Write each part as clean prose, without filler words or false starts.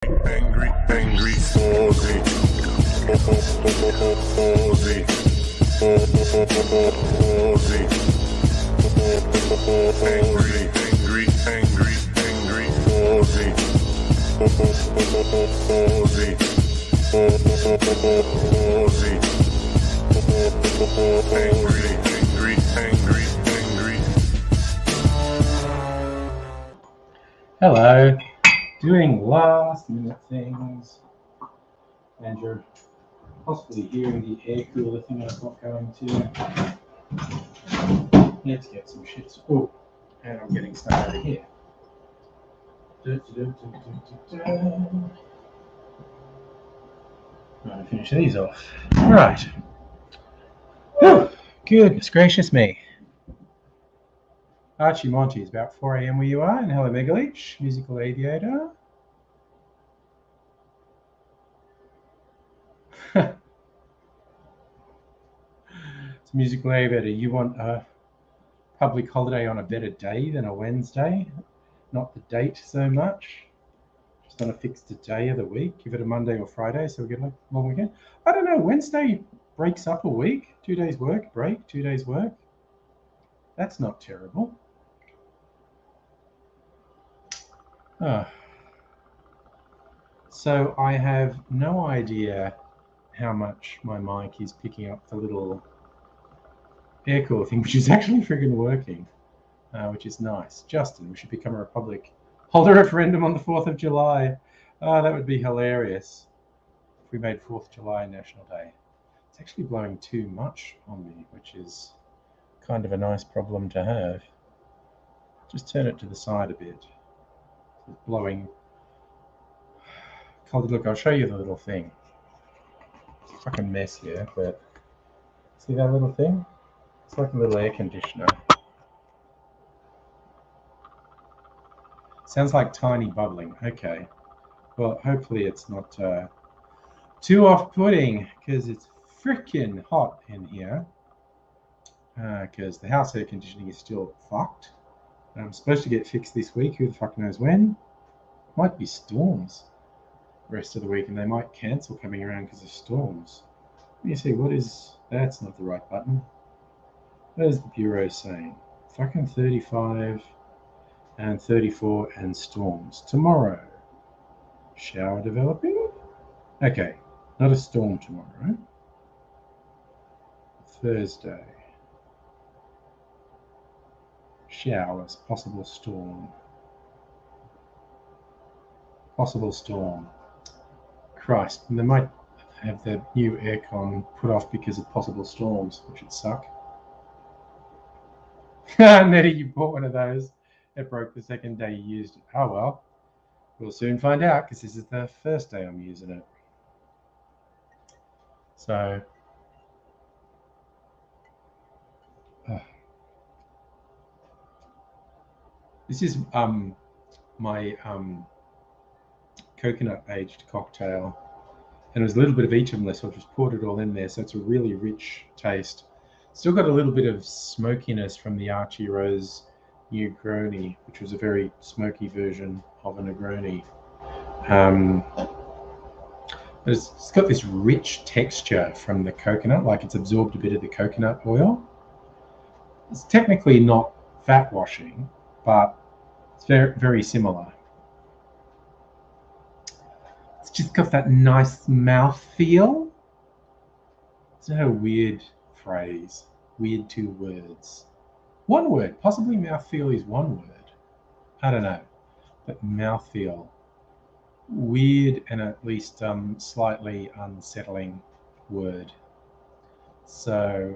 Angry, angry, Aussie. Aussie. Aussie. Angry, angry, angry, angry, Aussie. Aussie. Aussie. Angry, angry, angry, angry. Hello, doing last minute things, and you're possibly hearing the air cooler thing I've got going to. Let's get some shit. Oh, and I'm getting stuck over here. I'll finish these off. Right. Whew. Goodness gracious me. Archie Monty, it's about 4 a.m. where you are, and hello Megalich, musical aviator. It's musical aviator. You want a public holiday on a better day than a Wednesday? Not the date so much. Just on a fixed day of the week. Give it a Monday or Friday so we get a long weekend. I don't know. Wednesday breaks up a week. 2 days work, break, 2 days work. That's not terrible. So I have no idea how much my mic is picking up the little air cooler thing, which is actually friggin' working, which is nice. Justin, we should become a republic. Hold a referendum on the 4th of July. Oh, that would be hilarious if we made 4th of July National Day. It's actually blowing too much on me, which is kind of a nice problem to have. Just turn it to the side a bit. It's blowing. Look, I'll show you the little thing. It's a fucking mess here, but see that little thing? It's like a little air conditioner. Sounds like tiny bubbling. Okay. Well, hopefully it's not too off-putting, because it's freaking hot in here. Because the house air conditioning is still fucked. I'm supposed to get fixed this week. Who the fuck knows when? Might be storms the rest of the week, and they might cancel coming around because of storms. Let me see, what is... That's not the right button. What is the Bureau saying? Fucking 35 and 34 and storms. Tomorrow. Shower developing? Okay, not a storm tomorrow. Thursday. Showers, possible storm. Possible storm. Christ, and they might have the new aircon put off because of possible storms, which would suck. Nettie, you bought one of those. It broke the second day you used it. Oh well. We'll soon find out, because this is the first day I'm using it. So, this is my coconut aged cocktail, and there's a little bit of each of them, so I've just poured it all in there, so it's a really rich taste. Still got a little bit of smokiness from the Archie Rose Negroni, which was a very smoky version of a Negroni. But it's got this rich texture from the coconut, like it's absorbed a bit of the coconut oil. It's technically not fat washing, but it's very, very similar. It's just got that nice mouth feel. It's a weird phrase, weird 2 words. One word, possibly mouthfeel is one word. I don't know, but mouthfeel, weird and at least slightly unsettling word. So,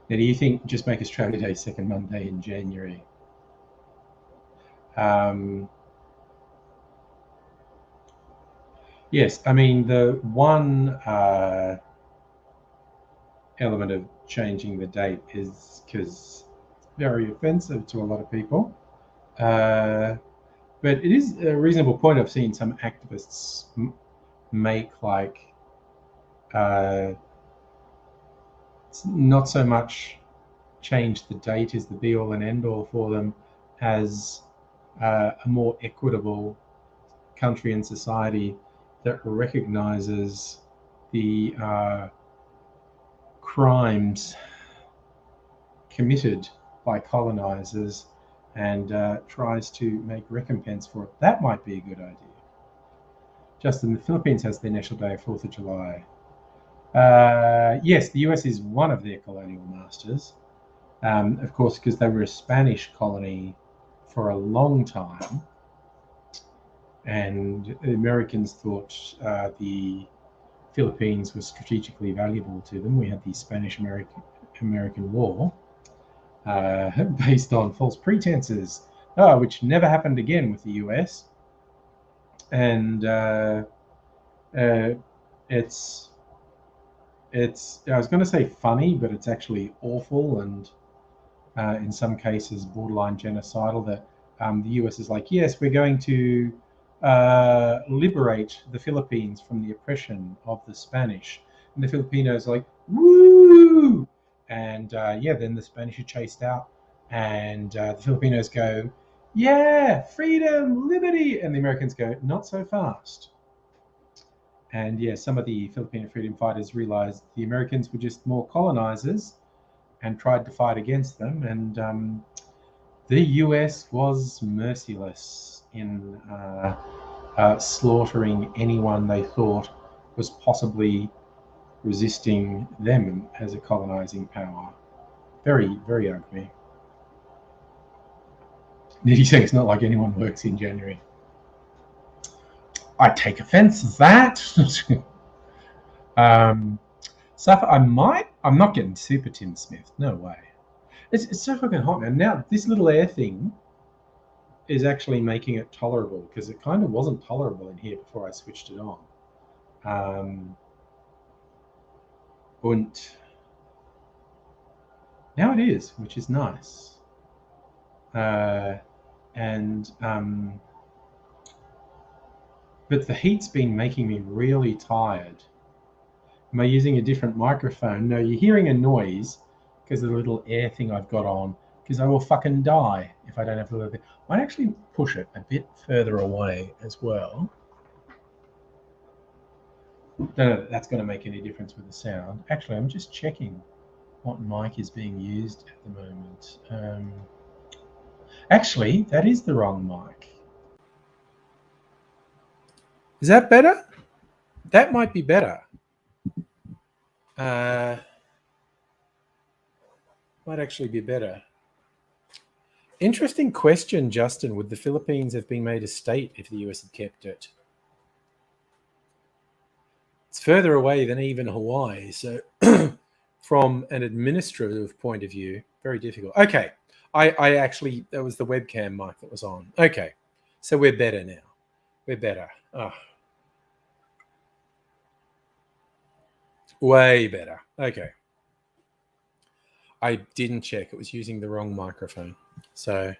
now do you think just make Australia Day second Monday in January? Yes, I mean, the one element of changing the date is because it's very offensive to a lot of people. But it is a reasonable point. I've seen some activists make like it's not so much change the date is the be all and end all for them as a more equitable country and society that recognizes the crimes committed by colonizers and tries to make recompense for it. That might be a good idea. Justin, the Philippines has their National Day of 4th of July. Yes, the US is one of their colonial masters. Of course, because they were a Spanish colony for a long time. And the Americans thought the Philippines was strategically valuable to them. We had the Spanish-American War based on false pretenses, which never happened again with the US. And it's I was going to say funny, but it's actually awful and in some cases borderline genocidal that the US is like, yes, we're going to liberate the Philippines from the oppression of the Spanish. And the Filipinos are like, woo! And then the Spanish are chased out and the Filipinos go, yeah, freedom, liberty. And the Americans go, not so fast. And yeah, some of the Filipino freedom fighters realized the Americans were just more colonizers and tried to fight against them. And the US was merciless in slaughtering anyone they thought was possibly resisting them as a colonizing power. Very, very ugly. Nitty saying it's not like anyone works in January. I take offense to that. I'm not getting super Tim Smith. No way. It's so fucking hot, man. Now, this little air thing is actually making it tolerable because it kind of wasn't tolerable in here before I switched it on. And now it is, which is nice. But the heat's been making me really tired. Am I using a different microphone? No, you're hearing a noise because of the little air thing I've got on, because I will fucking die if I don't have the little thing. I might actually push it a bit further away as well. Don't know that that's going to make any difference with the sound. Actually, I'm just checking what mic is being used at the moment. Actually, that is the wrong mic. Is that better? That might be better. Might actually be better. Interesting question, Justin. Would the Philippines have been made a state if the US had kept it? It's further away than even Hawaii. So from an administrative point of view, very difficult. Okay. I actually, that was the webcam mic that was on. Okay. So we're better now. We're better. Oh. Way better. Okay. I didn't check. It was using the wrong microphone. So,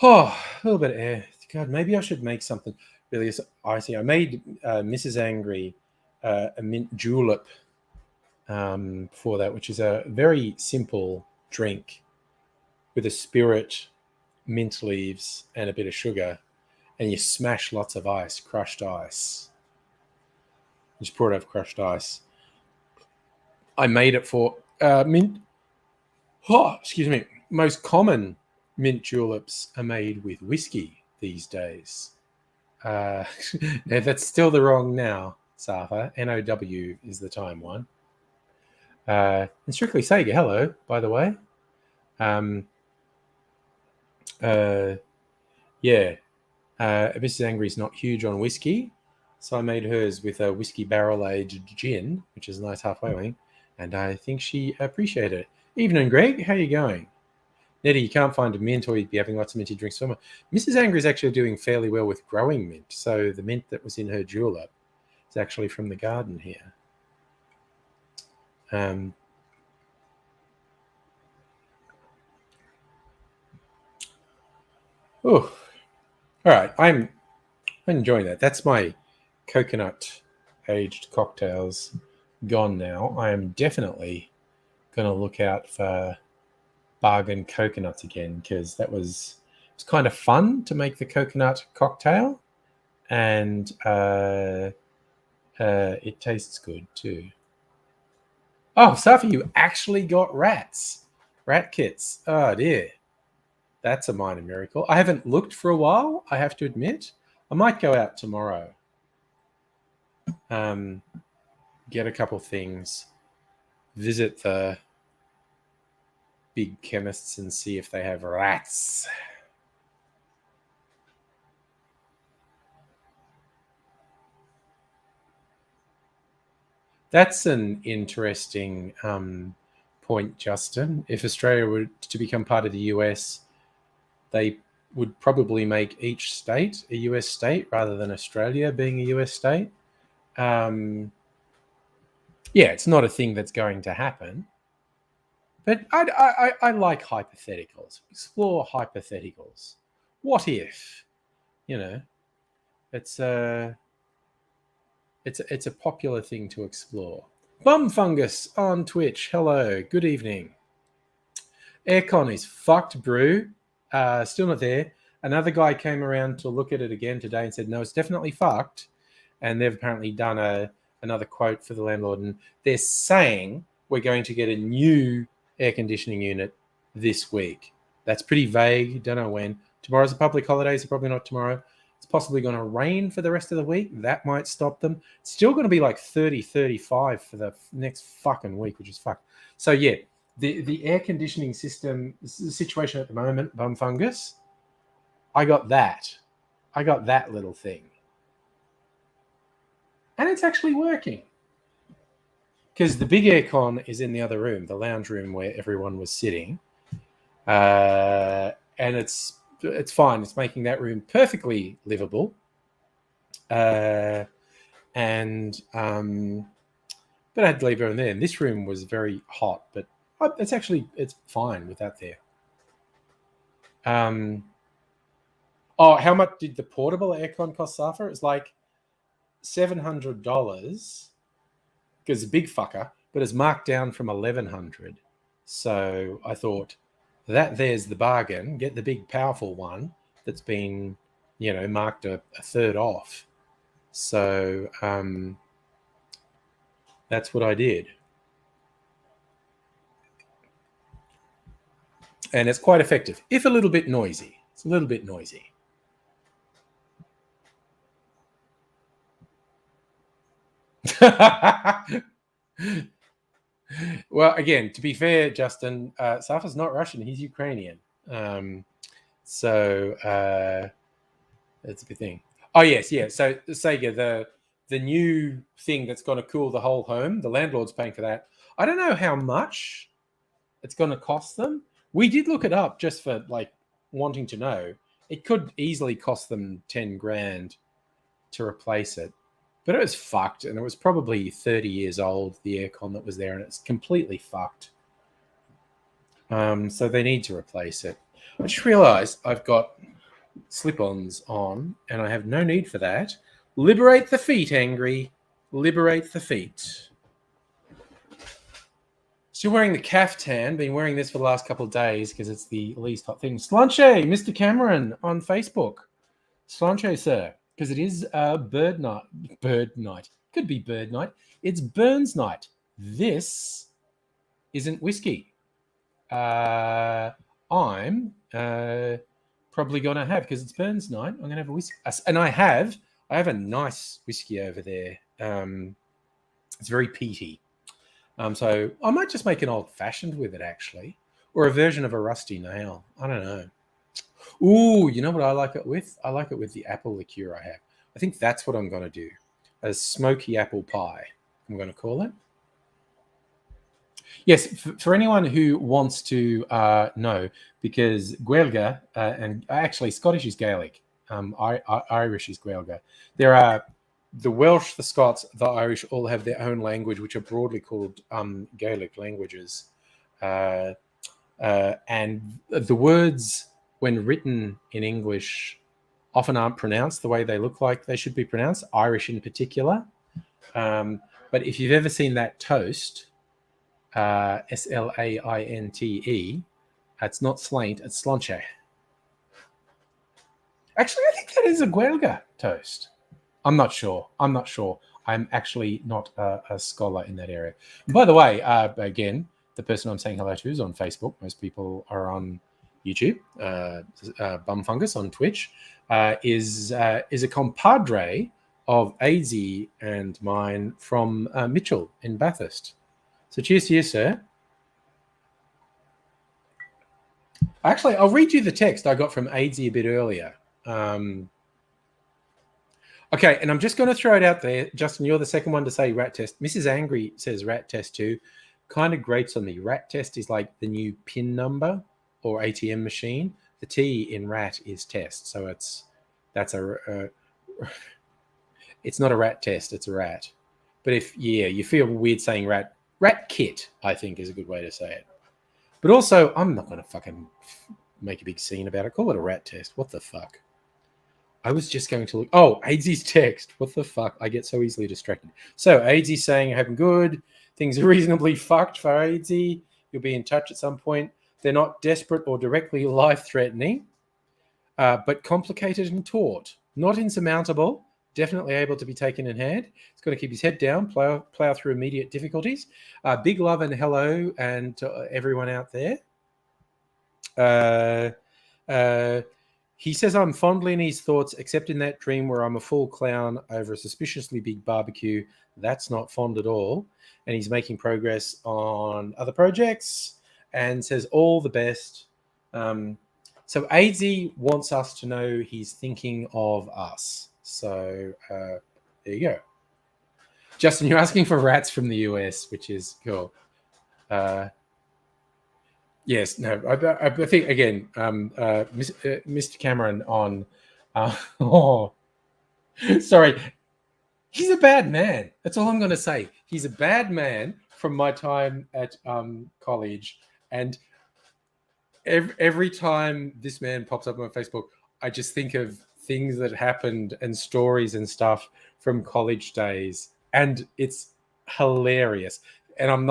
a little bit of air. God, maybe I should make something really icy. I made Mrs. Angry a mint julep for that, which is a very simple drink with a spirit, mint leaves, and a bit of sugar. And you smash lots of ice, crushed ice. Just pour it over crushed ice. I made it for mint. Excuse me. Most common mint juleps are made with whiskey these days. Now that's still the wrong now, Safa. NOW is the time one. And Strictly Sega, hello, by the way. Mrs. Angry's not huge on whiskey, so I made hers with a whiskey barrel-aged gin, which is a nice halfway wing, and I think she appreciated it. Evening, Greg. How you going? Nettie, you can't find a mint, or you'd be having lots of minty drinks somewhere. Mrs. Angry is actually doing fairly well with growing mint, so the mint that was in her julep is actually from the garden here. All right, I'm enjoying that. That's my coconut aged cocktails gone now. I am definitely going to look out for bargain coconuts again, because that was It's kind of fun to make the coconut cocktail, and it tastes good too. Oh, Safi, you actually got rat kits. Oh dear, that's a minor miracle. I haven't looked for a while, I have to admit. I might go out tomorrow, get a couple things, visit the big chemists and see if they have rats. That's an interesting point, Justin. If Australia were to become part of the US, they would probably make each state a US state rather than Australia being a US state. Yeah, it's not a thing that's going to happen. But I like hypotheticals. Explore hypotheticals. What if? You know, it's a popular thing to explore. Bum Fungus on Twitch. Hello, good evening. Aircon is fucked, brew. Still not there. Another guy came around to look at it again today and said, no, it's definitely fucked. And they've apparently done another quote for the landlord. And they're saying we're going to get a new air conditioning unit this week. That's pretty vague. Don't know when. Tomorrow's a public holiday, so probably not tomorrow. It's possibly going to rain for the rest of the week. That might stop them. It's still going to be like 30, 35 for the next fucking week, which is fucked. So, yeah, the air conditioning system situation at the moment, Bum Fungus, I got that. I got that little thing. And it's actually working. Because the big aircon is in the other room, the lounge room where everyone was sitting. And it's fine. It's making that room perfectly livable. But I had to leave everyone there. And this room was very hot, but it's fine with that there. Oh, how much did the portable aircon cost, Safa? It's like $700 because it's a big fucker, but it's marked down from $1,100. So I thought that there's the bargain. Get the big powerful one that's been, marked a third off. So that's what I did. And it's quite effective, if a little bit noisy. It's a little bit noisy. Well, again, to be fair, Justin, Safa's not Russian. He's Ukrainian. So that's a good thing. Oh, yes, yeah. So Sega, the new thing that's going to cool the whole home, the landlord's paying for that. I don't know how much it's going to cost them. We did look it up just for wanting to know. It could easily cost them 10 grand to replace it. But it was fucked, and it was probably 30 years old, the aircon that was there, and it's completely fucked. So they need to replace it. I just realized I've got slip-ons on, and I have no need for that. Liberate the feet, Angry. Liberate the feet. Still wearing the caftan. Been wearing this for the last couple of days because it's the least hot thing. Slanche, Mr. Cameron on Facebook. Slanche, sir. Because it is bird night. Could be bird night. It's Burns night. This isn't whiskey. I'm probably going to have, because it's Burns night, I'm going to have a whiskey. And I have a nice whiskey over there. It's very peaty. So I might just make an old-fashioned with it, actually. Or a version of a rusty nail. I don't know. Ooh, you know what I like it with? I like it with the apple liqueur I have. I think that's what I'm going to do. A smoky apple pie, I'm going to call it. Yes, for anyone who wants to know, because Gaeilge, and actually Scottish is Gaelic, Irish is Gaeilge. There are the Welsh, the Scots, the Irish all have their own language, which are broadly called Gaelic languages. And the words, when written in English, often aren't pronounced the way they look like they should be pronounced, Irish in particular. But if you've ever seen that toast, Slainte, it's not slaint, it's slanche. Actually, I think that is a Guelga toast. I'm not sure. I'm actually not a scholar in that area. By the way, again, the person I'm saying hello to is on Facebook. Most people are on YouTube. Bum Fungus on Twitch is a compadre of AZ and mine from Mitchell in Bathurst. So cheers to you, sir. Actually, I'll read you the text I got from AZ a bit earlier. Okay, and I'm just going to throw it out there. Justin, you're the second one to say rat test. Mrs. Angry says rat test too. Kind of grates on me. Rat test is like the new PIN number or ATM machine. The T in rat is test. So it's not a rat test, it's a rat. But you feel weird saying rat kit, I think is a good way to say it. But also, I'm not going to fucking make a big scene about it. Call it a rat test. What the fuck? I was just going to look. Oh, ADZ's text. What the fuck? I get so easily distracted. So, ADZ saying, I hope I'm good. Things are reasonably fucked for ADZ. You'll be in touch at some point. They're not desperate or directly life-threatening, but complicated and taut. Not insurmountable. Definitely able to be taken in hand. He's got to keep his head down, plow through immediate difficulties. Big love and hello and to everyone out there. He says, I'm fondly in his thoughts, except in that dream where I'm a full clown over a suspiciously big barbecue. That's not fond at all. And he's making progress on other projects and says all the best. So AZ wants us to know he's thinking of us. So there you go. Justin, you're asking for rats from the US, which is cool. Yes, no, I think, again, Mr. Cameron on... sorry. He's a bad man. That's all I'm going to say. He's a bad man from my time at college. And every time this man pops up on Facebook, I just think of things that happened and stories and stuff from college days. And it's hilarious. And I'm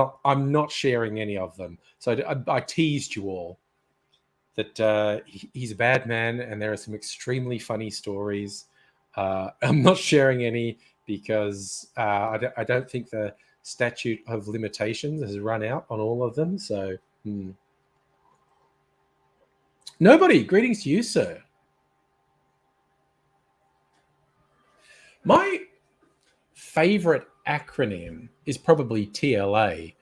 not sharing any of them. So I teased you all that he's a bad man, and there are some extremely funny stories. I'm not sharing any because I don't think the statute of limitations has run out on all of them. So nobody. Greetings to you, sir. My favorite acronym is probably TLA,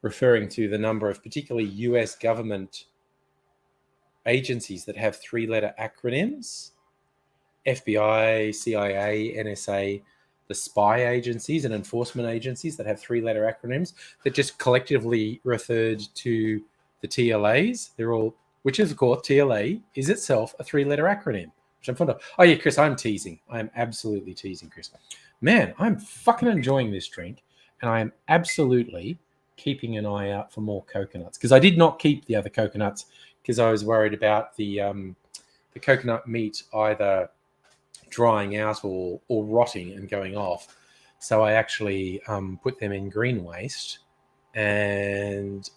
referring to the number of particularly US government agencies that have three-letter acronyms: FBI, CIA, NSA, the spy agencies and enforcement agencies that have three-letter acronyms that just collectively referred to the TLAs. They're all, which is, of course, TLA is itself a three-letter acronym, which I'm fond of. Oh, yeah, Chris, I'm teasing. I'm absolutely teasing, Chris. Man, I'm fucking enjoying this drink, and I am absolutely keeping an eye out for more coconuts, because I did not keep the other coconuts because I was worried about the coconut meat either drying out or rotting and going off. So I actually put them in green waste, and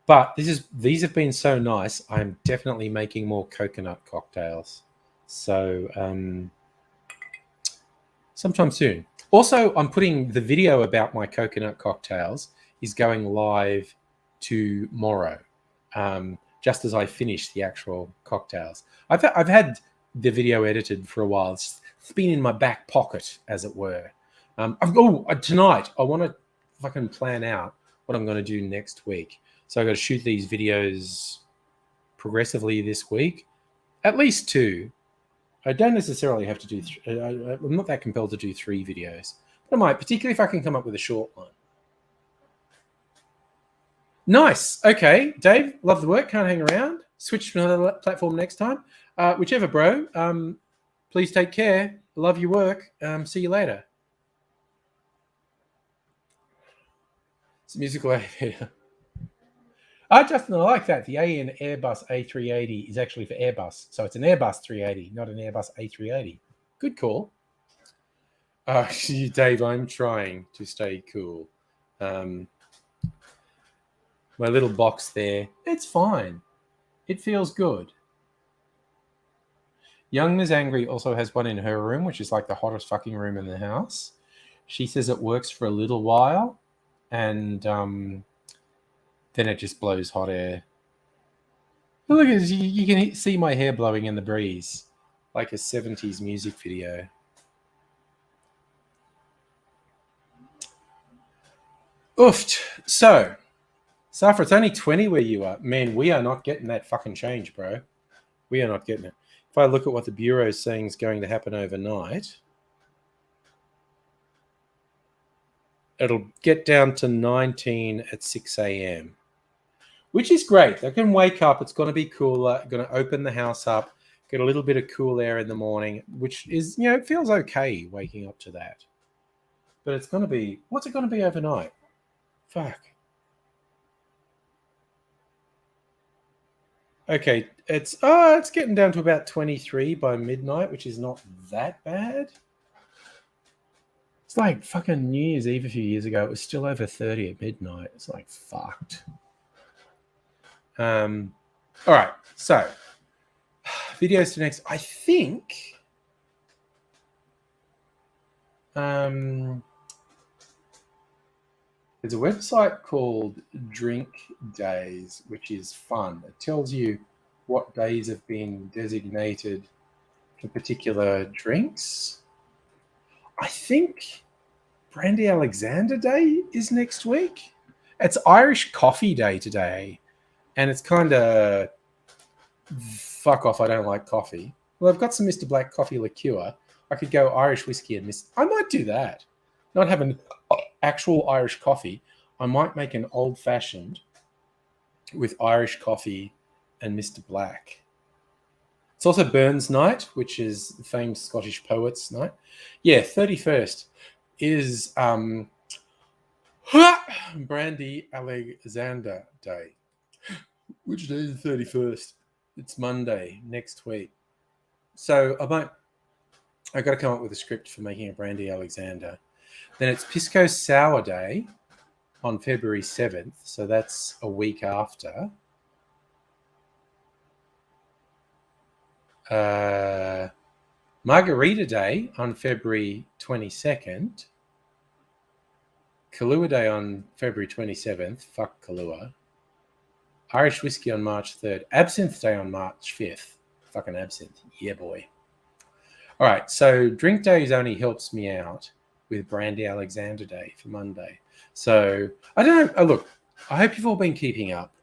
but these have been so nice. I'm definitely making more coconut cocktails. So sometime soon. Also, I'm putting the video about my coconut cocktails is going live tomorrow, just as I finish the actual cocktails. I've had the video edited for a while. It's been in my back pocket, as it were. Tonight I want to fucking plan out what I'm going to do next week. So I've got to shoot these videos progressively this week, at least 2. I don't necessarily have to do... I'm not that compelled to do 3 videos. But I might, particularly if I can come up with a short one. Nice. Okay, Dave, love the work. Can't hang around. Switch to another platform next time. Whichever, bro. Please take care. Love your work. See you later. It's a musical idea. Justin, I like that. The A in Airbus A380 is actually for Airbus. So it's an Airbus 380, not an Airbus A380. Good call. Dave, I'm trying to stay cool. my little box there. It's fine. It feels good. Young Ms. Angry also has one in her room, which is like the hottest fucking room in the house. She says it works for a little while, and then it just blows hot air. But look, you can see my hair blowing in the breeze, like a 70s music video. Oofed. So, Safra, it's only 20 where you are. Man, we are not getting that fucking change, bro. We are not getting it. If I look at what the Bureau is saying is going to happen overnight, it'll get down to 19 at 6 a.m., which is great. They can wake up. It's going to be cooler. Going to open the house up, get a little bit of cool air in the morning, which is, it feels okay waking up to that. But it's going to be, what's it going to be overnight? Fuck. Okay, it's getting down to about 23 by midnight, which is not that bad. It's like fucking New Year's Eve a few years ago. It was still over 30 at midnight. It's like fucked. All right, so videos to next. I think there's a website called Drink Days, which is fun. It tells you what days have been designated for particular drinks. I think Brandy Alexander Day is next week. It's Irish Coffee Day today. And it's kind of fuck off, I don't like coffee. Well, I've got some Mr. Black coffee liqueur. I could go Irish whiskey and I might do that. Not have an actual Irish coffee. I might make an old-fashioned with Irish coffee and Mr. Black. It's also Burns Night, which is the famed Scottish poets' night. Yeah, 31st is Brandy Alexander Day. Which day is the 31st? It's Monday next week. So I got to come up with a script for making a Brandy Alexander. Then it's Pisco Sour Day on February 7th. So that's a week after. Margarita Day on February 22nd. Kahlua Day on February 27th. Fuck Kahlua. Irish whiskey on March 3rd. Absinthe Day on March 5th. Fucking absinthe. Yeah, boy. All right, so Drink Days only helps me out with Brandy Alexander Day for Monday. So, I don't know. Oh, look, I hope you've all been keeping up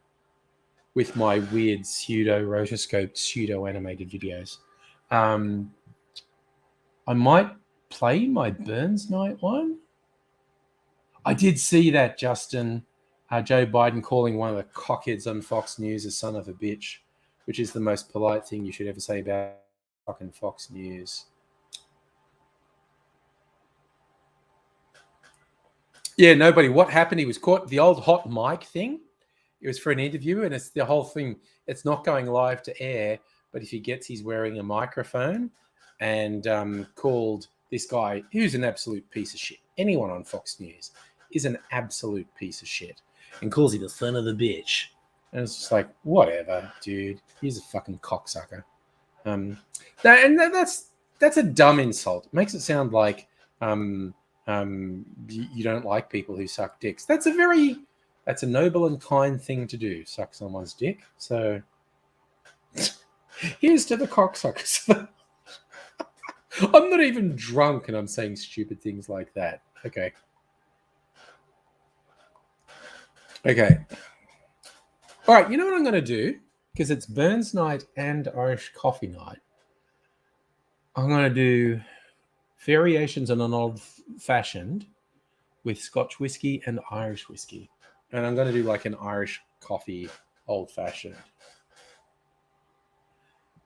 with my weird pseudo-rotoscoped, pseudo-animated videos. I might play my Burns Night one. I did see that, Justin. Joe Biden calling one of the cockheads on Fox News a son of a bitch, which is the most polite thing you should ever say about fucking Fox News. Yeah, nobody. What happened? He was caught. The old hot mic thing. It was for an interview, and it's the whole thing. It's not going live to air, but if he gets, he's wearing a microphone, and called this guy, who's an absolute piece of shit. Anyone on Fox News is an absolute piece of shit, and calls him the son of a bitch. And it's just like, whatever, dude. He's a fucking cocksucker. That's a dumb insult. It makes it sound like you don't like people who suck dicks. That's a noble and kind thing to do, suck someone's dick. So here's to the cocksuckers. I'm not even drunk and I'm saying stupid things like that. Okay. All right, you know what I'm going to do? Because it's Burns Night and Irish Coffee Night. I'm going to do variations on an old-fashioned with Scotch whiskey and Irish whiskey. And I'm going to do like an Irish coffee old-fashioned.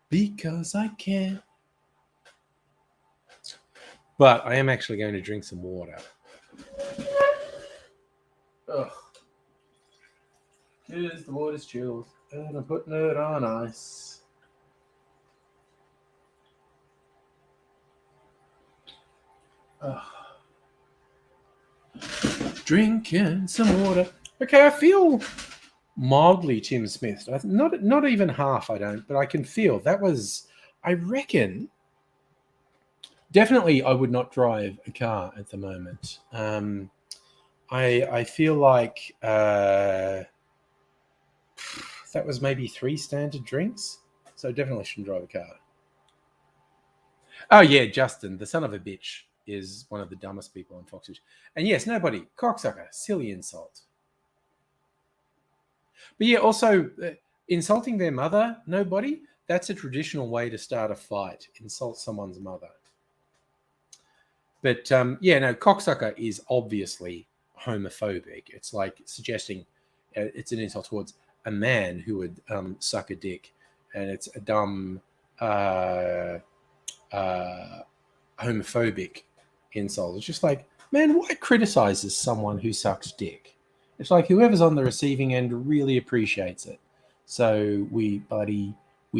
Because I can. But I am actually going to drink some water. Ugh. Because the water's chilled. And I'm putting it on ice. Ugh. Drinking some water. Okay, I feel mildly Tim Smith. Not even half, I don't, but I can feel that was, I reckon, definitely I would not drive a car at the moment. I feel like that was maybe 3 standard drinks, so definitely shouldn't drive a car. Oh yeah, Justin, the son of a bitch, is one of the dumbest people on Fox News. And yes, nobody, cocksucker, silly insult. But yeah, also insulting their mother, nobody, that's a traditional way to start a fight. Insult someone's mother. But yeah, no, cocksucker is obviously homophobic. It's like suggesting it's an insult towards a man who would suck a dick. And it's a dumb homophobic insult. It's just like, man, why criticizes someone who sucks dick? It's like whoever's on the receiving end really appreciates it. So we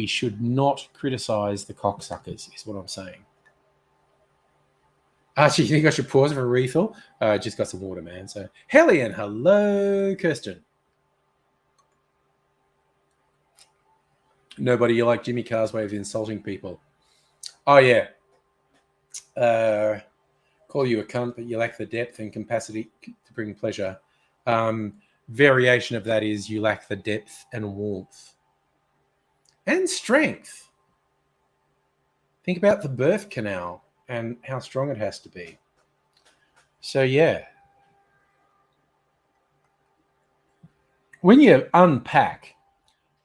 should not criticize the cocksuckers, is what I'm saying. Archie, you think I should pause for a refill? Just got some water, man. So, Hellion, hello, Kirsten. Nobody, you like Jimmy Carr's way of insulting people. Oh, yeah. Call you a cunt, but you lack the depth and capacity to bring pleasure. Variation of that is you lack the depth and warmth. And strength. Think about the birth canal and how strong it has to be. So, yeah. When you unpack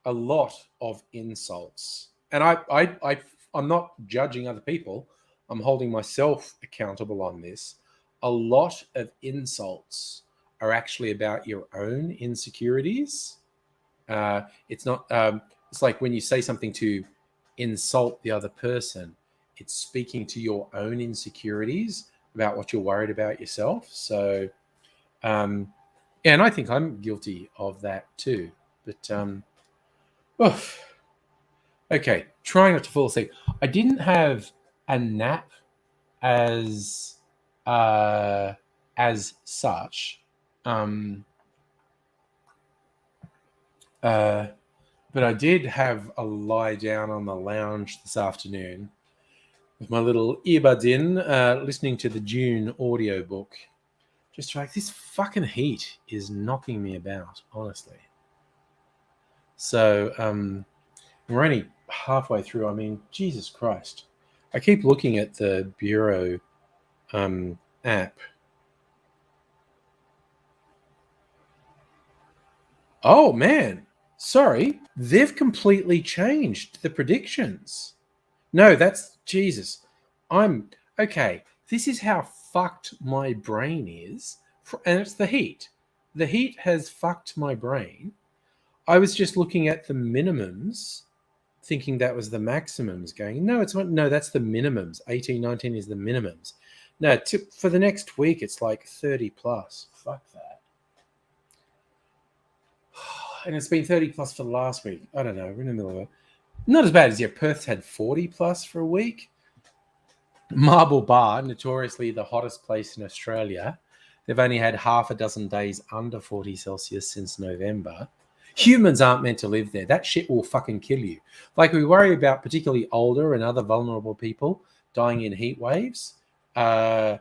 a lot of insults, and I'm not judging other people, I'm holding myself accountable on this. A lot of insults are actually about your own insecurities. It's not, it's like when you say something to insult the other person, it's speaking to your own insecurities about what you're worried about yourself. So, and I think I'm guilty of that too. But, okay, trying not to fall asleep. I didn't have a nap as such, but I did have a lie down on the lounge this afternoon with my little earbuds in, listening to the June audiobook. Just like, this fucking heat is knocking me about, honestly. So we're only halfway through. I mean, Jesus Christ. I keep looking at the Bureau app. Oh, man. Sorry. They've completely changed the predictions. No, that's Jesus. Okay. This is how fucked my brain is. And it's the heat. The heat has fucked my brain. I was just looking at the minimums, thinking that was the maximums, going, no, it's not. No, that's the minimums. 18, 19 is the minimums. No, for the next week, it's like 30 plus. Fuck that. And it's been 30 plus for the last week. I don't know. We're in the middle of it. Not as bad as Perth's had 40 plus for a week. Marble Bar, notoriously the hottest place in Australia. They've only had half a dozen days under 40 Celsius since November. Humans aren't meant to live there. That shit will fucking kill you. Like, we worry about particularly older and other vulnerable people dying in heat waves. 40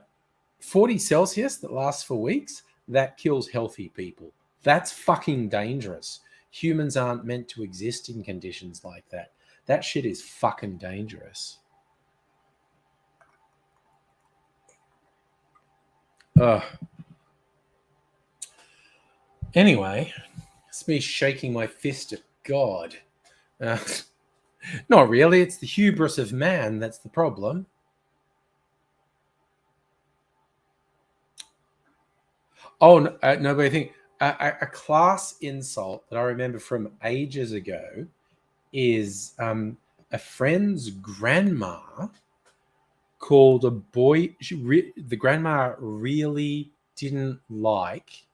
Celsius that lasts for weeks, that kills healthy people. That's fucking dangerous. Humans aren't meant to exist in conditions like that. That shit is fucking dangerous. Anyway, it's me shaking my fist at God. Not really. It's the hubris of man that's the problem. Oh, no, but I think a class insult that I remember from ages ago is a friend's grandma called a boy. The grandma really didn't like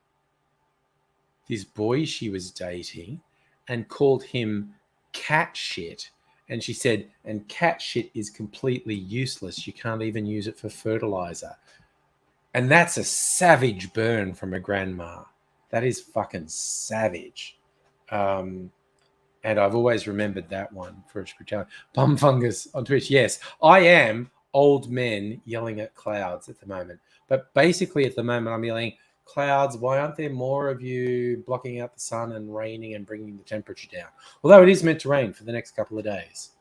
this boy she was dating and called him cat shit. And she said, and cat shit is completely useless. You can't even use it for fertilizer. And that's a savage burn from a grandma. That is fucking savage. And I've always remembered that one for its brutality. Bum fungus on Twitch. Yes, I am old men yelling at clouds at the moment. But basically at the moment I'm yelling, clouds, why aren't there more of you blocking out the sun and raining and bringing the temperature down? Although it is meant to rain for the next couple of days.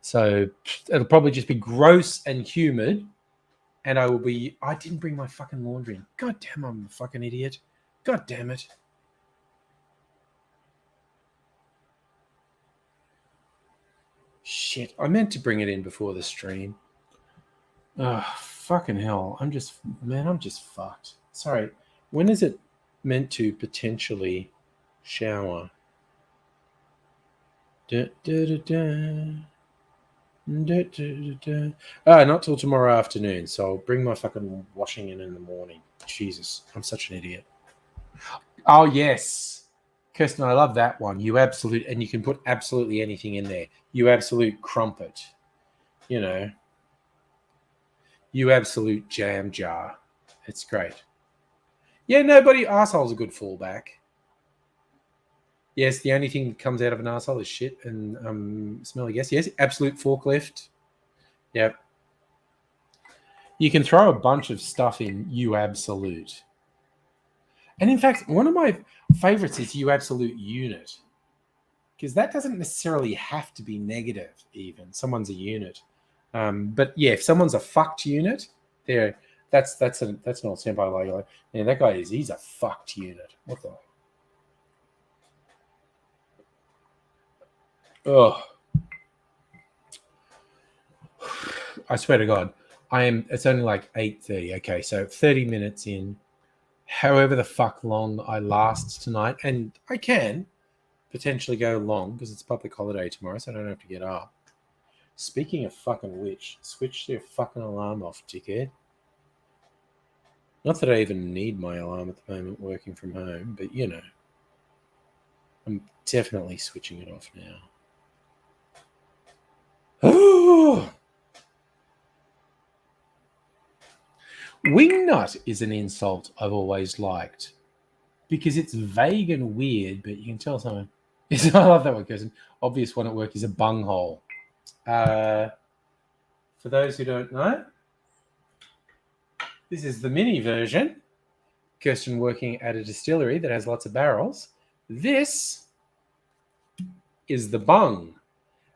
So it'll probably just be gross and humid. And I didn't bring my fucking laundry in. God damn, I'm a fucking idiot. God damn it. Shit, I meant to bring it in before the stream. Oh, fucking hell. I'm just fucked. Sorry. When is it meant to potentially shower? Not till tomorrow afternoon. So I'll bring my fucking washing in the morning. Jesus, I'm such an idiot. Oh, yes. Kirsten, I love that one. And you can put absolutely anything in there. You absolute crumpet. You know. You absolute jam jar. It's great. Yeah, arsehole's a good fallback. Yes, the only thing that comes out of an arsehole is shit and smelly gas. Yes, absolute forklift. Yep. You can throw a bunch of stuff in you absolute. And in fact, one of my favorites is you absolute unit. Because that doesn't necessarily have to be negative even. Someone's a unit. But yeah, if someone's a fucked unit, that's an old senpai like, yeah, that guy he's a fucked unit. What the? Oh, I swear to God, it's only like 8:30. Okay, so 30 minutes in, however the fuck long I last tonight, and I can potentially go long because it's public holiday tomorrow, so I don't have to get up. Speaking of fucking which, switch your fucking alarm off, dickhead. Not that I even need my alarm at the moment working from home, but you know, I'm definitely switching it off now. Oh! Wingnut is an insult I've always liked because it's vague and weird, but you can tell someone. I love that one, cousin. Obvious one at work is a bunghole. For those who don't know, this is the mini version. Kirsten working at a distillery that has lots of barrels. This is the bung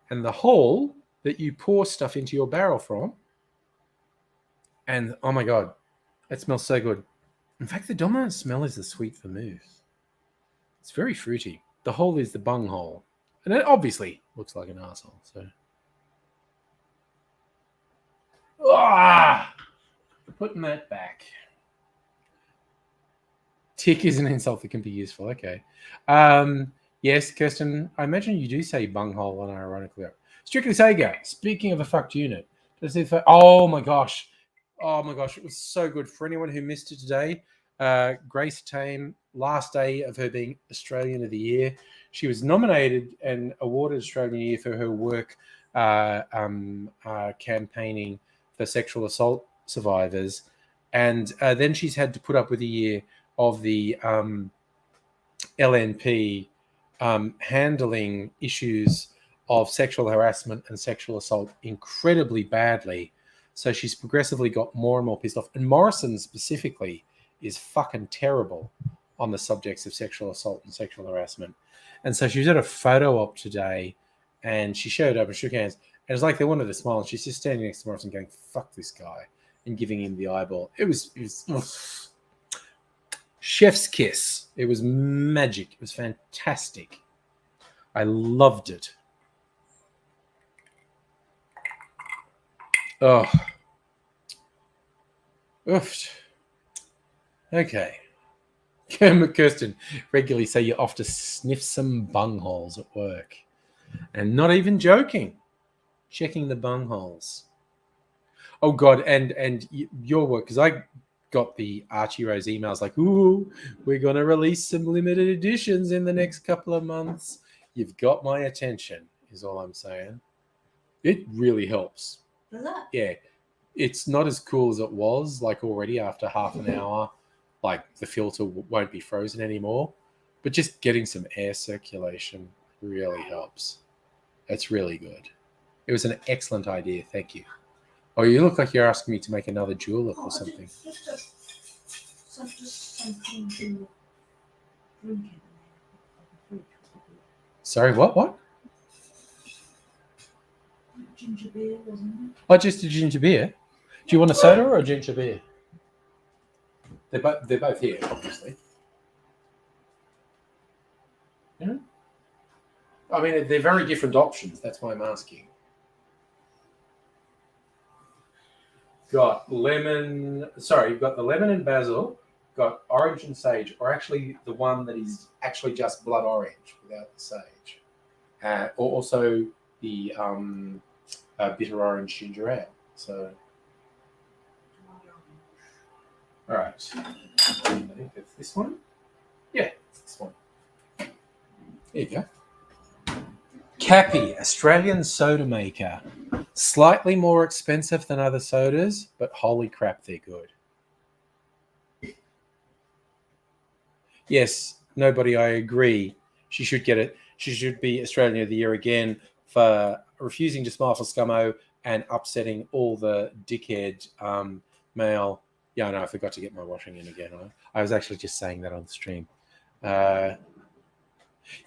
and the hole that you pour stuff into your barrel from. And oh my God, it smells so good. In fact, the dominant smell is the sweet vermouth. It's very fruity. The hole is the bung hole. And it obviously looks like an arsehole. So, putting that back. Tick is an insult that can be useful. Okay. Yes, Kirsten, I imagine you do say bunghole unironically. Strictly Sega, speaking of a fucked unit. Oh my gosh. It was so good. For anyone who missed it today, Grace Tame, last day of her being Australian of the Year. She was nominated and awarded Australian of the Year for her work campaigning for sexual assault survivors. And then she's had to put up with a year of the LNP handling issues of sexual harassment and sexual assault incredibly badly. So she's progressively got more and more pissed off. And Morrison specifically is fucking terrible on the subjects of sexual assault and sexual harassment. And so she was at a photo op today and she showed up and shook hands. And it's like they wanted to smile. And she's just standing next to Morrison going, fuck this guy, and giving him the eyeball. It was chef's kiss. It was magic. It was fantastic. I loved it. Oh. Oof. Okay. Kirsten, regularly say you're off to sniff some bungholes at work. And not even joking. Checking the bungholes. Oh, God. And your work, because I got the Archie Rose emails like, ooh, we're going to release some limited editions in the next couple of months. You've got my attention, is all I'm saying. It really helps. Yeah, it's not as cool as it was, like already after half an hour, like the filter won't be frozen anymore. But just getting some air circulation really helps. It's really good. It was an excellent idea. Thank you. Oh, you look like you're asking me to make another julep or something. Just something to drink in. Sorry, what? Ginger beer, wasn't it? Oh, just a ginger beer. Do you want a soda or a ginger beer? They're both here, obviously. Yeah. I mean, they're very different options. That's why I'm asking. Got lemon. Sorry, you've got the lemon and basil. Got orange and sage, or actually the one that is actually just blood orange without the sage. Or also the bitter orange ginger ale. So, all right. I think it's this one. Yeah, it's this one. There you go. Cappy, Australian soda maker. Slightly more expensive than other sodas, but holy crap, they're good. Yes, nobody, I agree. She should get it. She should be Australian of the Year again for refusing to smile for Scummo and upsetting all the dickhead male. Yeah, no, I forgot to get my washing in again. I was actually just saying that on the stream.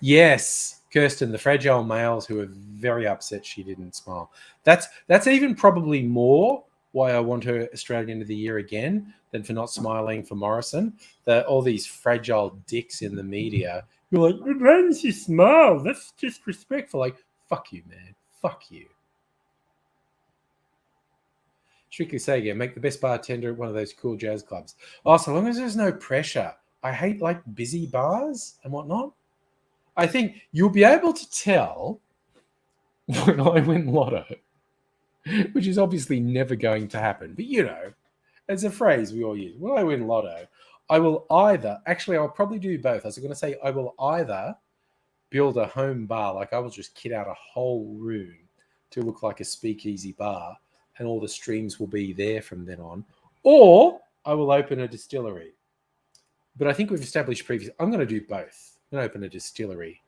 Yes, Kirsten, the fragile males who are very upset she didn't smile. That's even probably more why I want her Australian of the Year again than for not smiling for Morrison. All these fragile dicks in the media who are like, why didn't she smile? That's disrespectful. Like, fuck you, man. Fuck you. Strictly Sega, make the best bartender at one of those cool jazz clubs. Oh, so long as there's no pressure. I hate like busy bars and whatnot. I think you'll be able to tell when I win lotto, which is obviously never going to happen. But, you know, it's a phrase we all use. When I win lotto, I will either, actually, I'll probably do both. I was going to say I will either build a home bar, like I will just kit out a whole room to look like a speakeasy bar, and all the streams will be there from then on, or I will open a distillery. But I think we've established previously, I'm going to do both. I'm going to open a distillery.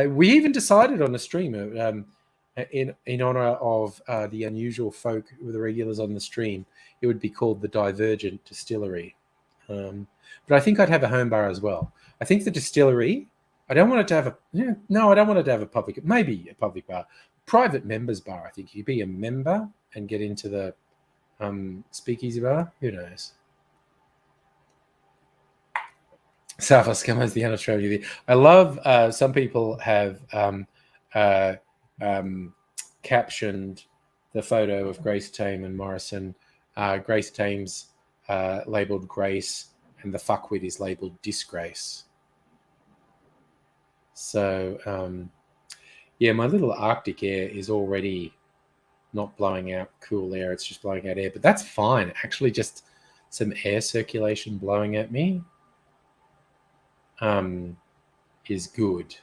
We even decided on a stream in honor of the unusual folk with the regulars on the stream, it would be called the Divergent Distillery. But I think I'd have a home bar as well. I think the distillery, I don't want it to have I don't want it to have a public, maybe a public bar, private members bar. I think you be a member and get into the speakeasy bar. Who knows? South Scum is the un-Australian. I love some people have captioned the photo of Grace Tame and Morrison. Grace Tame's labelled Grace, and the fuckwit is labelled Disgrace. So, yeah, my little Arctic air is already not blowing out cool air. It's just blowing out air, but that's fine. Actually, just some air circulation blowing at me is good.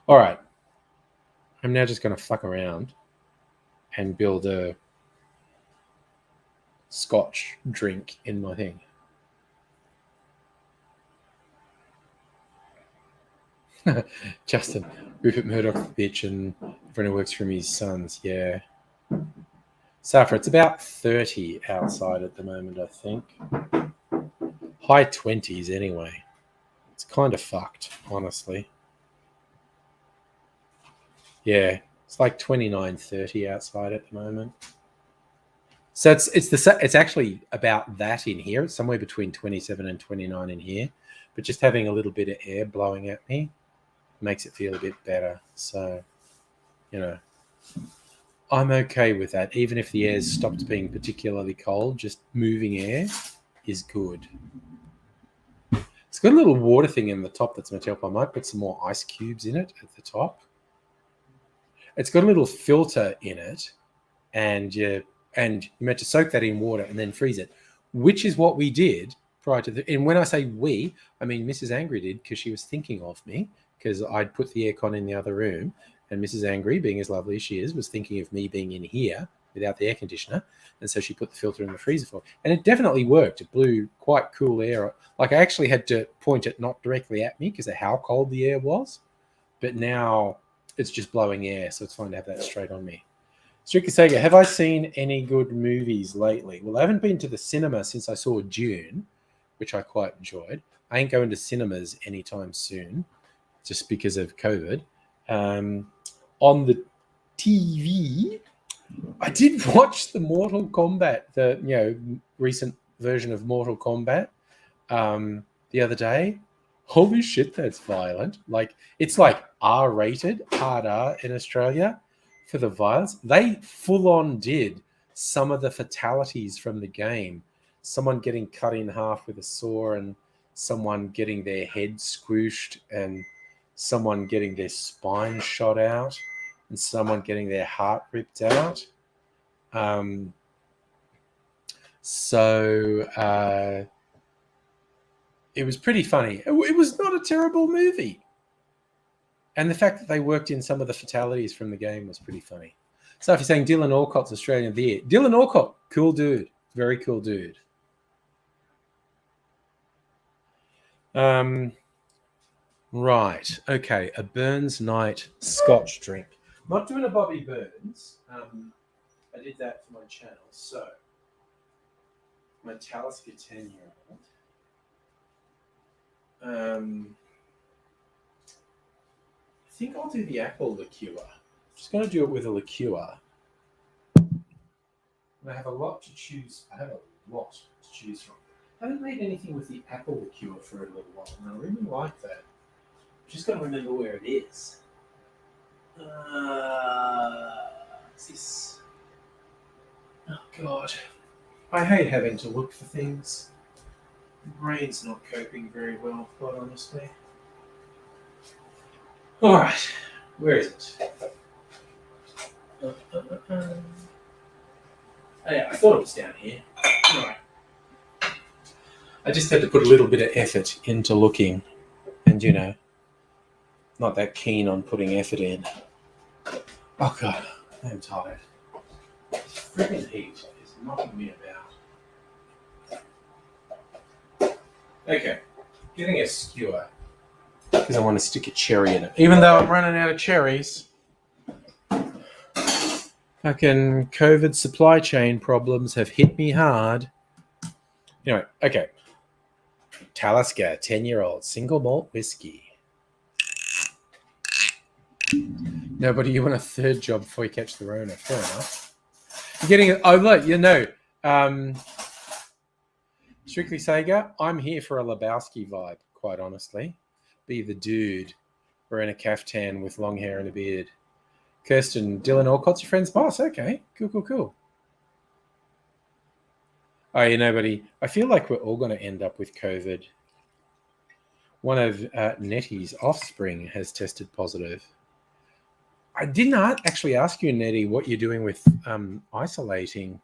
All right. I'm now just going to fuck around and build a Scotch drink in my thing. Justin, Rupert Murdoch's the bitch, and everyone who works for him, his sons. Yeah. Safra, it's about 30 outside at the moment, I think. High 20s anyway. It's kind of fucked, honestly. Yeah, it's like 29, 30 outside at the moment. So it's actually about that in here. It's somewhere between 27 and 29 in here. But just having a little bit of air blowing at me makes it feel a bit better. So, you know, I'm okay with that. Even if the air's stopped being particularly cold, just moving air is good. It's got a little water thing in the top that's meant to help. I might put some more ice cubes in it at the top. It's got a little filter in it, and you're meant to soak that in water and then freeze it, which is what we did prior to and when I say we, I mean Mrs. Angry did, because she was thinking of me, because I'd put the aircon in the other room, and Mrs. Angry, being as lovely as she is, was thinking of me being in here without the air conditioner. And so she put the filter in the freezer for, and it definitely worked. It blew quite cool air. Like I actually had to point it not directly at me because of how cold the air was. But now it's just blowing air, so it's fine to have that straight on me. Strictly Sega, have I seen any good movies lately? Well, I haven't been to the cinema since I saw Dune, which I quite enjoyed. I ain't going to cinemas anytime soon, just because of COVID. On the TV, I did watch the Mortal Kombat, the recent version of Mortal Kombat, the other day. Holy shit, that's violent! Like it's like R-rated, hard R in Australia for the violence. They full on did some of the fatalities from the game. Someone getting cut in half with a saw, and someone getting their head squished, and someone getting their spine shot out, and someone getting their heart ripped out. It was pretty funny. It was not a terrible movie. And the fact that they worked in some of the fatalities from the game was pretty funny. So if you're saying Dylan Alcott's Australian of the Year, Dylan Alcott, cool dude. Very cool dude. Right. Okay. A Burns Night Scotch drink. Not doing a Bobby Burns. I did that for my channel. So, my Talisker 10-year-old. I think I'll do the apple liqueur. I'm just going to do it with a liqueur. And I have a lot to choose. I have a lot to choose from. I haven't made anything with the apple liqueur for a little while, and I really like that. I'm just got to remember where it is. What's this? Oh, God. I hate having to look for things. My brain's not coping very well, quite honestly. All right. Where is it? Oh, yeah, I thought it was down here. All right. I just had to put a little bit of effort into looking and, not that keen on putting effort in. Oh, God. I'm tired. This freaking heat is knocking me about. Okay. Getting a skewer because I want to stick a cherry in it. Even though I'm running out of cherries. Fucking COVID supply chain problems have hit me hard. Anyway, okay. Talisker, 10-year-old, single malt whiskey. No, but you want a third job before you catch the Rona. Fair enough. You're getting it. Oh, look, Strictly Sega, I'm here for a Lebowski vibe, quite honestly. Be the dude wearing a caftan with long hair and a beard. Kirsten, Dylan Alcott's your friend's boss. Okay, cool. Oh, buddy, I feel like we're all going to end up with COVID. One of Nettie's offspring has tested positive. I did not actually ask you, Nettie, what you're doing with isolating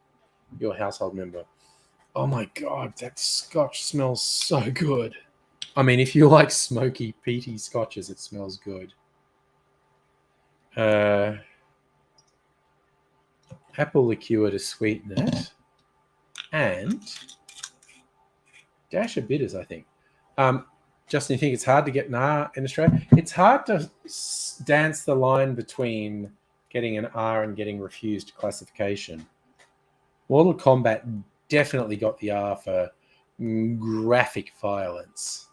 your household member. Oh, my God, that scotch smells so good. I mean, if you like smoky, peaty scotches, it smells good. Apple liqueur to sweeten it. And dash of bitters, I think. Justin, you think it's hard to get an R in Australia? It's hard to dance the line between getting an R and getting refused classification. Mortal Kombat definitely got the R for graphic violence.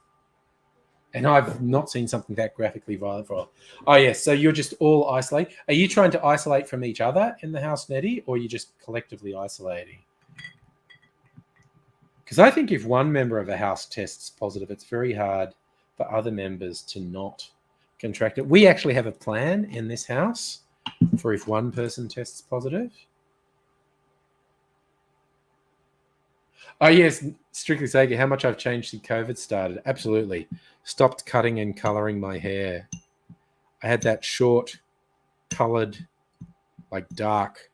And I've not seen something that graphically violent for a while. Oh, yes. So you're just all isolated. Are you trying to isolate from each other in the house, Nettie, or are you just collectively isolating? Because I think if one member of a house tests positive, it's very hard for other members to not contract it. We actually have a plan in this house for if one person tests positive. Oh, yes, Strictly Sega, how much I've changed since COVID started. Absolutely. Stopped cutting and colouring my hair. I had that short, coloured, like dark,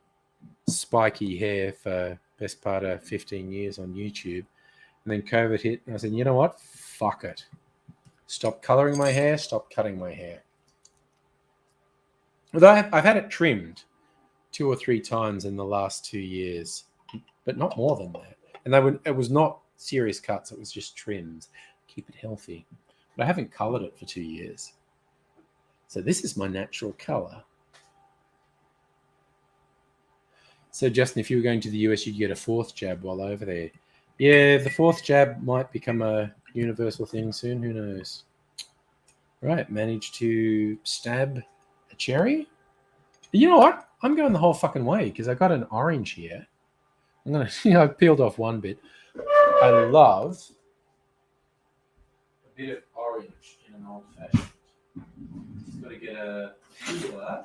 spiky hair for best part of 15 years on YouTube. And then COVID hit, and I said, you know what? Fuck it. Stop colouring my hair, stop cutting my hair. Although I've had it trimmed 2 or 3 times in the last 2 years, but not more than that. And it was not serious cuts. It was just trims. Keep it healthy. But I haven't colored it for 2 years. So this is my natural color. So Justin, if you were going to the US, you'd get a 4th jab while over there. Yeah, the 4th jab might become a universal thing soon. Who knows? Right, managed to stab a cherry. You know what? I'm going the whole fucking way because I got an orange here. I'm gonna, I peeled off one bit. I love a bit of orange in an old fashioned. Just got to get a peeler.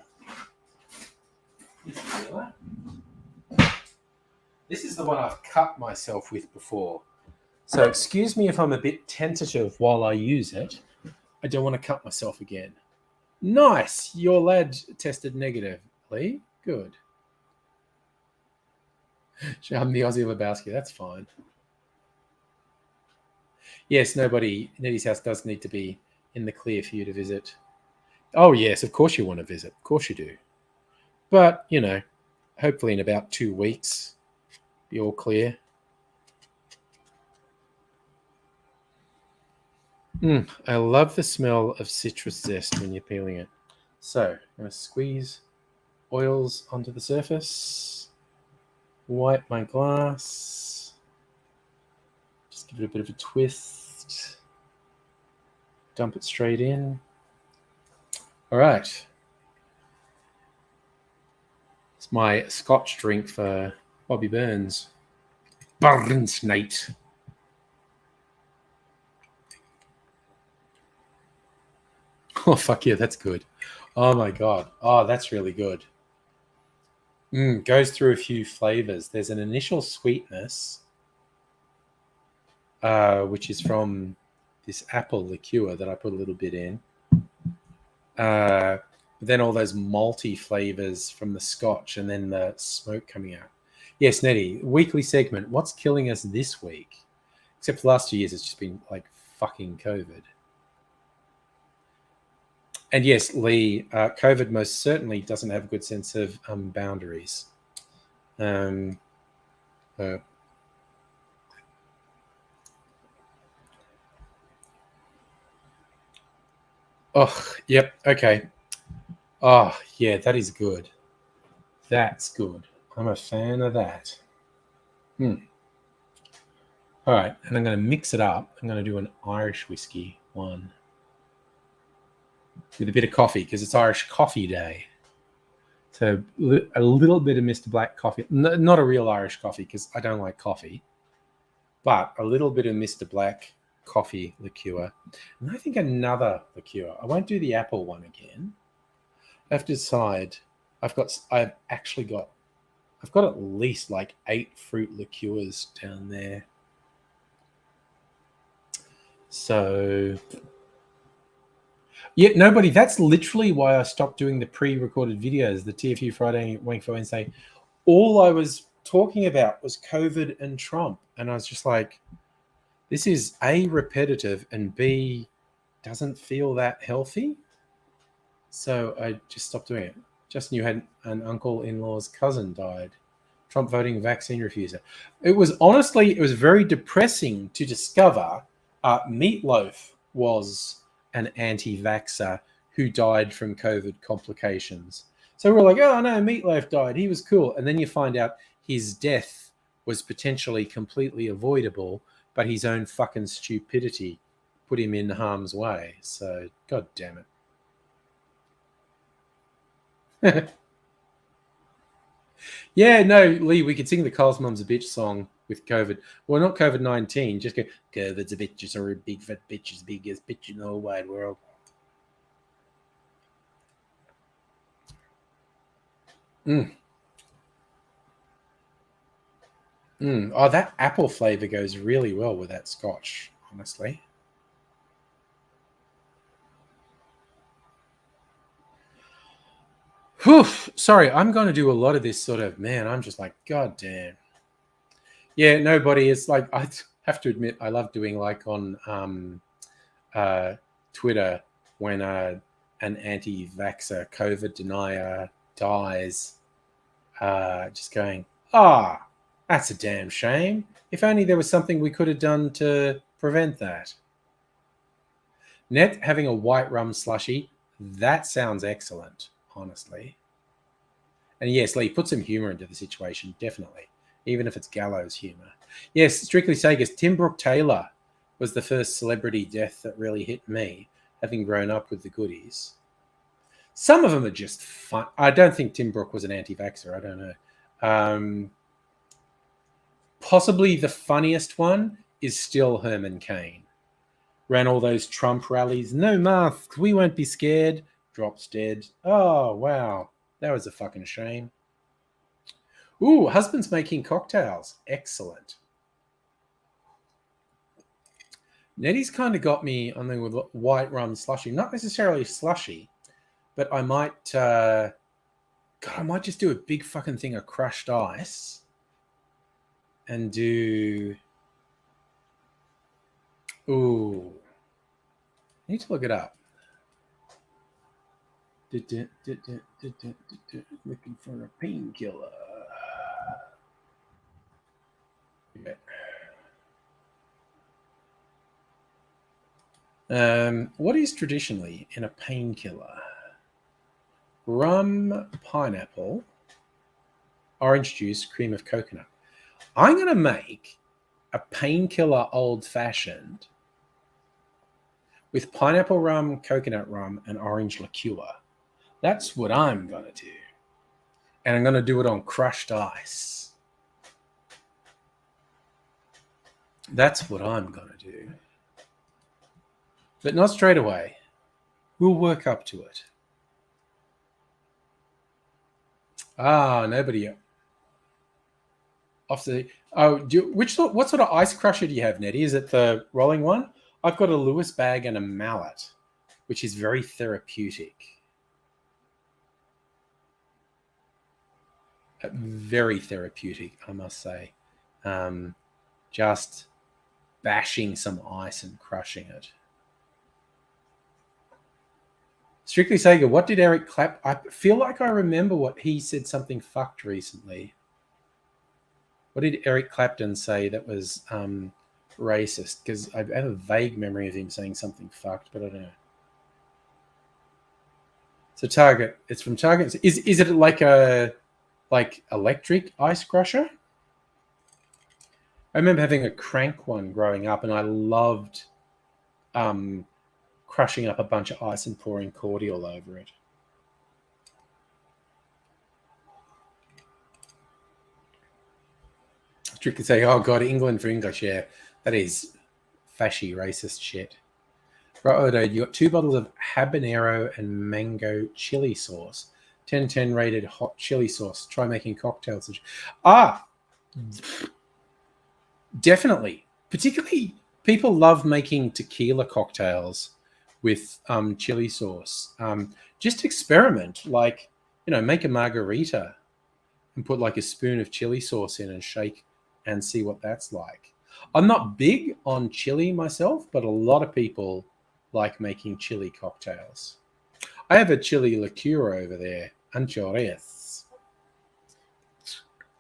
This is the one I've cut myself with before. So excuse me if I'm a bit tentative while I use it. I don't want to cut myself again. Nice. Your lad tested negatively. Good. I'm the Aussie Lebowski. That's fine. Yes, Nettie's house does need to be in the clear for you to visit. Oh, yes, of course you want to visit. Of course you do. But, you know, hopefully in about 2 weeks, be all clear. I love the smell of citrus zest when you're peeling it. So, I'm going to squeeze oils onto the surface. Wipe my glass. Just give it a bit of a twist. Dump it straight in. All right. It's my Scotch drink for Bobby Burns. Burns night. Oh, fuck yeah, that's good. Oh, my God. Oh, that's really good. Goes through a few flavors. There's an initial sweetness, which is from this apple liqueur that I put a little bit in. Then all those malty flavors from the Scotch and then the smoke coming out. Yes, Nettie, weekly segment. What's killing us this week? Except for the last 2 years, it's just been like fucking COVID. And yes, Lee, COVID most certainly doesn't have a good sense of boundaries. Oh, yep, okay. Oh, yeah, that is good. That's good. I'm a fan of that. All right, and I'm going to mix it up. I'm going to do an Irish whiskey one with a bit of coffee because it's Irish Coffee Day. So a little bit of Mr. Black coffee. Not a real Irish coffee because I don't like coffee, but a little bit of Mr. Black coffee liqueur. And I think another liqueur. I won't do the apple one again. I have to decide. I've got at least like 8 fruit liqueurs down there. So yeah, nobody. That's literally why I stopped doing the pre-recorded videos, the TFU Friday, Wank for Wednesday. All I was talking about was COVID and Trump, and I was just like, this is A, repetitive, and B, doesn't feel that healthy. So I just stopped doing it. Justin, you had an uncle-in-law's cousin died. Trump voting vaccine refuser. It was very depressing to discover Meatloaf was an anti-vaxxer who died from COVID complications. So we're like, oh no, Meatloaf died. He was cool. And then you find out his death was potentially completely avoidable, but his own fucking stupidity put him in harm's way. So, God damn it. Yeah, no, Lee, we could sing the Carl's Mum's a Bitch song with COVID. Well, not COVID-19, just go, COVID's a bitch, it's a big fat bitch, as big as bitch in the whole wide world. Oh, that apple flavor goes really well with that Scotch, honestly. Whew, sorry, I'm going to do a lot of this sort of, man, I'm just like, God damn. Yeah, nobody is like, I have to admit, I love doing like on Twitter when an anti-vaxxer COVID denier dies. just going, ah, that's a damn shame. If only there was something we could have done to prevent that. Net having a white rum slushy, that sounds excellent, honestly. And yes, Lee, put some humor into the situation, definitely, even if it's gallows humor. Yes, Strictly Sagas, Tim Brooke Taylor was the first celebrity death that really hit me, having grown up with the goodies. Some of them are just fun. I don't think Tim Brooke was an anti-vaxxer. I don't know. Possibly the funniest one is still Herman Cain. Ran all those Trump rallies. No masks. We won't be scared. Drops dead. Oh, wow. That was a fucking shame. Ooh, husband's making cocktails. Excellent. Nettie's kind of got me on there with white rum slushy. Not necessarily slushy, but I might... God, I might just do a big fucking thing of crushed ice and do... Ooh. I need to look it up. Looking for a painkiller. Yeah. What is traditionally in a painkiller? Rum, pineapple, orange juice, cream of coconut. I'm going to make a painkiller old-fashioned with pineapple rum, coconut rum, and orange liqueur. That's what I'm going to do. And I'm going to do it on crushed ice. That's what I'm going to do. But not straight away. We'll work up to it. Ah, nobody. Off the. Oh, what sort of ice crusher do you have, Nettie? Is it the rolling one? I've got a Lewis bag and a mallet, which is very therapeutic. Very therapeutic, I must say. Just bashing some ice and crushing it. Strictly Sega, what did Eric Clapton... I feel like I remember what he said something fucked recently. What did Eric Clapton say that was racist? Because I have a vague memory of him saying something fucked, but I don't know. So Target, it's from Target. Is it like electric ice crusher? I remember having a crank one growing up, and I loved crushing up a bunch of ice and pouring cordial over it. Strictly say, oh God, England for English, yeah. That is fashy, racist shit. Righto, you got 2 bottles of habanero and mango chili sauce. 10/10 rated hot chili sauce. Try making cocktails. Definitely. Particularly, people love making tequila cocktails with chili sauce. Just experiment. Like, make a margarita and put like a spoon of chili sauce in and shake and see what that's like. I'm not big on chili myself, but a lot of people like making chili cocktails. I have a chili liqueur over there, anchoreas.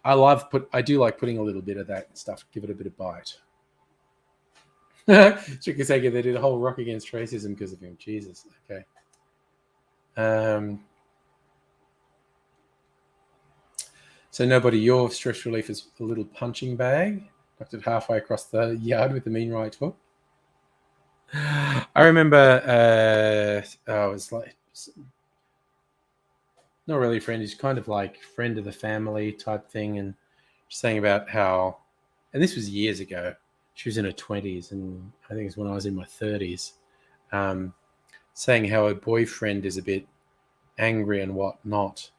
I do like putting a little bit of that stuff, give it a bit of bite. Chikasega, they did a whole rock against racism because of him. Jesus. Okay. So nobody, your stress relief is a little punching bag. Knocked it halfway across the yard with the mean right hook. I remember, it was like, not really a friend, he's kind of like friend of the family type thing, and saying about how, and this was years ago, she was in her 20s, and I think it's when I was in my 30s, saying how her boyfriend is a bit angry and whatnot,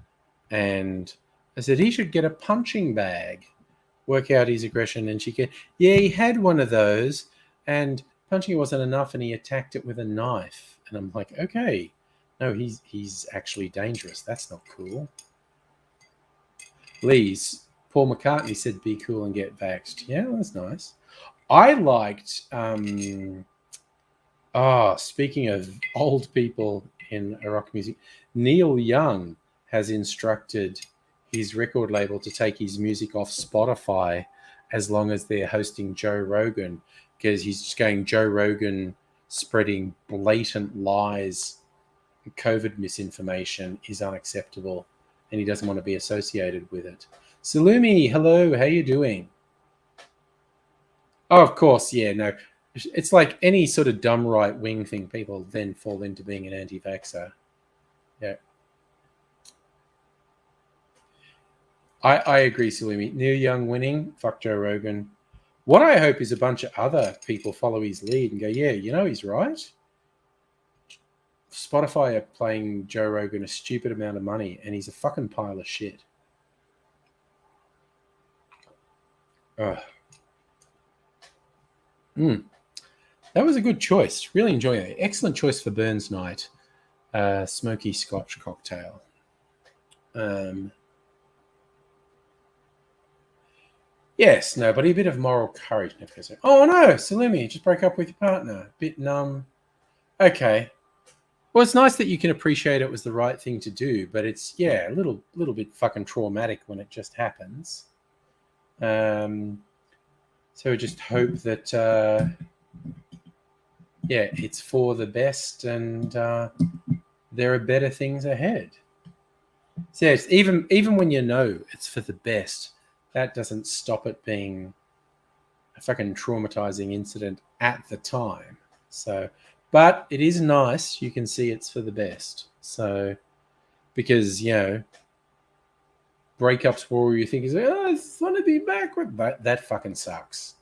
and I said he should get a punching bag, work out his aggression, and she said, yeah, he had one of those, and punching wasn't enough, and he attacked it with a knife. And I'm like, okay, no, he's actually dangerous. That's not cool. Lee's Paul McCartney said, "Be cool and get vaxxed." Yeah, that's nice. I liked. Speaking of old people in rock music, Neil Young has instructed his record label to take his music off Spotify as long as they're hosting Joe Rogan, because he's just going, Joe Rogan spreading blatant lies, COVID misinformation is unacceptable, and he doesn't want to be associated with it. Salumi, hello, how you doing? Oh, of course, yeah, no. It's like any sort of dumb right-wing thing, people then fall into being an anti-vaxxer. Yeah. I agree, Salumi. Neil Young winning, fuck Joe Rogan. What I hope is a bunch of other people follow his lead and go, yeah, you know, he's right. Spotify are paying Joe Rogan a stupid amount of money, and he's a fucking pile of shit. Ugh. That was a good choice. Really enjoying it. Excellent choice for Burns Night. Smoky Scotch cocktail. Yes, no, but a bit of moral courage. Oh no, Salumi, just broke up with your partner. Bit numb. Okay. Well, it's nice that you can appreciate it was the right thing to do, but it's, yeah, a little bit fucking traumatic when it just happens. So we just hope that, yeah, it's for the best, and there are better things ahead. So yes, even when you know it's for the best, that doesn't stop it being a fucking traumatizing incident at the time. So, but it is nice. You can see it's for the best. So, because, you know, breakups where you think, oh, I just want to be back with that fucking sucks.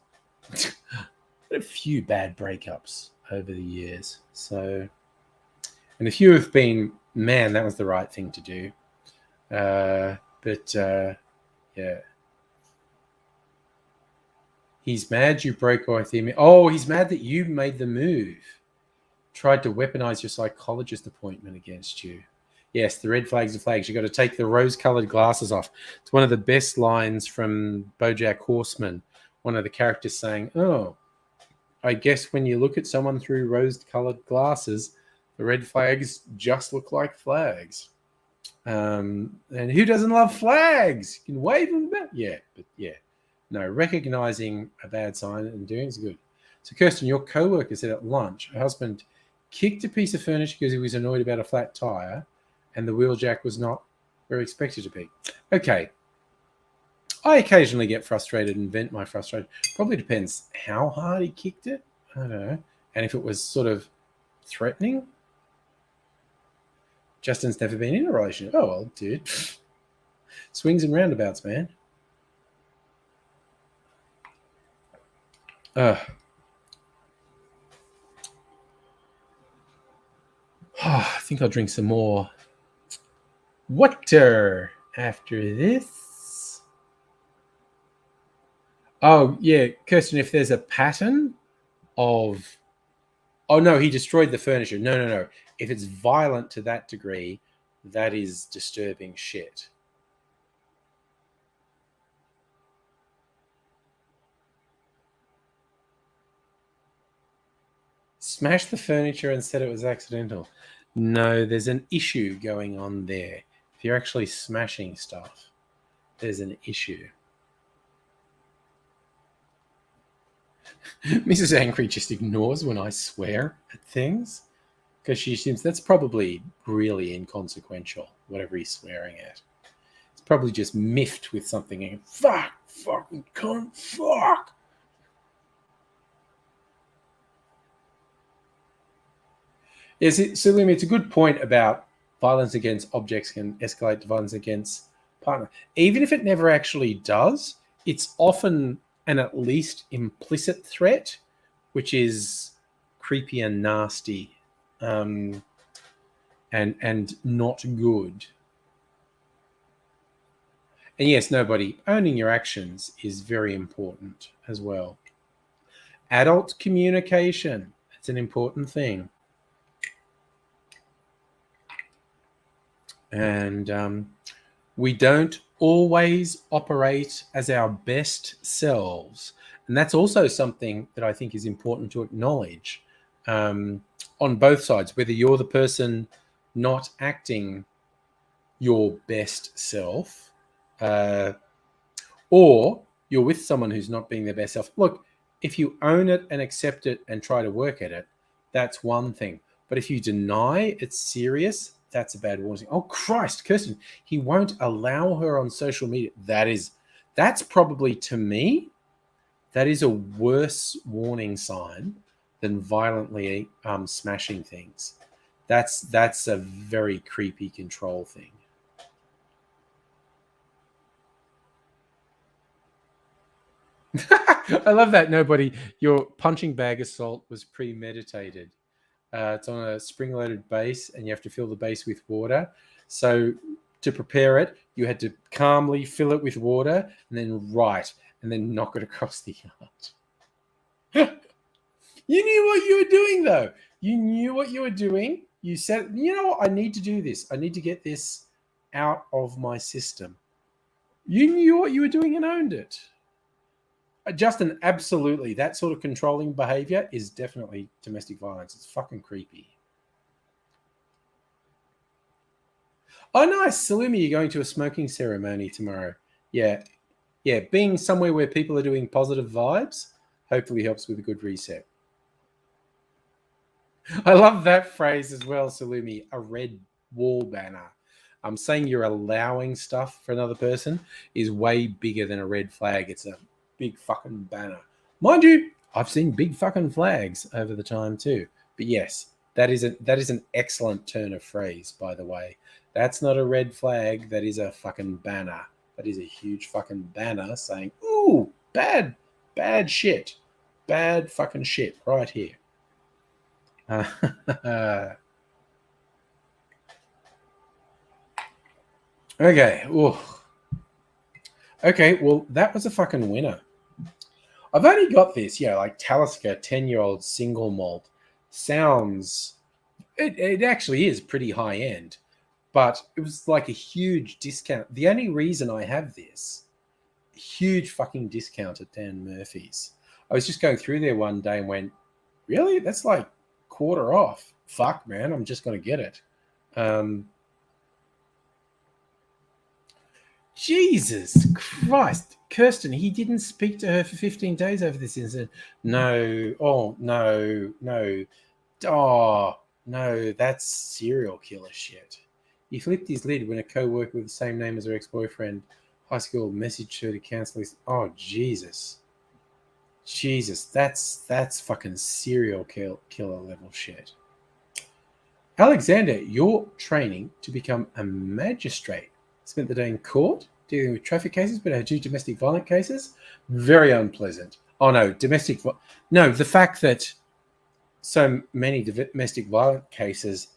A few bad breakups over the years. So, and a few have been, man, that was the right thing to do. But yeah. He's mad you broke with him. Oh, he's mad that you made the move. Tried to weaponize your psychologist appointment against you. Yes, the red flags are flags. You've got to take the rose-colored glasses off. It's one of the best lines from BoJack Horseman. One of the characters saying, oh, I guess when you look at someone through rose-colored glasses, the red flags just look like flags. And who doesn't love flags? You can wave them back. Yeah, but yeah. No, recognizing a bad sign and doing it is good. So, Kirsten, your co-worker said at lunch, her husband kicked a piece of furniture because he was annoyed about a flat tire, and the wheel jack was not where he expected to be. Okay. I occasionally get frustrated and vent my frustration. Probably depends how hard he kicked it. I don't know. And if it was sort of threatening. Justin's never been in a relationship. Oh, well, dude. Swings and roundabouts, man. I think I'll drink some more water after this. Oh, yeah, Kirsten, if there's a pattern of... Oh, no, he destroyed the furniture. No. If it's violent to that degree, that is disturbing shit. Smash the furniture and said it was accidental. No, there's an issue going on there. If you're actually smashing stuff, there's an issue. Mrs. Angry just ignores when I swear at things because she assumes that's probably really inconsequential, whatever he's swearing at. It's probably just miffed with something and fuck, fucking cunt, fuck. Yes, Salumi, it's a good point about violence against objects can escalate to violence against partner. Even if it never actually does, it's often an at least implicit threat, which is creepy and nasty, and not good. And yes, owning your actions is very important as well. Adult communication, it's an important thing. And we don't always operate as our best selves. And that's also something that I think is important to acknowledge on both sides, whether you're the person not acting your best self or you're with someone who's not being their best self. Look, if you own it and accept it and try to work at it, that's one thing. But if you deny it's serious, that's a bad warning. Oh, Christ, Kirsten, he won't allow her on social media. That's probably, to me, that is a worse warning sign than violently smashing things. That's a very creepy control thing. I love that. Nobody, your punching bag assault was premeditated. It's on a spring-loaded base, and you have to fill the base with water. So to prepare it, you had to calmly fill it with water, and then and then knock it across the yard. You knew what you were doing, though. You knew what you were doing. You said, you know what? I need to do this. I need to get this out of my system. You knew what you were doing and owned it. Justin, absolutely. That sort of controlling behavior is definitely domestic violence. It's fucking creepy. Oh, nice. Salumi, you're going to a smoking ceremony tomorrow. Yeah. Yeah. Being somewhere where people are doing positive vibes hopefully helps with a good reset. I love that phrase as well, Salumi. A red wall banner. I'm saying you're allowing stuff for another person is way bigger than a red flag. It's a big fucking banner. Mind you, I've seen big fucking flags over the time too. But yes, that is an excellent turn of phrase, by the way. That's not a red flag. That is a fucking banner. That is a huge fucking banner saying, ooh, bad shit. Bad fucking shit right here. Okay. Ooh. Okay, well, that was a fucking winner. I've only got this, like Talisker 10-year-old single malt. Sounds, it actually is pretty high end, but it was like a huge discount. The only reason I have this, huge fucking discount at Dan Murphy's. I was just going through there one day and went, really? That's like quarter off. Fuck, man, I'm just going to get it. Jesus Christ. Kirsten, he didn't speak to her for 15 days over this incident. No. Oh, no. Oh, no, that's serial killer shit. He flipped his lid when a co-worker with the same name as her ex-boyfriend, high school, messaged her to cancel his... Oh, Jesus. That's fucking serial killer level shit. Alexander, you're training to become a magistrate. Spent the day in court dealing with traffic cases, but had 2 domestic violent cases. Very unpleasant. Oh, no, the fact that so many domestic violent cases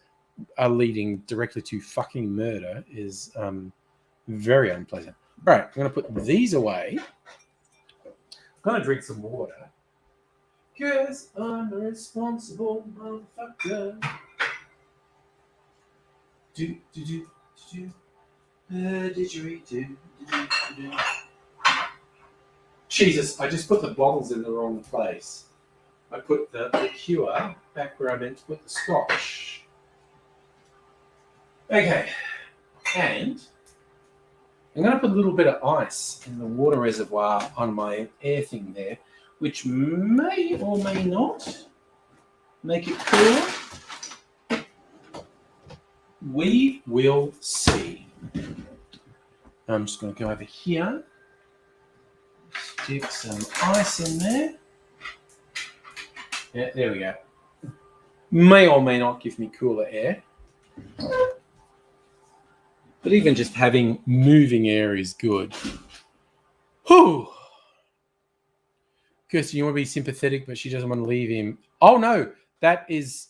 are leading directly to fucking murder is very unpleasant. All right, I'm going to put these away. I'm going to drink some water. Because I'm a responsible motherfucker. Do. Jesus, I just put the bottles in the wrong place. I put the liqueur back where I meant to put the scotch. Okay, and I'm going to put a little bit of ice in the water reservoir on my air thing there, which may or may not make it cool. We will see. I'm just going to go over here, stick some ice in there. Yeah, there we go. May or may not give me cooler air. But even just having moving air is good. Whew. Kirsty, you want to be sympathetic, but she doesn't want to leave him. Oh, no. That is...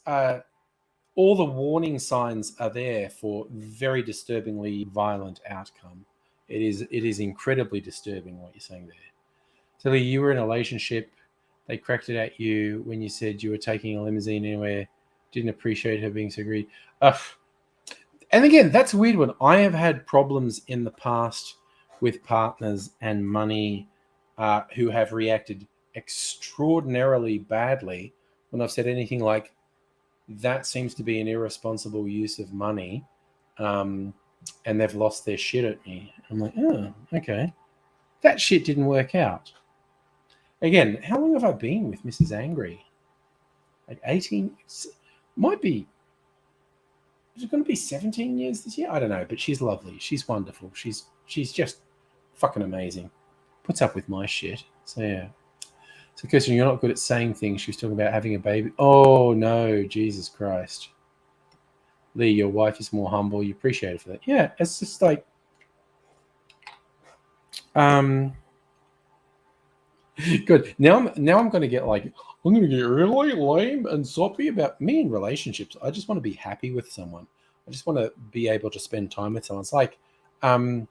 all the warning signs are there for very disturbingly violent outcome. It is incredibly disturbing what you're saying there. Tilly, you were in a relationship. They cracked it at you when you said you were taking a limousine anywhere. Didn't appreciate her being so greedy. And again, that's a weird one. I have had problems in the past with partners and money who have reacted extraordinarily badly when I've said anything like, that seems to be an irresponsible use of money. and they've lost their shit at me. I'm like, oh, okay. That shit didn't work out. Again, how long have I been with Mrs. Angry? Like 18? Might be. Is it going to be 17 years this year? I don't know, but she's lovely. She's wonderful. She's just fucking amazing. Puts up with my shit. So, yeah. So, Kirsten, you're not good at saying things. She was talking about having a baby. Oh, no. Jesus Christ. Lee, your wife is more humble. You appreciate it for that. Yeah, it's just like... Good. Now I'm going to get like... I'm going to get really lame and soppy about me in relationships. I just want to be happy with someone. I just want to be able to spend time with someone. It's like, when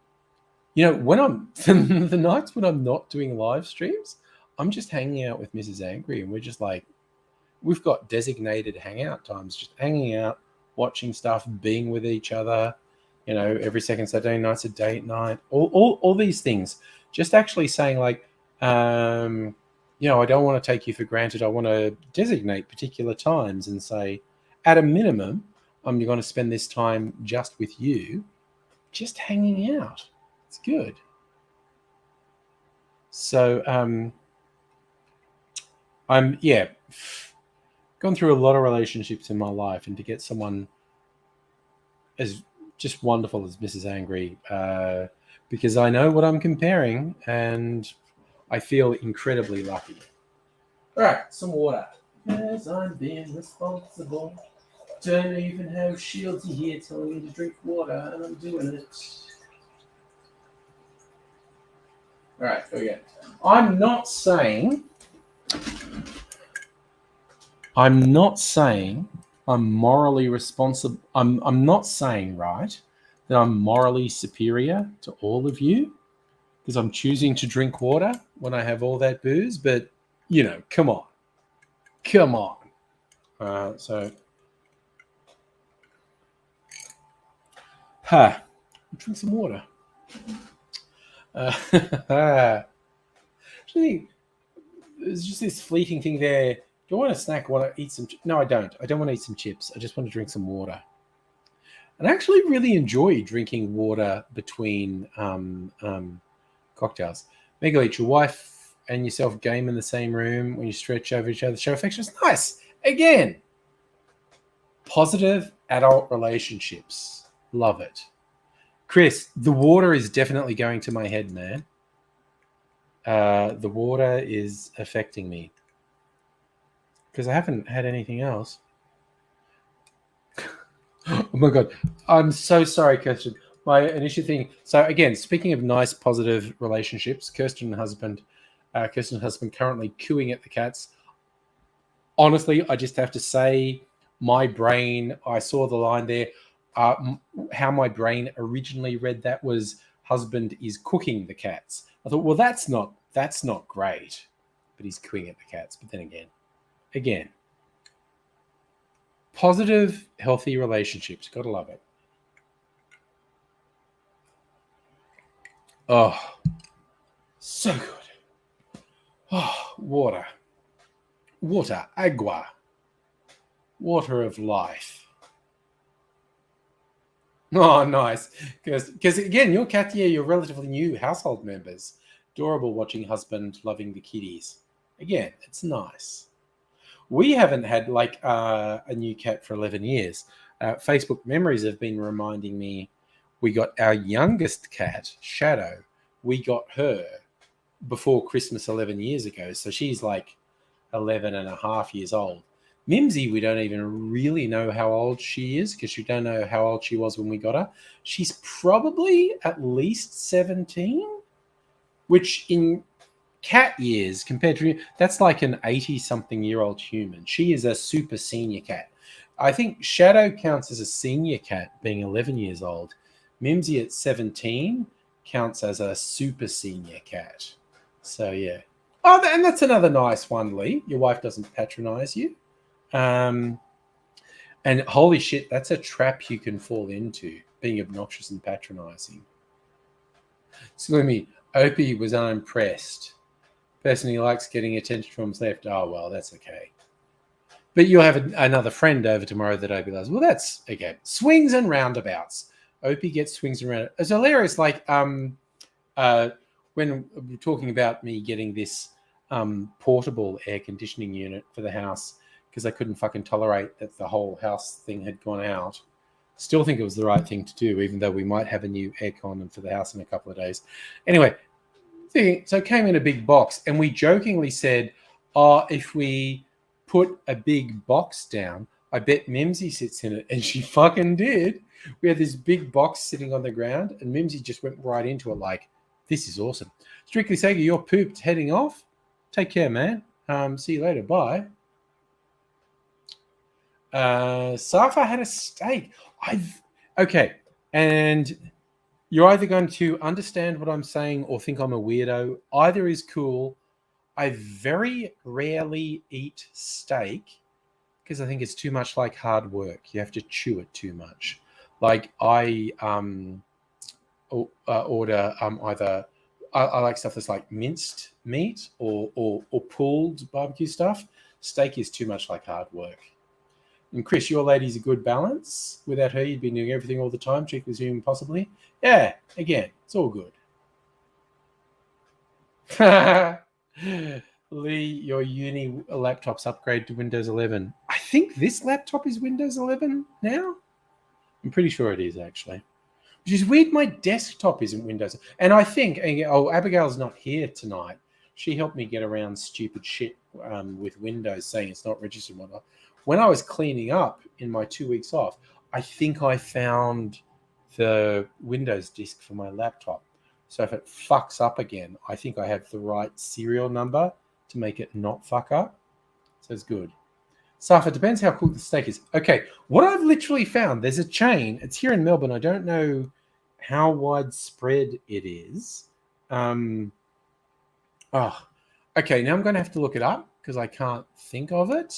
I'm the nights when I'm not doing live streams, I'm just hanging out with Mrs. Angry, and we're just like, we've got designated hangout times, just hanging out, watching stuff, being with each other. Every second Saturday night's a date night. All these things. Just actually saying like, I don't want to take you for granted. I want to designate particular times and say, at a minimum, I'm going to spend this time just with you, just hanging out. It's good. So, I'm gone through a lot of relationships in my life, and to get someone as just wonderful as Mrs. Angry, because I know what I'm comparing, and I feel incredibly lucky. All right, some water. As I'm being responsible. Don't even have Shieldsy here telling me to drink water, and I'm doing it. All right, here we go. I'm not saying I'm morally responsible. I'm not saying, right, that I'm morally superior to all of you because I'm choosing to drink water when I have all that booze. But, come on. Drink some water. Actually, there's just this fleeting thing there. Do I want a snack? Want to eat some? No, I don't. I don't want to eat some chips. I just want to drink some water. And I actually really enjoy drinking water between cocktails. Megalith, your wife and yourself game in the same room when you stretch over each other, show affection. It's nice. Again, positive adult relationships. Love it. Chris, the water is definitely going to my head, man. The water is affecting me because I haven't had anything else. Oh my God. I'm so sorry, Kirsten. My initial thing. So again, speaking of nice, positive relationships, Kirsten husband currently cooing at the cats. Honestly, I just have to say my brain, I saw the line there. How my brain originally read that was husband is cooking the cats. I thought, well, that's not great, but he's cooing at the cats. But then again, positive, healthy relationships. Gotta love it. Oh, so good. Oh, water, agua, water of life. Oh, nice. Because again, you're Katia, you're relatively new household members. Adorable watching husband loving the kitties. Again, it's nice. We haven't had like a new cat for 11 years. Facebook memories have been reminding me we got our youngest cat, Shadow. We got her before Christmas 11 years ago. So she's like 11 and a half years old. Mimsy, we don't even really know how old she is because we don't know how old she was when we got her. She's probably at least 17, which in cat years compared to that's like an 80-something-year-old human. She is a super senior cat. I think Shadow counts as a senior cat being 11 years old. Mimsy at 17 counts as a super senior cat. So, yeah. Oh, and that's another nice one, Lee. Your wife doesn't patronize you. And holy shit, that's a trap you can fall into, being obnoxious and patronizing. Excuse me, Opie was unimpressed. Person he likes getting attention from his left. Oh, well, that's okay. But you'll have another friend over tomorrow that Opie loves. Well, that's, again, swings and roundabouts. Opie gets swings around it. It's hilarious. Like when we're talking about me getting this portable air conditioning unit for the house because I couldn't fucking tolerate that the whole house thing had gone out. Still think it was the right thing to do, even though we might have a new aircon for the house in a couple of days. Anyway, so it came in a big box, and we jokingly said, "Oh, if we put a big box down, I bet Mimsy sits in it," and she fucking did. We had this big box sitting on the ground, and Mimsy just went right into it like, "This is awesome." Strictly Sega, you're pooped. Heading off. Take care, man. See you later. Bye. Safa had a steak. Okay, and you're either going to understand what I'm saying or think I'm a weirdo. Either is cool. I very rarely eat steak because I think it's too much like hard work. You have to chew it too much. Like I order either I like stuff that's like minced meat or pulled barbecue stuff. Steak is too much like hard work. And Chris, your lady's a good balance. Without her, you'd be doing everything all the time. Check the Zoom, possibly. Yeah, again, it's all good. Lee, your uni laptop's upgrade to Windows 11. I think this laptop is Windows 11 now. I'm pretty sure it is, actually. Which is weird. My desktop isn't Windows. And I think, Abigail's not here tonight. She helped me get around stupid shit with Windows, saying it's not registered and whatnot. When I was cleaning up in my 2 weeks off, I think I found the Windows disk for my laptop. So if it fucks up again, I think I have the right serial number to make it not fuck up. So it's good. Safa, it depends how cool the steak is. Okay, what I've literally found, there's a chain. It's here in Melbourne. I don't know how widespread it is. Okay, now I'm going to have to look it up because I can't think of it.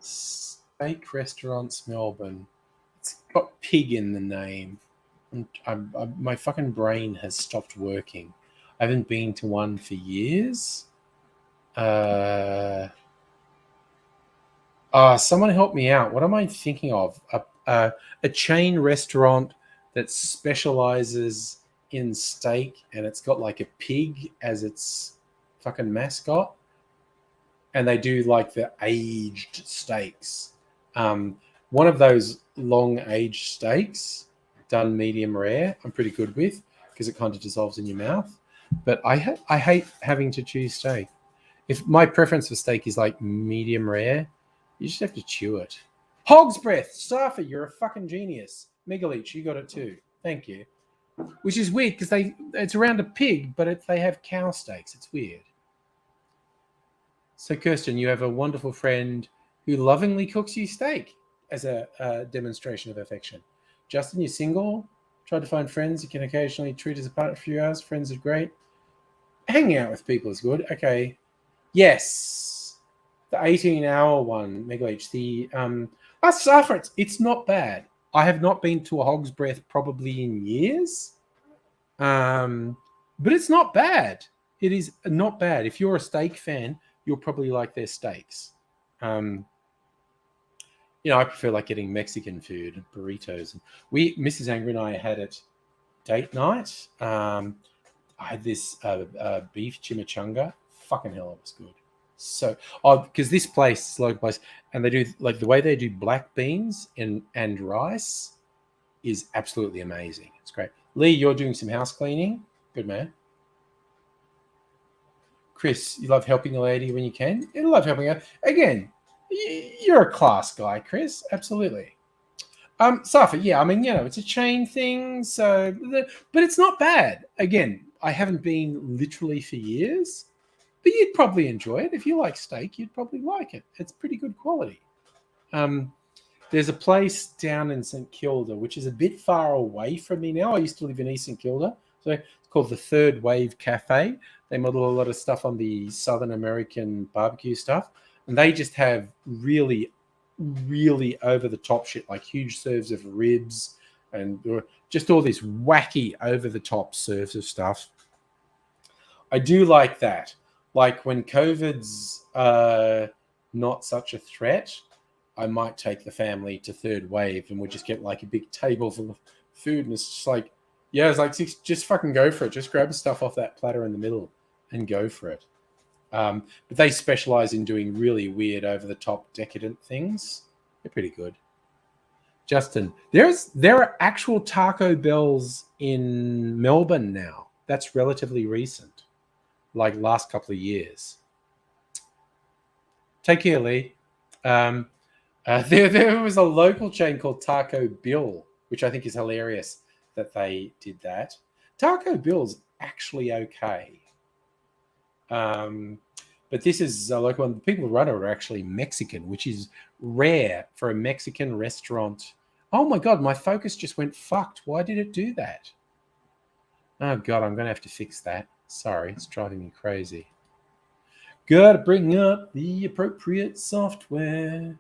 Steak Restaurants Melbourne. It's got pig in the name. My fucking brain has stopped working. I haven't been to one for years. Someone help me out. What am I thinking of? A chain restaurant that specializes in steak, and it's got like a pig as its fucking mascot, and they do like the aged steaks. One of those long aged steaks done medium rare I'm pretty good with because it kind of dissolves in your mouth, but I hate having to choose steak. If my preference for steak is like medium rare, you just have to chew it. Hog's breath. Safa, you're a fucking genius. Megaleech, you got it too. Thank you. Which is weird because it's around a pig, but they have cow steaks. It's weird. So, Kirsten, you have a wonderful friend who lovingly cooks you steak as a demonstration of affection. Justin, you're single. Try to find friends you can occasionally treat as a partner for a few hours. Friends are great. Hanging out with people is good. Okay. Yes. The 18-hour one, Megaleech. Safa, it's not bad. I have not been to a Hog's Breath probably in years. But it's not bad. It is not bad. If you're a steak fan, you'll probably like their steaks. I prefer like getting Mexican food, burritos. Mrs. Angry and I had it date night. I had this beef chimichanga. Fucking hell, it was good. So, because this place is a local place, and they do like the way they do black beans and rice is absolutely amazing. It's great. Lee, you're doing some house cleaning. Good man. Chris, you love helping a lady when you can. You love helping her. Again, you're a class guy, Chris. Absolutely. Safa, yeah, it's a chain thing, but it's not bad. Again, I haven't been literally for years, but you'd probably enjoy it. If you like steak, you'd probably like it. It's pretty good quality. There's a place down in St Kilda, which is a bit far away from me now. I used to live in East St Kilda. So it's called the Third Wave Cafe. They model a lot of stuff on the Southern American barbecue stuff. And they just have really, really over-the-top shit, like huge serves of ribs and just all this wacky over-the-top serves of stuff. I do like that. Like when COVID's not such a threat, I might take the family to third wave and we just get like a big table full of food. And it's just like, yeah, it's like, just fucking go for it. Just grab the stuff off that platter in the middle and go for it. But they specialize in doing really weird, over-the-top, decadent things. They're pretty good. Justin, there are actual Taco Bells in Melbourne now. That's relatively recent, like last couple of years. Take care, Lee. There was a local chain called Taco Bill, which I think is hilarious that they did that. Taco Bill's actually okay. But this is a local one. The people who run it are actually Mexican, which is rare for a Mexican restaurant. Oh my God, my focus just went fucked. Why did it do that? Oh God, I'm going to have to fix that. Sorry, it's driving me crazy. Gotta bring up the appropriate software.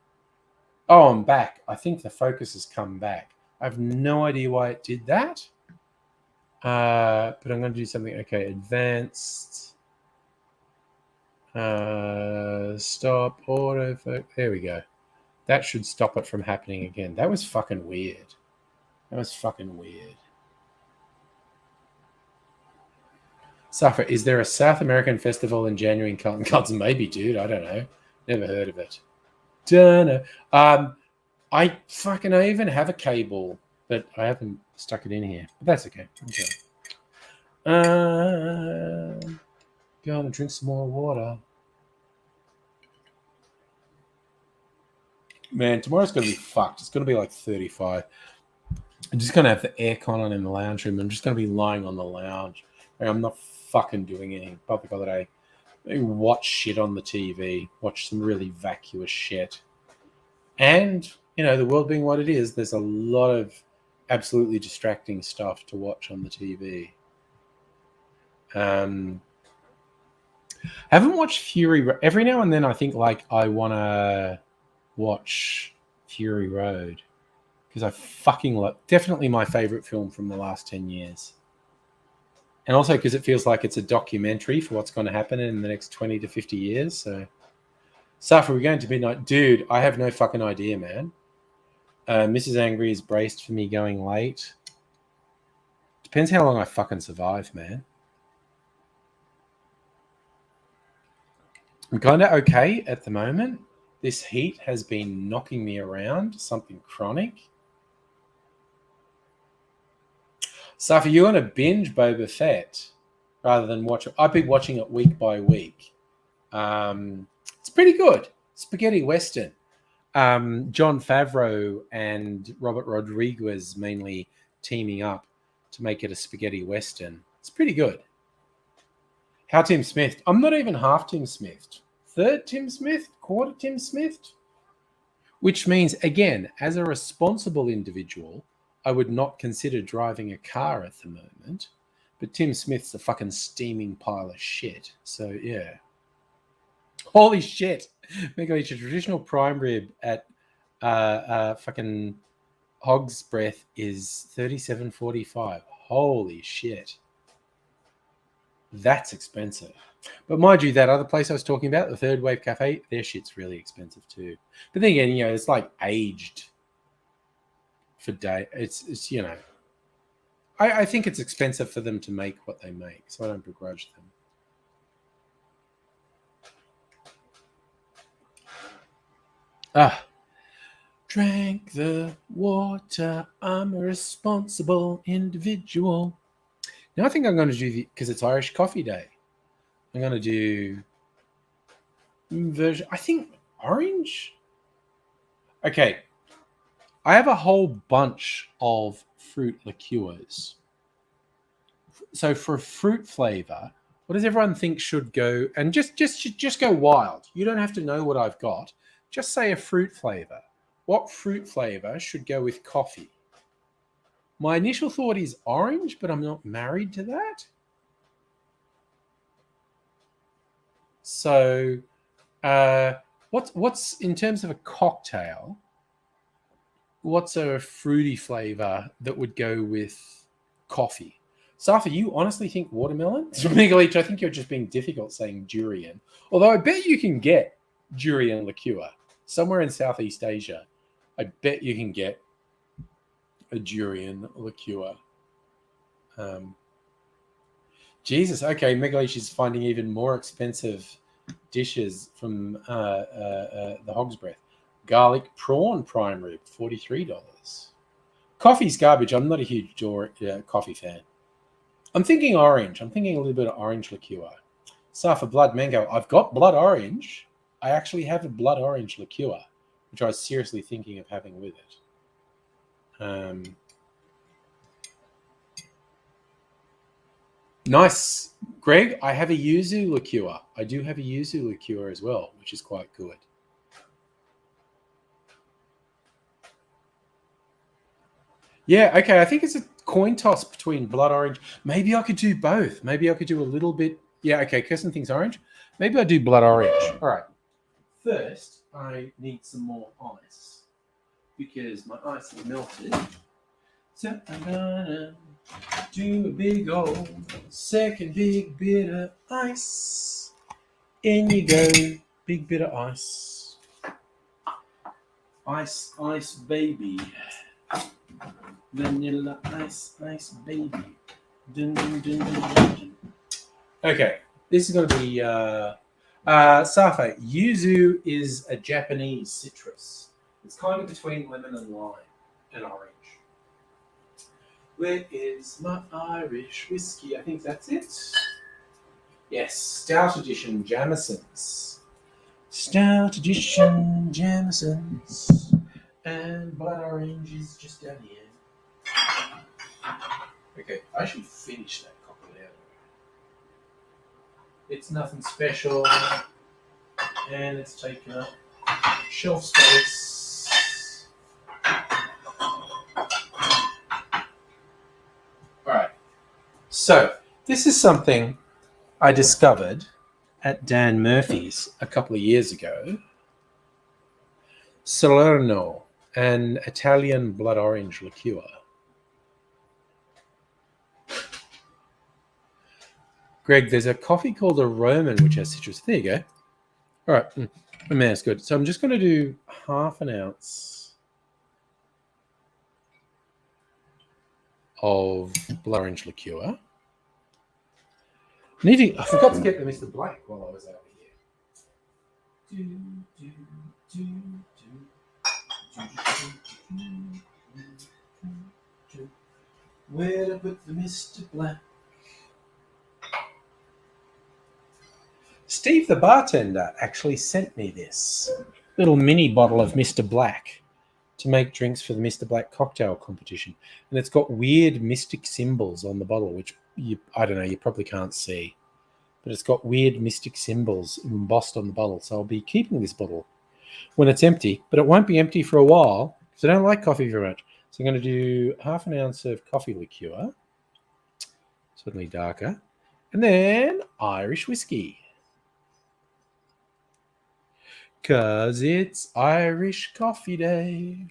Oh, I'm back. I think the focus has come back. I have no idea why it did that. But I'm going to do something. Okay, advanced. Stop autofocus. There we go. That should stop it from happening again. That was fucking weird. Safa, is there a South American festival in January in Carlton Gardens? Maybe, dude. I don't know. Never heard of it. Don't know. I even have a cable, but I haven't stuck it in here. But that's okay. Go and drink some more water. Man, tomorrow's going to be fucked. It's going to be like 35. I'm just going to have the aircon on in the lounge room. I'm just going to be lying on the lounge. I'm not fucking doing anything public holiday. Maybe watch shit on the TV. Watch some really vacuous shit. And, you know, the world being what it is, there's a lot of absolutely distracting stuff to watch on the TV. I haven't watched Fury. Every now and then I think like I want to watch Fury Road because I fucking love, definitely my favorite film from the last 10 years. And also because it feels like it's a documentary for what's going to happen in the next 20 to 50 years. So, Safa, we're going to midnight. Dude, I have no fucking idea, man. Mrs. Angry is braced for me going late. Depends how long I fucking survive, man. I'm kind of okay at the moment. This heat has been knocking me around, something chronic. Safa, you want to binge Boba Fett rather than watch it? I've been watching it week by week. It's pretty good. Spaghetti Western. Jon Favreau and Robert Rodriguez mainly teaming up to make it a spaghetti Western. It's pretty good. How Tim Smith? I'm not even half Tim Smith. Third Tim Smith? Quarter Tim Smith? Which means, again, as a responsible individual, I would not consider driving a car at the moment. But Tim Smith's a fucking steaming pile of shit. So, yeah. Holy shit. Make a traditional prime rib at fucking Hog's Breath is $37.45. Holy shit. That's expensive. But mind you, that other place I was talking about, the Third Wave Cafe, their shit's really expensive too. But then again, you know, it's like aged for day. It's you know, I think it's expensive for them to make what they make, so I don't begrudge them. Drank the water. I'm a responsible individual. Now I think I'm going to do because it's Irish Coffee Day. I'm going to do version. I think orange. Okay. I have a whole bunch of fruit liqueurs. So for fruit flavor, what does everyone think should go? And just go wild. You don't have to know what I've got. Just say a fruit flavor. What fruit flavor should go with coffee? My initial thought is orange, but I'm not married to that. So, what's in terms of a cocktail? What's a fruity flavor that would go with coffee? Safa, you honestly think watermelon? I think you're just being difficult saying durian. Although I bet you can get durian liqueur. Somewhere in Southeast Asia, I bet you can get a durian liqueur. Jesus, okay, Megalish is finding even more expensive dishes from the Hog's Breath. Garlic prawn prime rib, $43. Coffee's garbage. I'm not a huge coffee fan. I'm thinking orange. I'm thinking a little bit of orange liqueur. Safa blood mango. I've got blood orange. I actually have a blood orange liqueur, which I was seriously thinking of having with it. Nice. Greg, I have a yuzu liqueur. I do have a yuzu liqueur as well, which is quite good. Yeah, okay. I think it's a coin toss between blood orange. Maybe I could do both. Maybe I could do a little bit. Yeah, okay. Kirsten thinks orange. Maybe I do blood orange. All right. First, I need some more ice because my ice is melted. So I'm gonna do a big old second big bit of ice. In you go, big bit of ice. Ice, ice, baby. Vanilla ice, ice, baby. Dun, dun, dun, dun, dun, dun. Okay, this is going to be Safa. Yuzu is a Japanese citrus. It's kind of between lemon and lime and orange. Where is my Irish whiskey? I think that's it. Yes, Stout Edition Jamesons. Stout Edition Jamesons. And blood orange is just down here. Okay, I should finish that cocktail. It's nothing special. And it's taken up shelf space. Alright. So, this is something I discovered at Dan Murphy's a couple of years ago. Salerno, an Italian blood orange liqueur. Greg, there's a coffee called a Roman which has citrus. There you go. All right. Oh, man, it's good. So I'm just going to do half an ounce of blood orange liqueur. I forgot to get the Mr. Black while I was out here. Where to put the Mr. Black? Steve, the bartender, actually sent me this little mini bottle of Mr. Black to make drinks for the Mr. Black cocktail competition. And it's got weird mystic symbols on the bottle, which I don't know, you probably can't see. But it's got weird mystic symbols embossed on the bottle. So I'll be keeping this bottle when it's empty, but it won't be empty for a while because I don't like coffee very much. So I'm going to do half an ounce of coffee liqueur, certainly darker, and then Irish whiskey. Cause it's Irish coffee day.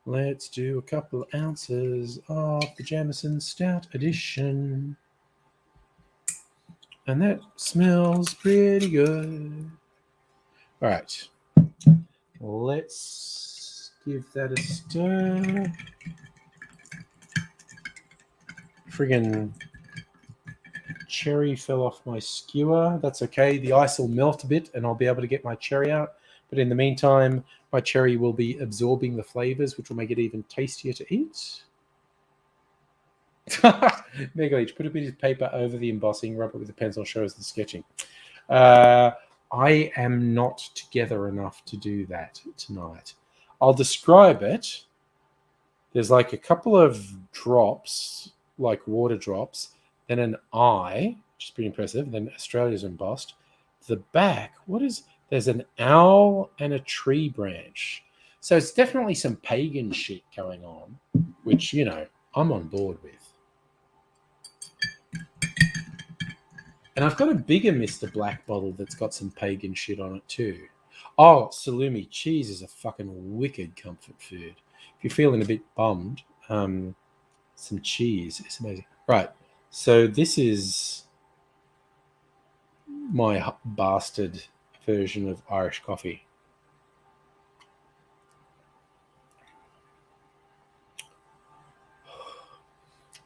Let's do a couple of ounces of the Jameson Stout Edition. And that smells pretty good. All right. Let's give that a stir. Friggin' cherry fell off my skewer. That's okay. The ice will melt a bit and I'll be able to get my cherry out. But in the meantime, my cherry will be absorbing the flavors, which will make it even tastier to eat. Mega H, put a bit of paper over the embossing, rub it with a pencil, show us the sketching. I am not together enough to do that tonight. I'll describe it. There's like a couple of drops, like water drops, then an eye, which is pretty impressive. Then Australia's embossed. The back, there's an owl and a tree branch. So it's definitely some pagan shit going on, which, you know, I'm on board with. And I've got a bigger Mr. Black bottle that's got some pagan shit on it too. Oh, salumi. Cheese is a fucking wicked comfort food. If you're feeling a bit bummed, some cheese is amazing. Right. So this is my bastard version of Irish coffee.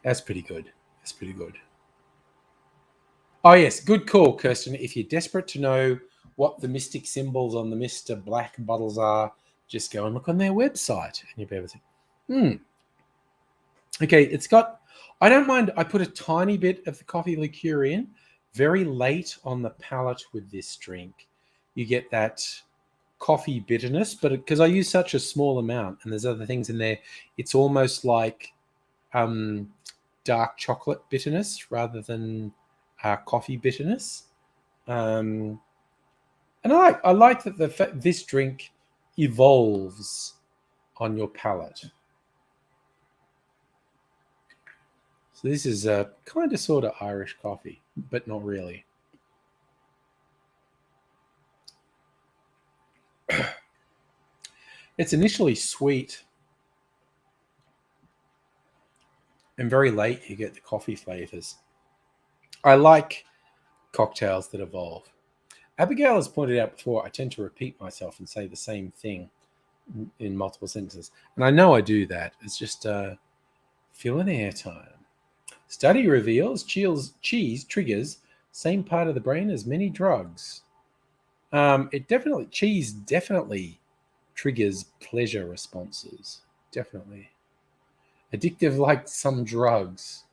That's pretty good. That's pretty good. Oh, yes. Good call, Kirsten. If you're desperate to know what the mystic symbols on the Mr. Black bottles are, just go and look on their website and you'll be able to. Okay, it's got, I don't mind, I put a tiny bit of the coffee liqueur in very late on the palate with this drink. You get that coffee bitterness, but because I use such a small amount and there's other things in there, it's almost like dark chocolate bitterness rather than coffee bitterness. And I like that this drink evolves on your palate. So this is a kind of sort of Irish coffee, but not really. It's initially sweet, and very late you get the coffee flavors. I like cocktails that evolve. Abigail has pointed out before, I tend to repeat myself and say the same thing in multiple sentences. And I know I do that. It's just fill in airtime. Study reveals cheese triggers same part of the brain as many drugs. Cheese definitely triggers pleasure responses. Definitely. Addictive like some drugs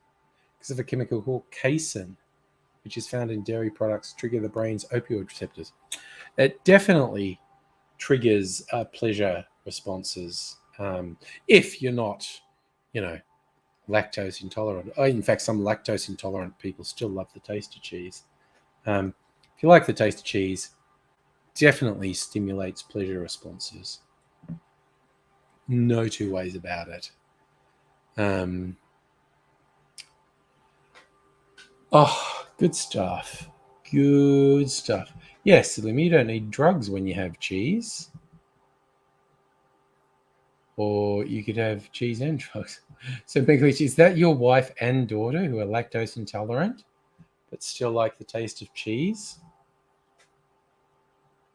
because of a chemical called casein, which is found in dairy products, trigger the brain's opioid receptors. It definitely triggers pleasure responses if you're not, lactose intolerant. In fact, some lactose intolerant people still love the taste of cheese. If you like the taste of cheese, definitely stimulates pleasure responses. No two ways about it. Good stuff. Good stuff. Yes, Lim, you don't need drugs when you have cheese. Or you could have cheese and drugs. So, Beglish, is that your wife and daughter who are lactose intolerant, but still like the taste of cheese?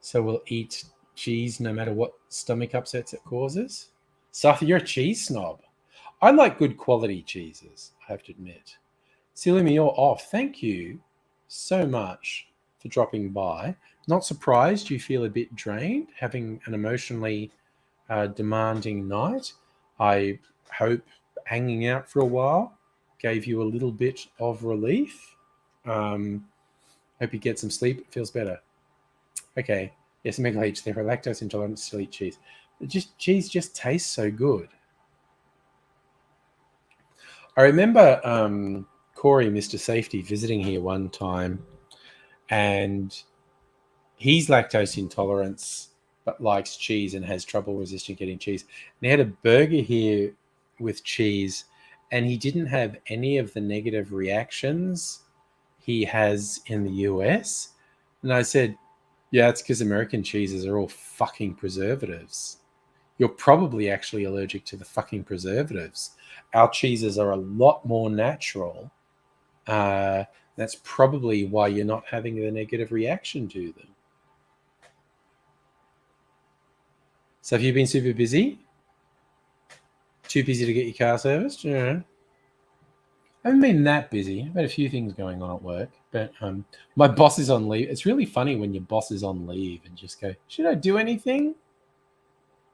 So we'll eat cheese no matter what stomach upsets it causes? Safi, you're a cheese snob. I like good quality cheeses, I have to admit. Silimi, you're off. Thank you so much for dropping by. Not surprised you feel a bit drained, having an emotionally demanding night. I hope hanging out for a while gave you a little bit of relief. Hope you get some sleep. It feels better. Okay. Yes, Mega H, they're lactose intolerant, still eat cheese. Cheese just tastes so good. I remember Corey, Mr. Safety, visiting here one time, and he's lactose intolerance but likes cheese and has trouble resisting getting cheese. And he had a burger here with cheese, and he didn't have any of the negative reactions he has in the US. And I said, yeah, it's because American cheeses are all fucking preservatives. You're probably actually allergic to the fucking preservatives. Our cheeses are a lot more natural. That's probably why you're not having the negative reaction to them. So have you been super busy? Too busy to get your car serviced? Yeah. I haven't been that busy. I've had a few things going on at work, but my boss is on leave. It's really funny when your boss is on leave and just go, should I do anything?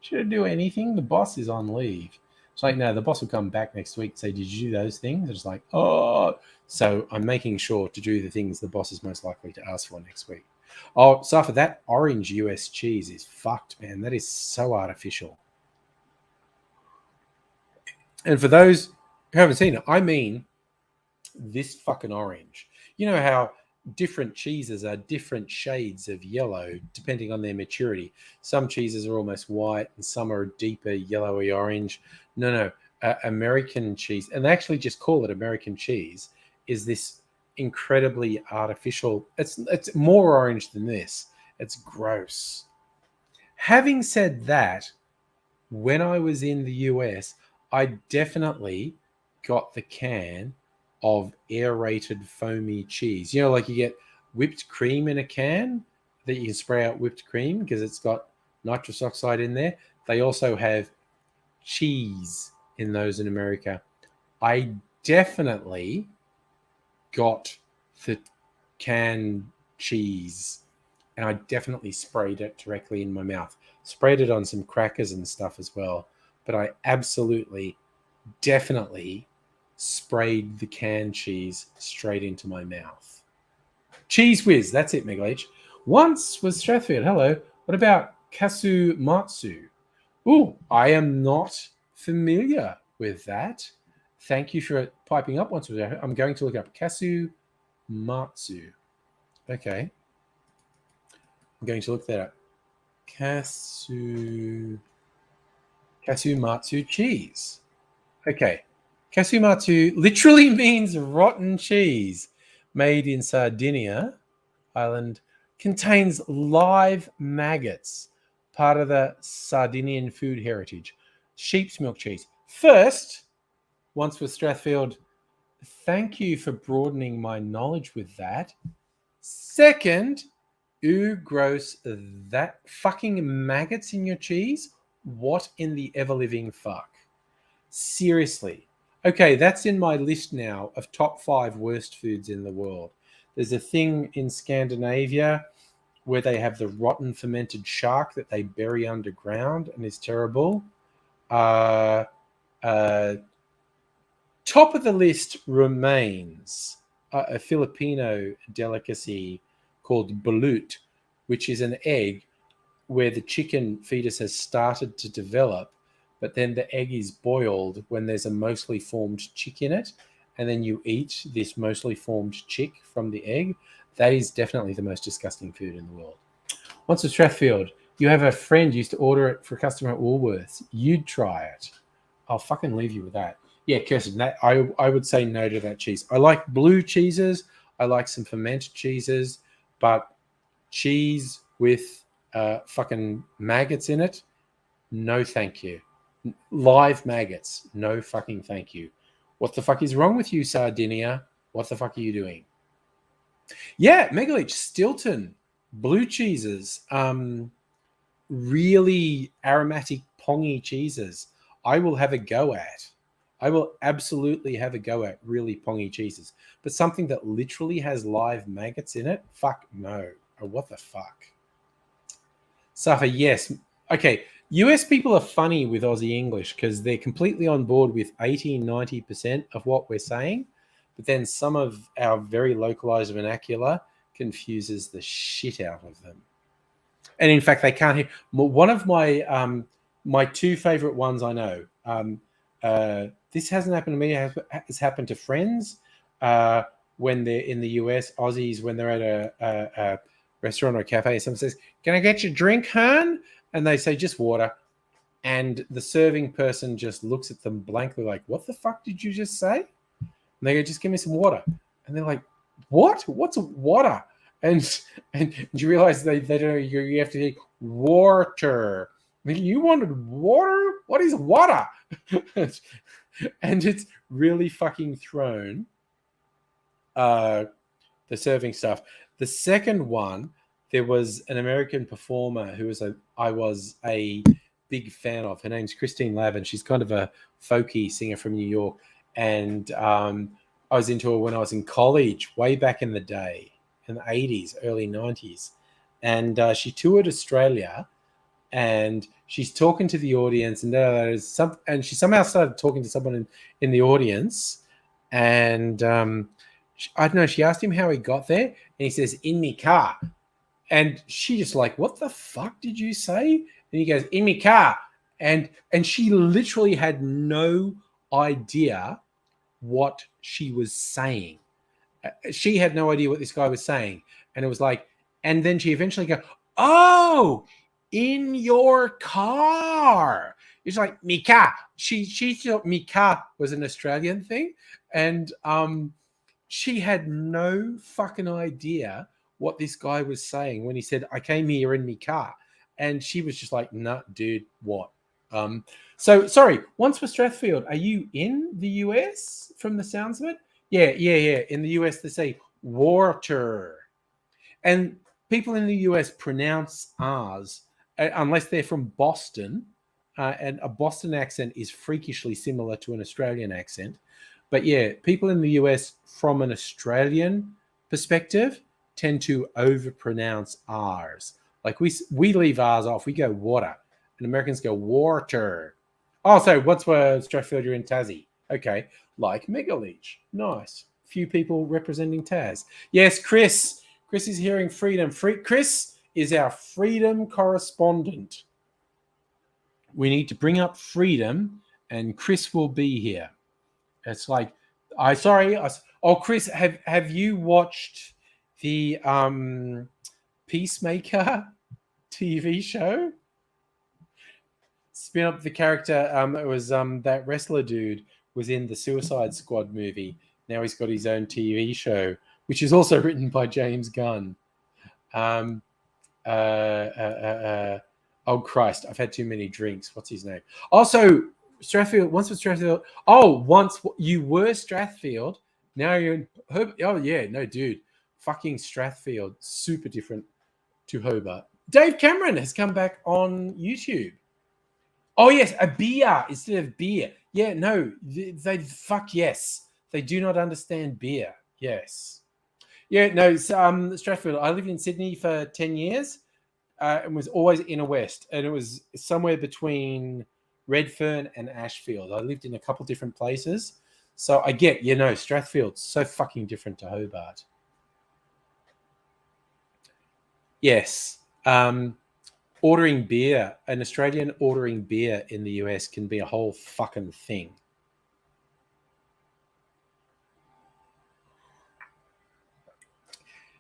Should I do anything? The boss is on leave. It's like, no, the boss will come back next week and say, did you do those things? It's like, oh. So I'm making sure to do the things the boss is most likely to ask for next week. Oh, Safa, that orange US cheese is fucked, man. That is so artificial. And for those who haven't seen it, I mean this fucking orange. You know how different cheeses are different shades of yellow depending on their maturity. Some cheeses are almost white and some are deeper yellowy orange. No, American cheese, and they actually just call it American cheese, is this incredibly artificial. It's more orange than this. It's gross. Having said that, when I was in the US, I definitely got the can of aerated foamy cheese. You know, like you get whipped cream in a can that you can spray out whipped cream because it's got nitrous oxide in there. They also have cheese in those in America. I definitely got the canned cheese and I definitely sprayed it directly in my mouth. Sprayed it on some crackers and stuff as well. But I absolutely, definitely sprayed the canned cheese straight into my mouth. Cheese whiz, that's it, Mega H. Once was Strathfield. Hello. What about Kasu Matsu? Oh, I am not familiar with that. Thank you for piping up once. I'm going to look up Kasu Matsu. Okay. I'm going to look that up. Kasu Matsu cheese. Okay. Kasu Matsu literally means rotten cheese made in Sardinia Island, contains live maggots, part of the Sardinian food heritage. Sheep's milk cheese. First, once with Strathfield, thank you for broadening my knowledge with that. Second, ooh, gross, that fucking maggots in your cheese? What in the ever-living fuck? Seriously. Okay, that's in my list now of top 5 worst foods in the world. There's a thing in Scandinavia where they have the rotten fermented shark that they bury underground and is terrible. Top of the list remains a Filipino delicacy called balut, which is an egg where the chicken fetus has started to develop, but then the egg is boiled when there's a mostly formed chick in it, and then you eat this mostly formed chick from the egg. That is definitely the most disgusting food in the world. Once at Strathfield, you have a friend used to order it for a customer at Woolworths. You'd try it. I'll fucking leave you with that. Yeah, Kirsten, that I would say no to that cheese. I like blue cheeses. I like some fermented cheeses, but cheese with fucking maggots in it, no thank you. Live maggots, no fucking thank you. What the fuck is wrong with you, Sardinia? What the fuck are you doing? Yeah, Megalich, Stilton, blue cheeses, really aromatic, pongy cheeses. I will have a go at. I will absolutely have a go at really pongy cheeses. But something that literally has live maggots in it? Fuck no. Oh, what the fuck? Safa, yes. Okay, US people are funny with Aussie English because they're completely on board with 80-90% of what we're saying. But then some of our very localized vernacular confuses the shit out of them. And in fact, they can't hear. One of my my 2 favorite ones I know. This hasn't happened to me. It's happened to friends when they're in the US. Aussies, when they're at a restaurant or a cafe, someone says, "Can I get you a drink, hon?" And they say, "Just water." And the serving person just looks at them blankly like, "What the fuck did you just say?" And they go, "Just give me some water." And they're like, "What? What's water?" And you realize they don't know, you have to say water. I mean, you wanted water? What is water? And it's really fucking thrown the serving stuff. The second one, there was an American performer who I was a big fan of. Her name's Christine Lavine. She's kind of a folky singer from New York. And I was into her when I was in college, way back in the day, in the 80s, early 90s. And she toured Australia, and she's talking to the audience, and she somehow started talking to someone in the audience. And I don't know, she asked him how he got there, and he says, "In me car." And she just like, "What the fuck did you say?" And he goes, "In me car." And she literally had no idea what she was saying. She had no idea what this guy was saying. And it was like, and then she eventually go, "Oh, in your car." It's like, "Me car." She thought "me car" was an Australian thing. And she had no fucking idea what this guy was saying when he said, "I came here in me car." And she was just like, "Nah, dude, what?" So sorry, once for Strathfield, are you in the US from the sounds of it? Yeah. In the US, they say water. And people in the US pronounce R's unless they're from Boston, and a Boston accent is freakishly similar to an Australian accent. But yeah, people in the US from an Australian perspective tend to overpronounce R's. Like we leave R's off. We go water, and Americans go water. Oh, so what's where Strathfield? You're in Tassie. Okay, like Megaleech. Nice. Few people representing Taz. Yes, Chris. Chris is hearing freedom. Chris is our freedom correspondent. We need to bring up freedom, and Chris will be here. It's like, Chris, have you watched the Peacemaker TV show? Spin up the character. It was that wrestler dude was in the Suicide Squad movie. Now he's got his own TV show, which is also written by James Gunn. Oh Christ, I've had too many drinks. What's his name? Also, Strathfield. Once was Strathfield. Oh, once you were Strathfield. Now you're in Oh yeah, no, dude. Fucking Strathfield, super different to Hobart. Dave Cameron has come back on YouTube. Oh yes, a beer instead of beer. Yeah, no, they fuck yes. They do not understand beer. Yes. Yeah, no, Strathfield. I lived in Sydney for 10 years and was always inner west. And it was somewhere between Redfern and Ashfield. I lived in a couple different places. So I get, Strathfield's so fucking different to Hobart. Yes. Ordering beer, an Australian ordering beer in the US can be a whole fucking thing.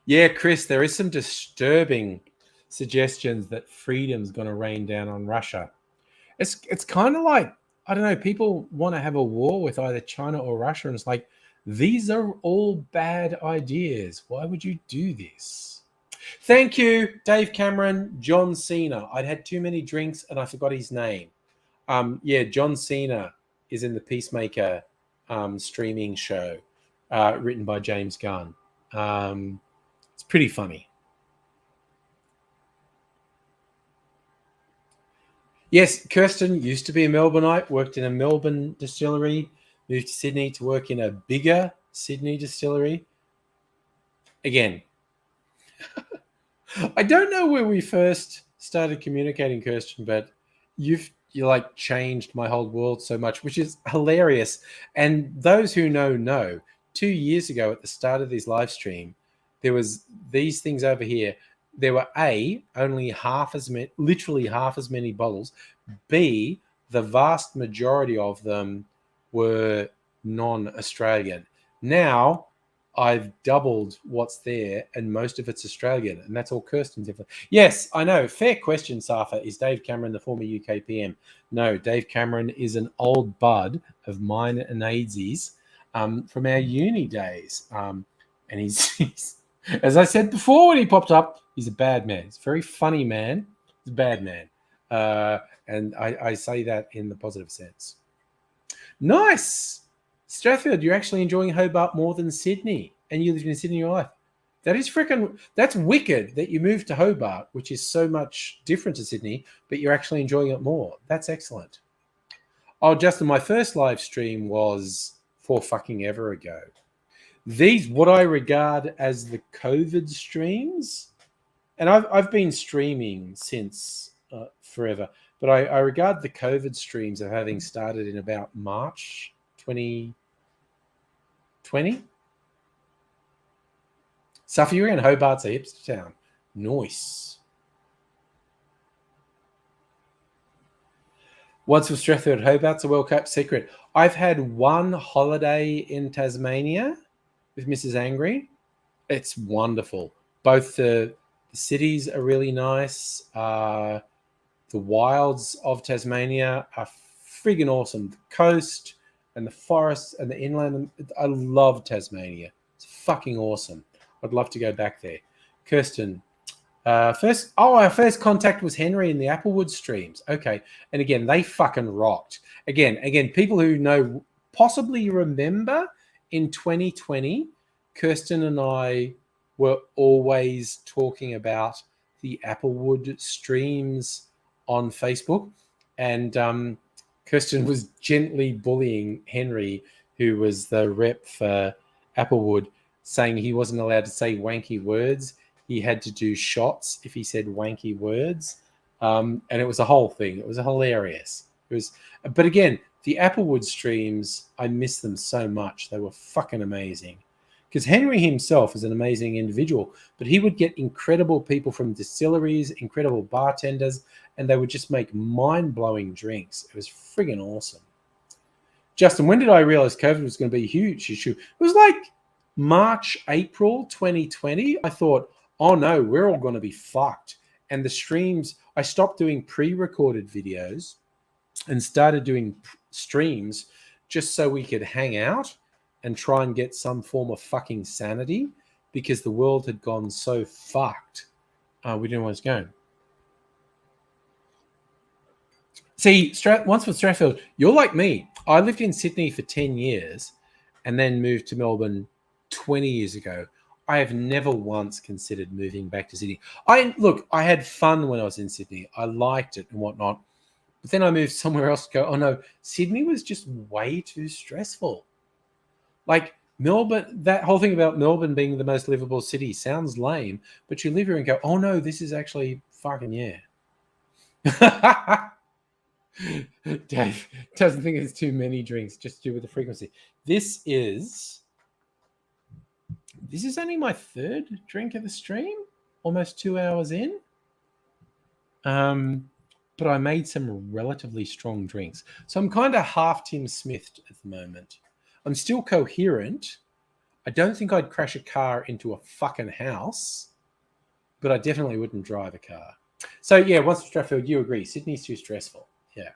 Yeah, Chris, there is some disturbing suggestions that freedom's going to rain down on Russia. It's kind of like, I don't know, people want to have a war with either China or Russia, and it's like, these are all bad ideas. Why would you do this? Thank you, Dave Cameron, John Cena. I'd had too many drinks and I forgot his name. Yeah, John Cena is in the Peacemaker streaming show written by James Gunn. It's pretty funny. Yes, Kirsten used to be a Melbourneite, worked in a Melbourne distillery, moved to Sydney to work in a bigger Sydney distillery. Again, I don't know where we first started communicating, Kirsten, but you like changed my whole world so much, which is hilarious. And those who know, 2 years ago at the start of this live stream, there was these things over here. There were A, only literally half as many bottles. B, the vast majority of them were non-Australian. Now I've doubled what's there, and most of it's Australian, and that's all Kirsten's info. Yes, I know. Fair question, Safa. Is Dave Cameron the former UK PM? No, Dave Cameron is an old bud of mine and Aidsy's from our uni days. And he's as I said before when he popped up, he's a bad man. He's a very funny man. He's a bad man. And I say that in the positive sense. Nice. Strathfield, you're actually enjoying Hobart more than Sydney, and you lived in Sydney your life. That's wicked that you moved to Hobart, which is so much different to Sydney, but you're actually enjoying it more. That's excellent. Oh, Justin, my first live stream was for fucking ever ago. These, what I regard as the COVID streams, and I've been streaming since forever, but I regard the COVID streams of having started in about March 2020. Safa, you're in Hobart's a hipster town. Nice. Once with Strathfield, Hobart's a well-kept secret. I've had one holiday in Tasmania with Mrs. Angry. It's wonderful. Both the cities are really nice. The wilds of Tasmania are friggin' awesome. The coast and the forests and the inland. I love Tasmania. It's fucking awesome. I'd love to go back there. Kirsten, our first contact was Henry in the Applewood streams. Okay. And again, they fucking rocked. Again, people who know possibly remember in 2020, Kirsten and I were always talking about the Applewood streams on Facebook. And Kirsten was gently bullying Henry, who was the rep for Applewood, saying he wasn't allowed to say wanky words. He had to do shots if he said wanky words. And it was a whole thing. It was hilarious. But again, the Applewood streams, I miss them so much. They were fucking amazing. Because Henry himself is an amazing individual, but he would get incredible people from distilleries, incredible bartenders, and they would just make mind-blowing drinks. It was friggin' awesome. Justin, when did I realize COVID was going to be a huge issue? It was like March, April 2020. I thought, oh no, we're all going to be fucked. And the streams, I stopped doing pre-recorded videos and started doing streams just so we could hang out and try and get some form of fucking sanity, because the world had gone so fucked. We didn't know where it was going. See, once with Strathfield, you're like me. I lived in Sydney for 10 years and then moved to Melbourne 20 years ago. I have never once considered moving back to Sydney. I had fun when I was in Sydney. I liked it and whatnot. But then I moved somewhere else to go, oh no, Sydney was just way too stressful. Like Melbourne, that whole thing about Melbourne being the most livable city sounds lame, but you live here and go, oh no, this is actually fucking yeah. Dave doesn't think it's too many drinks, just to do with the frequency. This is only my third drink of the stream, almost 2 hours in. But I made some relatively strong drinks. So I'm kind of half Tim Smithed at the moment. I'm still coherent. I don't think I'd crash a car into a fucking house, but I definitely wouldn't drive a car. So yeah, once Strathfield, you agree. Sydney's too stressful. Yeah.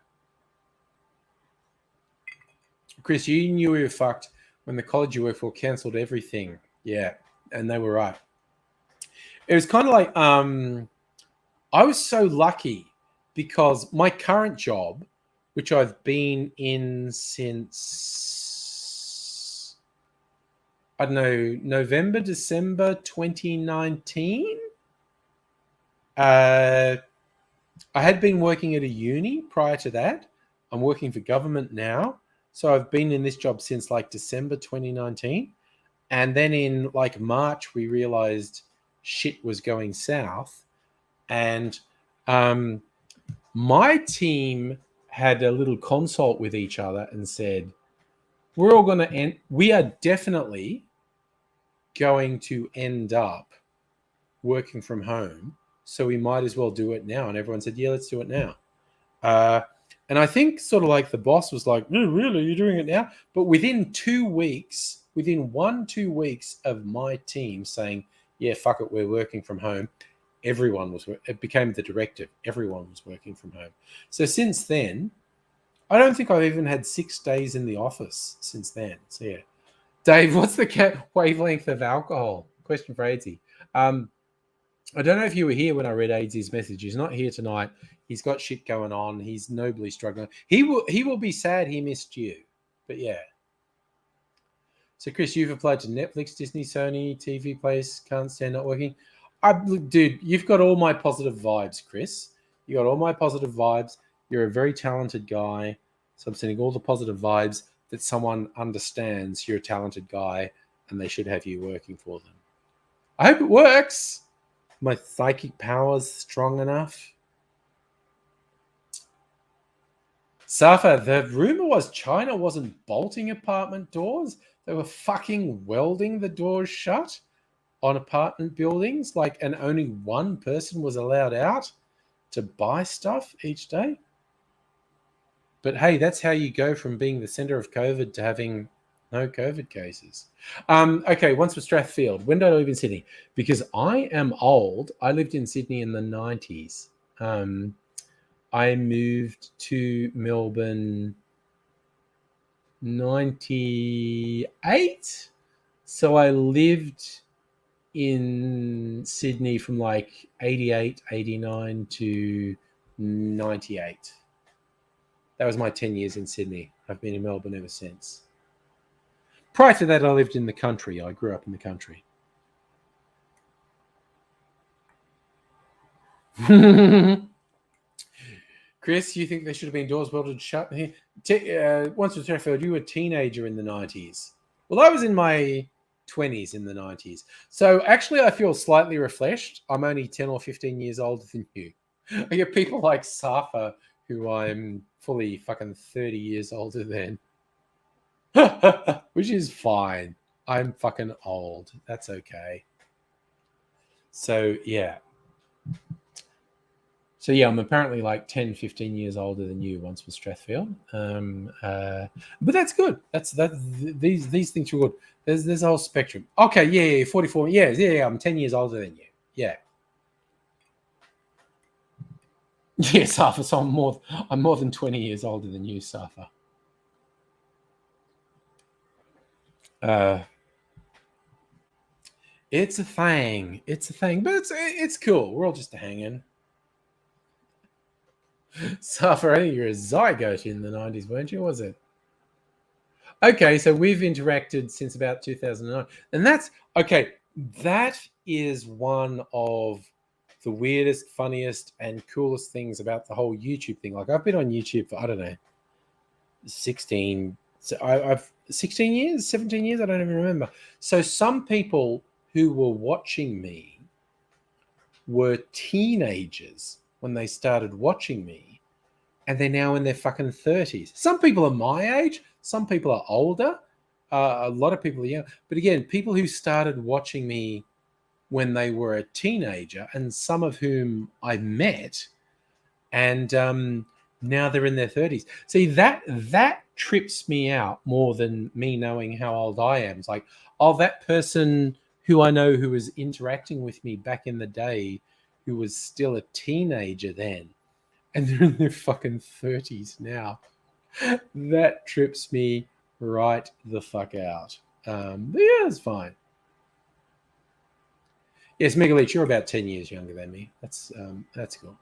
Chris, you knew we were fucked when the college you worked for cancelled everything. Yeah, and they were right. It was kind of like, I was so lucky because my current job, which I've been in since, I don't know, November, December 2019. I had been working at a uni prior to that. I'm working for government now. So I've been in this job since like December 2019. And then in like March, we realized shit was going south. And my team had a little consult with each other and said, we're all going to end, we are definitely going to end up working from home. So we might as well do it now. And everyone said, yeah, let's do it now. And I think sort of like the boss was like, no, really, you're doing it now? But within 2 weeks, within 1-2 weeks of my team saying, yeah, fuck it, we're working from home, it became the directive. Everyone was working from home. So since then, I don't think I've even had 6 days in the office since then. So yeah. Dave, what's the wavelength of alcohol? Question for Aidsy. I don't know if you were here when I read Aidsy's message. He's not here tonight. He's got shit going on. He's nobly struggling. He will be sad he missed you. But yeah. So Chris, you've applied to Netflix, Disney, Sony, TV Place, can't stand not working. Dude, you've got all my positive vibes, Chris. You got all my positive vibes. You're a very talented guy. So I'm sending all the positive vibes that someone understands you're a talented guy and they should have you working for them. I hope it works. My psychic power's strong enough. Safa, the rumor was China wasn't bolting apartment doors. They were fucking welding the doors shut on apartment buildings, and only one person was allowed out to buy stuff each day. But hey, that's how you go from being the center of COVID to having no COVID cases. Okay, once for Strathfield. When did I live in Sydney? Because I am old. I lived in Sydney in the 90s. I moved to Melbourne 98. So I lived in Sydney from like 88, 89 to 98. That was my 10 years in Sydney. I've been in Melbourne ever since. Prior to that, I lived in the country. I grew up in the country. Chris, you think they should have been doors bolted shut? Once with Sheffield, you were a teenager in the 90s. Well, I was in my 20s in the 90s. So actually, I feel slightly refreshed. I'm only 10 or 15 years older than you. I get people like Safa, who I'm fully fucking 30 years older than, which is fine. I'm fucking old. That's okay. So, yeah. So yeah, I'm apparently like 10, 15 years older than you once with Strathfield. But that's good. These things are good. There's a whole spectrum. Okay, yeah, 44. Yeah, I'm 10 years older than you. Yeah. Yeah, Safa, so I'm more than 20 years older than you, Safa. It's a thing. It's a thing. But it's cool. We're all just hanging. Safa, I think you're a zygote in the 90s, weren't you? Was it? Okay, so we've interacted since about 2009. And that's okay. That is one of the weirdest, funniest, and coolest things about the whole YouTube thing. Like, I've been on YouTube for, I don't know, 16. So I've 16 years, 17 years, I don't even remember. So some people who were watching me were teenagers when they started watching me, and they're now in their fucking 30s. Some people are my age, some people are older, a lot of people are young. But again, people who started watching me when they were a teenager, and some of whom I met, and now they're in their 30s. See, that trips me out more than me knowing how old I am. It's like, oh, that person who I know who was interacting with me back in the day, who was still a teenager then, and they're in their fucking 30s now. That trips me right the fuck out. But yeah, it's fine. Yes, Megaleech, you're about 10 years younger than me. That's cool.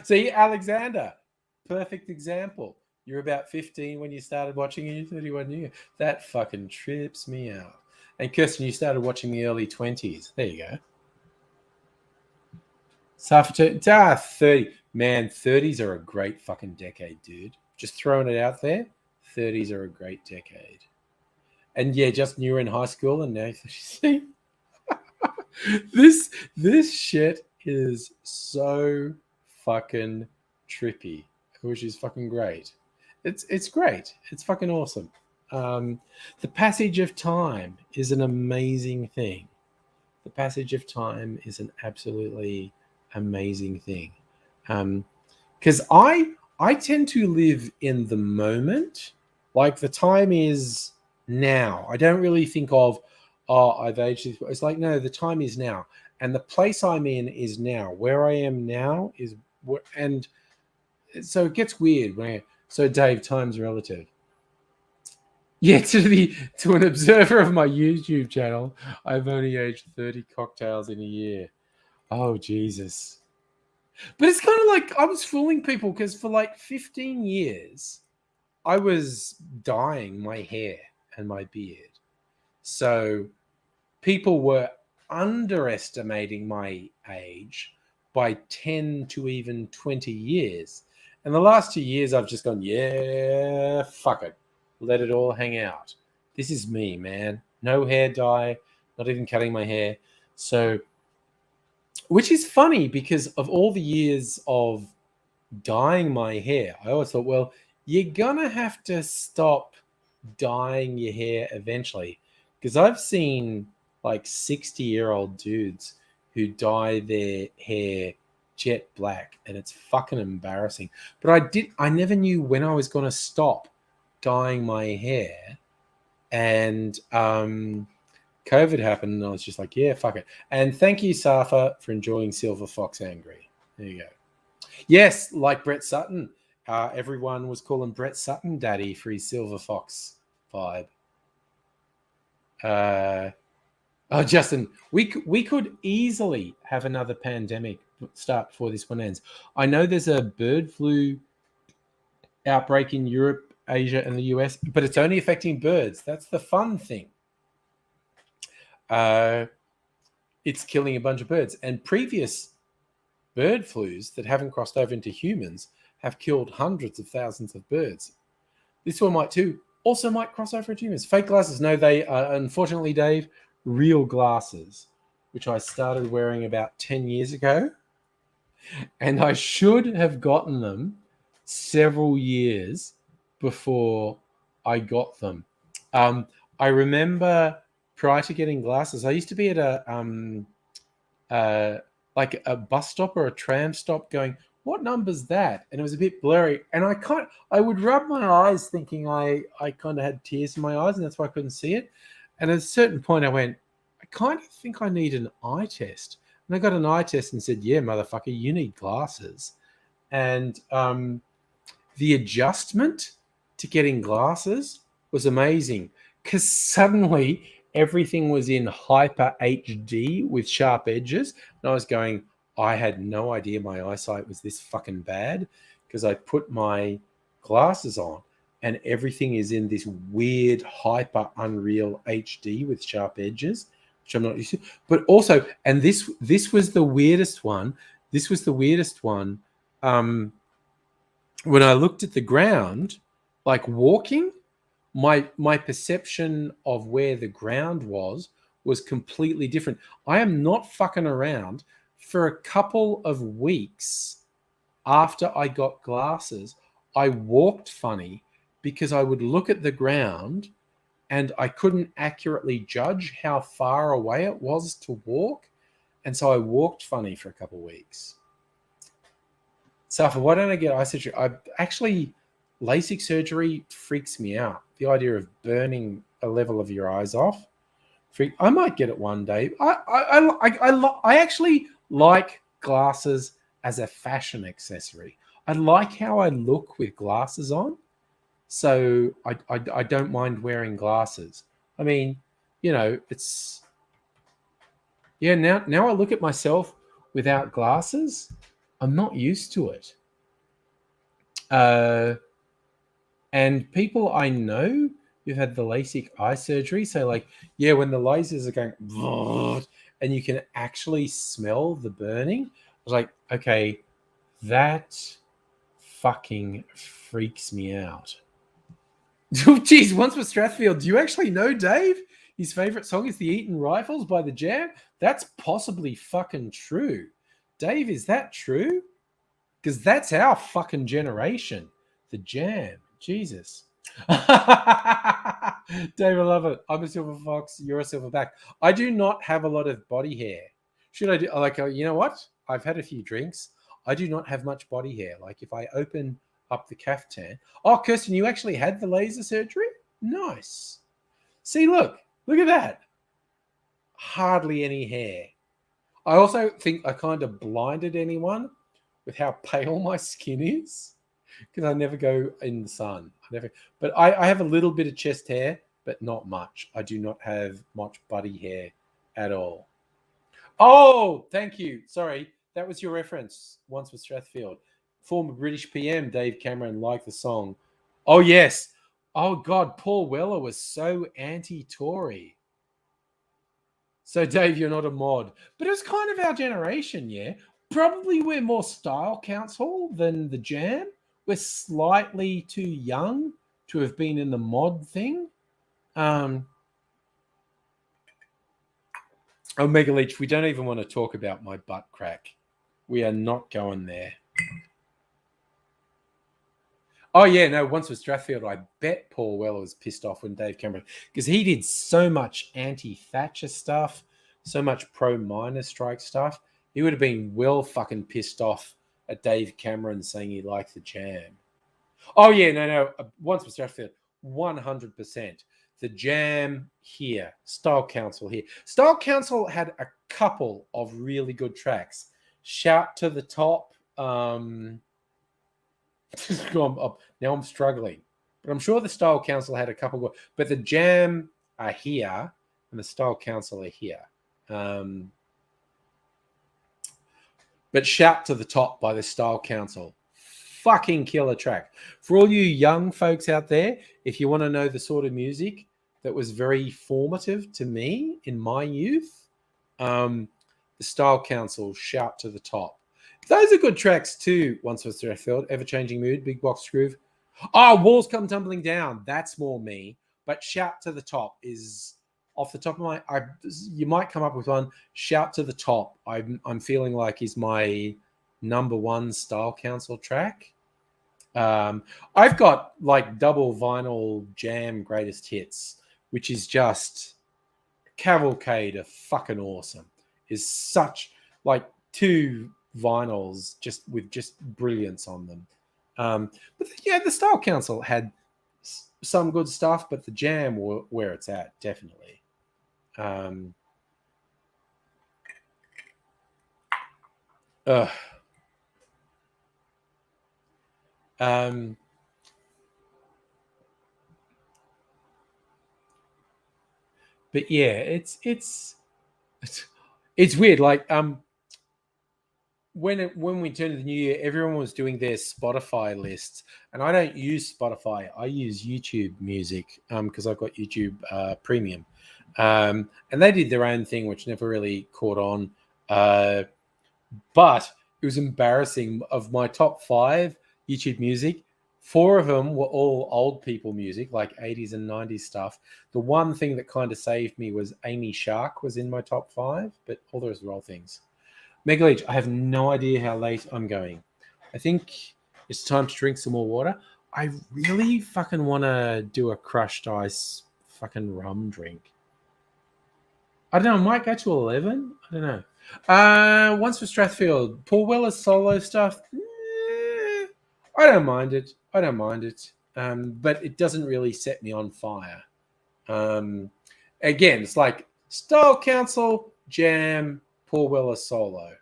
See, Alexander, perfect example. You're about 15 when you started watching, and you're 31 years. That fucking trips me out. And Kirsten, you started watching the early 20s. There you go. 30. Man, 30s are a great fucking decade, dude. Just throwing it out there. 30s are a great decade. And yeah, Justin, you were in high school, and now see, this shit is so fucking trippy, which is fucking great. It's great. It's fucking awesome. The passage of time is an amazing thing. The passage of time is an absolutely amazing thing. Because I tend to live in the moment. Like, the time is now. I don't really think of, oh, I've aged. It's like, no, the time is now. And the place I'm in is now. Where I am now is, and so it gets weird. So Dave, time's relative. Yeah, to an observer of my YouTube channel, I've only aged 30 cocktails in a year. Oh, Jesus. But it's kind of like I was fooling people, because for like 15 years, I was dyeing my hair and my beard. So people were underestimating my age by 10 to even 20 years. And the last 2 years, I've just gone, yeah, fuck it. Let it all hang out. This is me, man. No hair dye, not even cutting my hair. So, which is funny, because of all the years of dyeing my hair, I always thought, well, you're gonna have to stop dyeing your hair eventually, because I've seen like 60-year-old dudes who dye their hair jet black, and it's fucking embarrassing. But I never knew when I was going to stop dyeing my hair, and COVID happened, and I was just like, yeah, fuck it. And thank you, Safa, for enjoying Silver Fox Angry. There you go. Yes, like Brett Sutton. Everyone was calling Brett Sutton daddy for his Silver Fox vibe. Justin, we could easily have another pandemic start before this one ends. I know there's a bird flu outbreak in Europe, Asia, and the US, but it's only affecting birds. That's the fun thing. it's killing a bunch of birds. And previous bird flus that haven't crossed over into humans have killed hundreds of thousands of birds. This one might too. Also might cross over into humans. Fake glasses. No, they are, unfortunately, Dave, real glasses, which I started wearing about 10 years ago. And I should have gotten them several years before I got them. I remember prior to getting glasses, I used to be at a like a bus stop or a tram stop going, what number's that? And it was a bit blurry. And I would rub my eyes thinking I kind of had tears in my eyes, and that's why I couldn't see it. And at a certain point I went, I kind of think I need an eye test. And I got an eye test and said, yeah, motherfucker, you need glasses. And the adjustment to getting glasses was amazing, because suddenly everything was in hyper HD with sharp edges. And I was going, I had no idea my eyesight was this fucking bad, because I put my glasses on and everything is in this weird hyper unreal HD with sharp edges, which I'm not used to. But also, and this was the weirdest one. This was the weirdest one. When I looked at the ground, like walking, my perception of where the ground was completely different. I am not fucking around. For a couple of weeks after I got glasses, I walked funny because I would look at the ground and I couldn't accurately judge how far away it was to walk. And so I walked funny for a couple of weeks. Safa, why don't I get eye surgery? LASIK surgery freaks me out. The idea of burning a level of your eyes off. I might get it one day. I actually like glasses as a fashion accessory. I like how I look with glasses on. So I don't mind wearing glasses. I mean, it's... Yeah, now I look at myself without glasses. I'm not used to it. And people I know who've had the LASIK eye surgery say, like, yeah, when the lasers are going and you can actually smell the burning, I was like, okay, that fucking freaks me out. Geez, once with Strathfield, do you actually know, Dave? His favorite song is The Eaton Rifles by The Jam? That's possibly fucking true. Dave, is that true? Because that's our fucking generation. The Jam. Jesus. Dave, I love it. I'm a silver fox. You're a silverback. I do not have a lot of body hair. Should I do, like, you know what? I've had a few drinks. I do not have much body hair. Like, if I open up the caftan. Oh, Kirsten, you actually had the laser surgery? Nice. See, look at that. Hardly any hair. I also think I kind of blinded anyone with how pale my skin is, because I never go in the sun. But I have a little bit of chest hair, but not much. I do not have much body hair at all. Oh, thank you. Sorry, that was your reference. Once with Strathfield. Former British PM Dave Cameron liked the song. Oh, yes. Oh, God, Paul Weller was so anti-Tory. So, Dave, you're not a mod. But it was kind of our generation, yeah? Probably we're more Style Council than the Jam. We're slightly too young to have been in the mod thing. Omega Leech, we don't even want to talk about my butt crack. We are not going there. Oh, yeah, no, once with Strathfield, I bet Paul Weller was pissed off when Dave Cameron, because he did so much anti-Thatcher stuff, so much pro-miners strike stuff. He would have been well fucking pissed off at Dave Cameron saying he liked the Jam. Oh, yeah, no, once with Strathfield, 100%. The Jam here, Style Council here. Style Council had a couple of really good tracks. Shout to the Top. Now I'm struggling, but I'm sure the Style Council had a couple. But the Jam are here, and the Style Council are here. But Shout to the Top by the Style Council, fucking killer track. For all you young folks out there, if you want to know the sort of music that was very formative to me in my youth, The Style Council, Shout to the Top. Those are good tracks too. Once Was Strathfield, Ever Changing Mood, Big Box Groove. Oh, Walls Come Tumbling Down. That's more me. But Shout to the Top is off the top of my. You might come up with one. Shout to the Top. I'm feeling like is my number one Style Council track. I've got like double vinyl jam greatest hits, which is just cavalcade of fucking awesome. Is such like two vinyls just with just brilliance on them. But yeah, the Style Council had some good stuff, but the jam where it's at, definitely. But yeah, it's weird. Like when we turned to the new year, everyone was doing their Spotify lists, and I don't use Spotify. I use YouTube Music because I've got YouTube Premium, and they did their own thing, which never really caught on. But it was embarrassing. Of my top 5 YouTube Music, 4 of them were all old people music, like 80s and 90s stuff. The one thing that kind of saved me was Amy Shark was in my top 5, but all the rest were old things. Mega Leech, I have no idea how late I'm going. I think it's time to drink some more water. I really fucking want to do a crushed ice fucking rum drink. I don't know, I might go to 11. I don't know. Once for Strathfield, Paul Weller's solo stuff. I don't mind it. But it doesn't really set me on fire. Again, it's like Style Council, Jam, Paul Weller solo.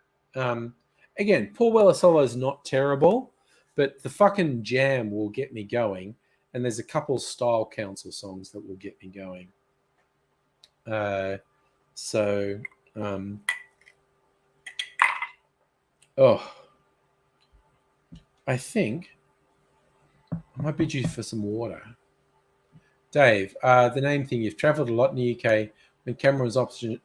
Again, Paul Weller solo is not terrible, but the fucking jam will get me going. And there's a couple Style Council songs that will get me going. I think I might be due for some water. Dave, the name thing, you've travelled a lot in the UK. When Cameron was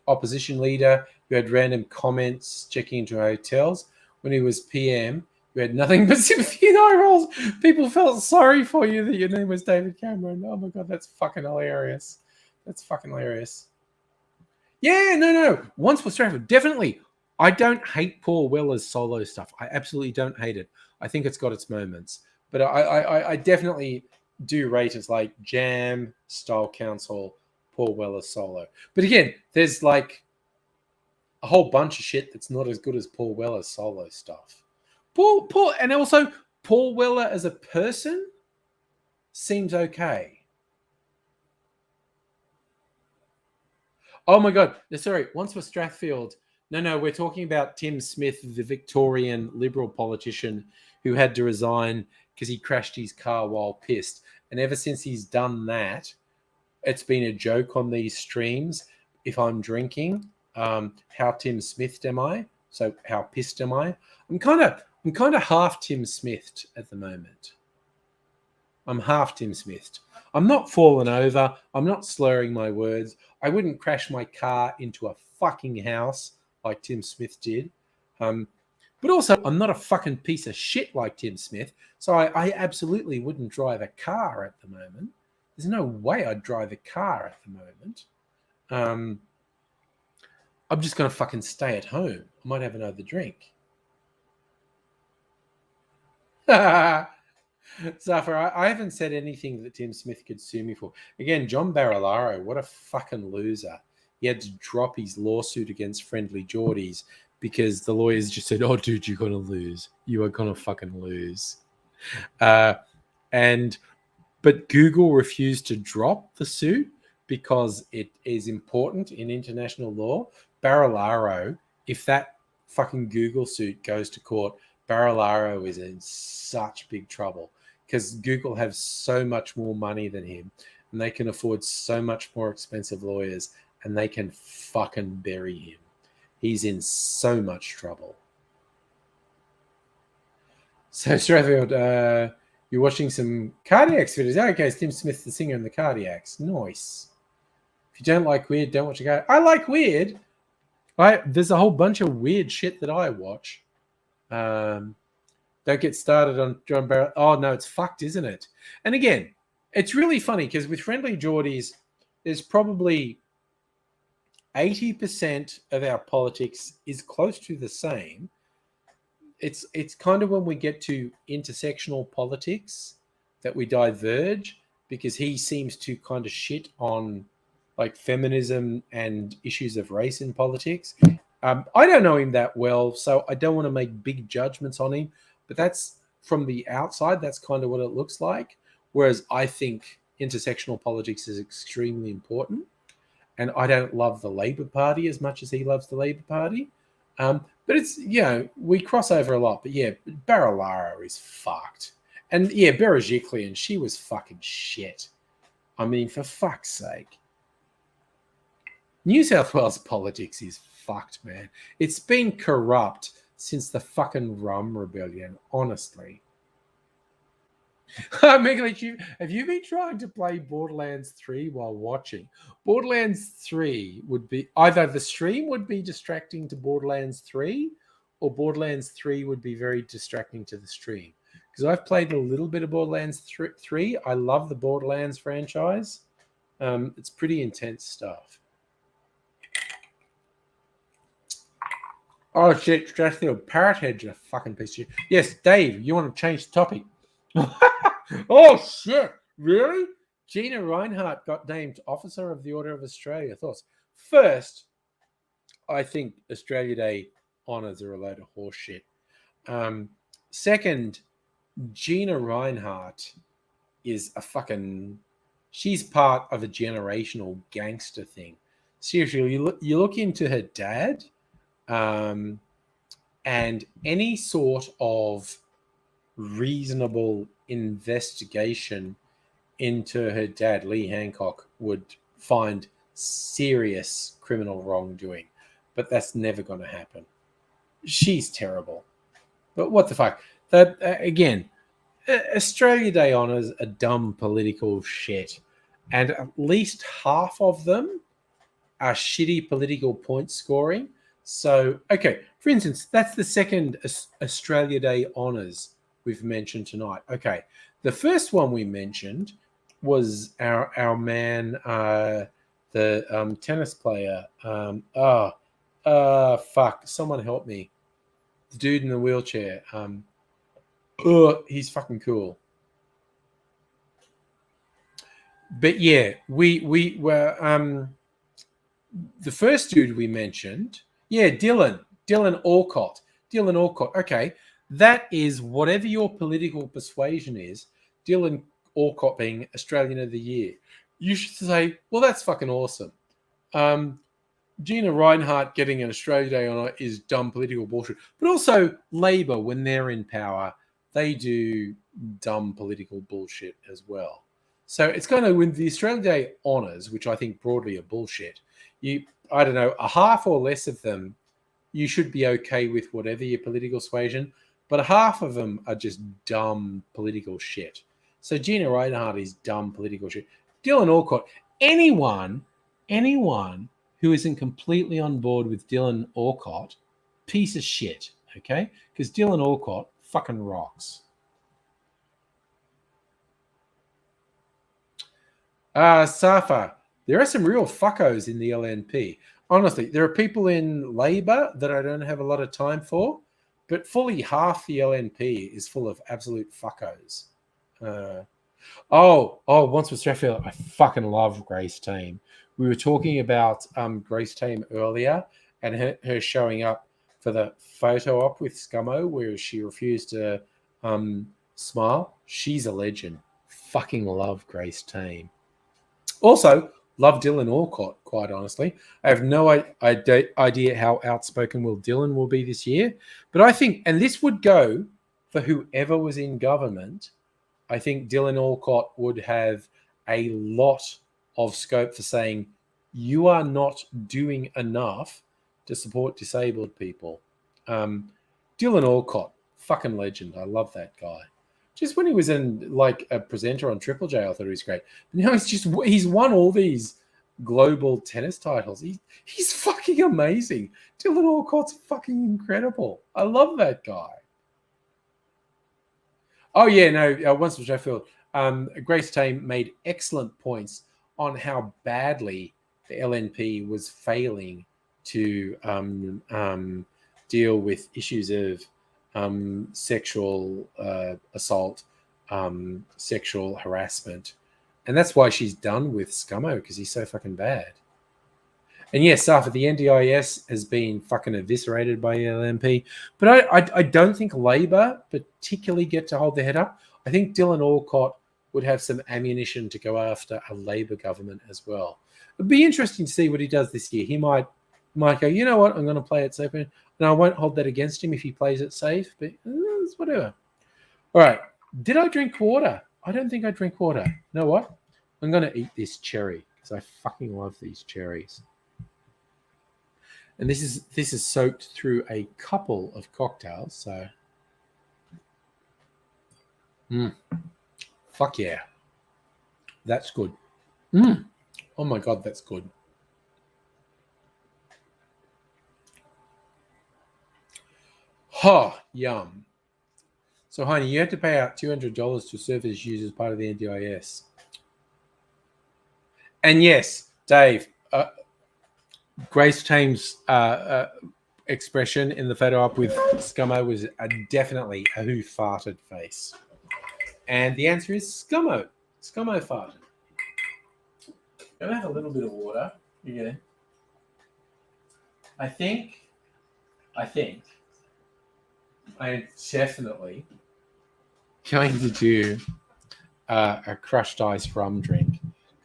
opposition leader, you had random comments checking into hotels. When he was PM, you had nothing but sympathy and eye rolls. People felt sorry for you that your name was David Cameron. Oh my God, that's fucking hilarious. Yeah, no. Once for Stratford, definitely. I don't hate Paul Weller's solo stuff. I absolutely don't hate it. I think it's got its moments. But I definitely do rate it like Jam, Style Council, Paul Weller solo. But again, there's like a whole bunch of shit that's not as good as Paul Weller's solo stuff. Paul, and also Paul Weller as a person seems okay. Oh my God, sorry. Once for Strathfield. No, we're talking about Tim Smith, the Victorian Liberal politician who had to resign because he crashed his car while pissed. And ever since he's done that, it's been a joke on these streams. If I'm drinking, how Tim Smithed am I? So how pissed am I? I'm kind of half Tim Smithed at the moment. I'm half Tim Smithed. I'm not falling over. I'm not slurring my words. I wouldn't crash my car into a fucking house like Tim Smith did. But also, I'm not a fucking piece of shit like Tim Smith. So I absolutely wouldn't drive a car at the moment. There's no way I'd drive a car at the moment. I'm just going to fucking stay at home. I might have another drink. Zafar, I haven't said anything that Tim Smith could sue me for. Again, John Barilaro, what a fucking loser. He had to drop his lawsuit against Friendly Geordies because the lawyers just said, oh, dude, you're going to lose. You are going to fucking lose. But Google refused to drop the suit because it is important in international law. Barilaro, if that fucking Google suit goes to court, Barilaro is in such big trouble because Google have so much more money than him and they can afford so much more expensive lawyers and they can fucking bury him. He's in so much trouble. So, Strathfield, you're watching some Cardiacs videos. Okay, it's Tim Smith, the singer in the Cardiacs. Nice. If you don't like Weird, don't watch a guy. I like Weird. There's a whole bunch of weird shit that I watch. Don't get started on John Barrett. Oh no, it's fucked, isn't it? And again, it's really funny because with Friendly Geordies, there's probably 80% of our politics is close to the same. It's kind of when we get to intersectional politics that we diverge, because he seems to kind of shit on like feminism and issues of race in politics. I don't know him that well, so I don't want to make big judgments on him, but that's from the outside, that's kind of what it looks like. Whereas I think intersectional politics is extremely important. And I don't love the Labor Party as much as he loves the Labor Party. But it's, we cross over a lot. But yeah, Barilaro is fucked. And yeah, Berejiklian, she was fucking shit. I mean, for fuck's sake. New South Wales politics is fucked, man. It's been corrupt since the fucking Rum Rebellion, honestly. Megalith, have you been trying to play Borderlands 3 while watching? Borderlands 3 would be either the stream would be distracting to Borderlands 3, or Borderlands 3 would be very distracting to the stream. Because I've played a little bit of Borderlands 3. I love the Borderlands franchise. It's pretty intense stuff. Oh shit, Strathfield, Parrothead's a fucking piece of shit. Yes, Dave, you want to change the topic? Oh shit! Really? Gina Reinhardt got named Officer of the Order of Australia. Thoughts? First, I think Australia Day honours are a load of horse shit. Second, Gina Reinhardt is a fucking... She's part of a generational gangster thing. Seriously, you look into her dad, and any sort of reasonable investigation into her dad, Lee Hancock, would find serious criminal wrongdoing. But that's never going to happen. She's terrible. But what the fuck? That again, Australia Day honours are dumb political shit. And at least half of them are shitty political point scoring. So, okay, for instance, that's the second Australia Day honours we've mentioned tonight. Okay, the first one we mentioned was our man, the tennis player. Fuck, someone help me. The dude in the wheelchair. He's fucking cool. But yeah, we were the first dude we mentioned. Yeah, Dylan Alcott. Dylan Alcott. Okay, that is whatever your political persuasion is. Dylan Alcott being Australian of the Year. You should say, well, that's fucking awesome. Gina Reinhardt getting an Australia Day honour is dumb political bullshit. But also Labor, when they're in power, they do dumb political bullshit as well. So it's kind of with the Australia Day honours, which I think broadly are bullshit. I don't know, a half or less of them, you should be okay with whatever your political persuasion, but half of them are just dumb political shit. So Gina Reinhardt is dumb political shit. Dylan Alcott, anyone who isn't completely on board with Dylan Alcott, piece of shit, okay? Because Dylan Alcott fucking rocks. Safa, there are some real fuckos in the LNP. Honestly, there are people in Labor that I don't have a lot of time for, but fully half the LNP is full of absolute fuckos. Once with Strathfield, I fucking love Grace Tame. We were talking about Grace Tame earlier and her showing up for the photo op with Scummo where she refused to smile. She's a legend. Fucking love Grace Tame. Also, love Dylan Alcott, quite honestly. I have no idea how outspoken Dylan will be this year. But I think, and this would go for whoever was in government, I think Dylan Alcott would have a lot of scope for saying, you are not doing enough to support disabled people. Dylan Alcott, fucking legend. I love that guy. Just when he was in like a presenter on Triple J, I thought he was great. But now he's won all these global tennis titles. He's fucking amazing. Dylan Alcott's fucking incredible. I love that guy. Oh yeah, no. Once with Sheffield, Grace Tame made excellent points on how badly the LNP was failing to deal with issues of sexual assault, sexual harassment, and that's why she's done with Scummo, because he's so fucking bad. And yes, Safa, the NDIS has been fucking eviscerated by LNP, but I don't think Labor particularly get to hold their head up. I think Dylan Alcott would have some ammunition to go after a Labor government as well. It'd be interesting to see what he does this year. He might go, you know what, I'm going to play it safe. And I won't hold that against him if he plays it safe, but it's whatever. All right. Did I drink water? I don't think I drink water. You know what? I'm going to eat this cherry because I fucking love these cherries. And this is soaked through a couple of cocktails, so fuck yeah. That's good. Oh my god, that's good. Ha, yum. So, Heine, you had to pay out $200 to service users as part of the NDIS. And yes, Dave, Grace Tame's expression in the photo up with Scummo was definitely a who farted face. And the answer is Scummo. Scummo farted. I'm going to have a little bit of water. Yeah. I think I'm definitely going to do a crushed ice rum drink.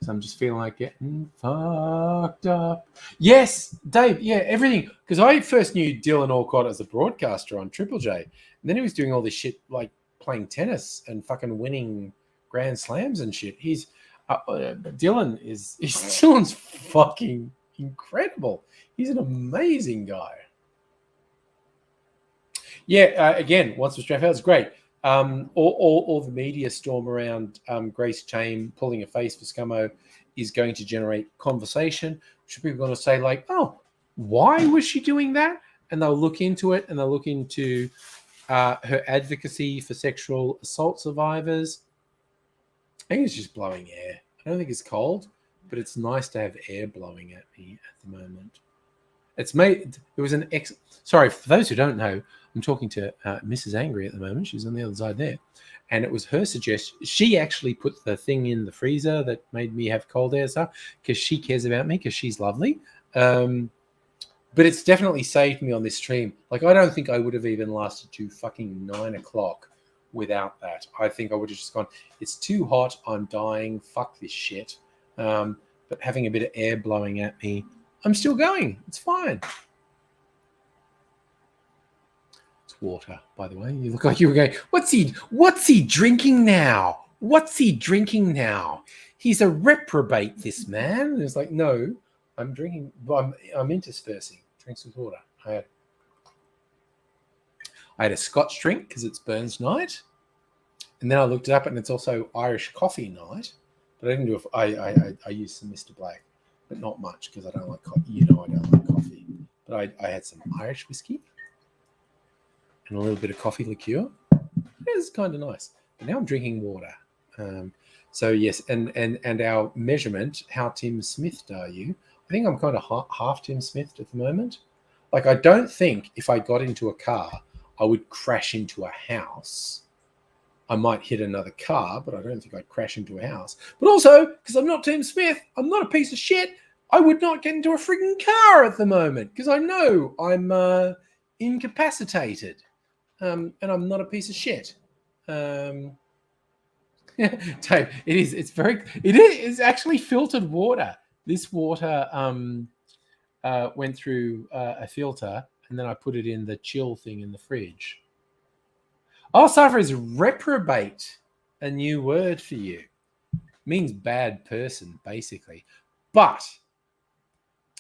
I'm just feeling like getting fucked up. Yes, Dave. Yeah, everything. Because I first knew Dylan Alcott as a broadcaster on Triple J, and then he was doing all this shit like playing tennis and fucking winning Grand Slams and shit. Dylan's fucking incredible. He's an amazing guy. Yeah. Again, once was Straff, it's great. All the media storm around Grace Tame pulling a face for Scummo is going to generate conversation, which people are going to say like, oh, why was she doing that? And they'll look into it, and they'll look into her advocacy for sexual assault survivors. I think it's just blowing air. I don't think it's cold, but it's nice to have air blowing at me at the moment. It's made. It was an Sorry, for those who don't know, I'm talking to Mrs. Angry at the moment. She's on the other side there. And it was her suggestion. She actually put the thing in the freezer that made me have cold air stuff because she cares about me because she's lovely. But it's definitely saved me on this stream. Like, I don't think I would have even lasted to fucking 9 o'clock without that. I think I would have just gone, it's too hot. I'm dying. Fuck this shit. But having a bit of air blowing at me, I'm still going. It's fine. It's water, by the way. You look like you were going, what's he drinking now? What's he drinking now? He's a reprobate, this man. And it's like, no, I'm drinking, I'm interspersing. Drinks with water. I had a Scotch drink because it's Burns night. And then I looked it up and it's also Irish coffee night. But I didn't do I used some Mr. Black. But not much because I don't like coffee. You know I don't like coffee. But I had some Irish whiskey and a little bit of coffee liqueur. It was kind of nice. But now I'm drinking water. So yes, and our measurement, how Tim Smith are you? I think I'm kind of half Tim Smith at the moment. Like, I don't think if I got into a car, I would crash into a house. I might hit another car, but I don't think I'd crash into a house. But also, because I'm not Tim Smith, I'm not a piece of shit, I would not get into a frigging car at the moment because I know I'm incapacitated and I'm not a piece of shit. Dave, it's actually filtered water. This water went through a filter and then I put it in the chill thing in the fridge. Oh, Cypher, is reprobate a new word for you? It means bad person, basically. But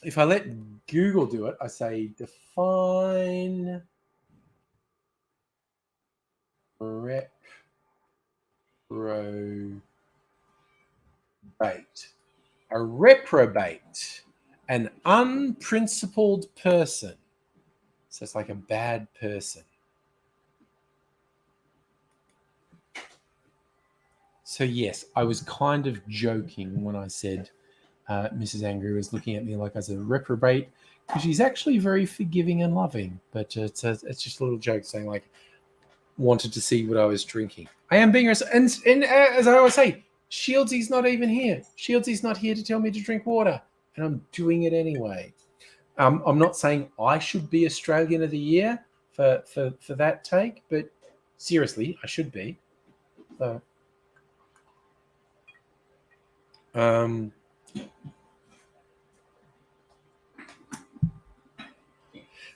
if I let Google do it, I say define reprobate. a reprobate, an unprincipled person. So it's like a bad person. So yes, I was kind of joking when I said Mrs. Angry was looking at me like I was a reprobate, because she's actually very forgiving and loving. But it's just a little joke saying like, wanted to see what I was drinking. I am being, and as I always say, Shieldsy's not even here. Shieldsy's not here to tell me to drink water, and I'm doing it anyway. I'm not saying I should be Australian of the Year for that take, but seriously, I should be.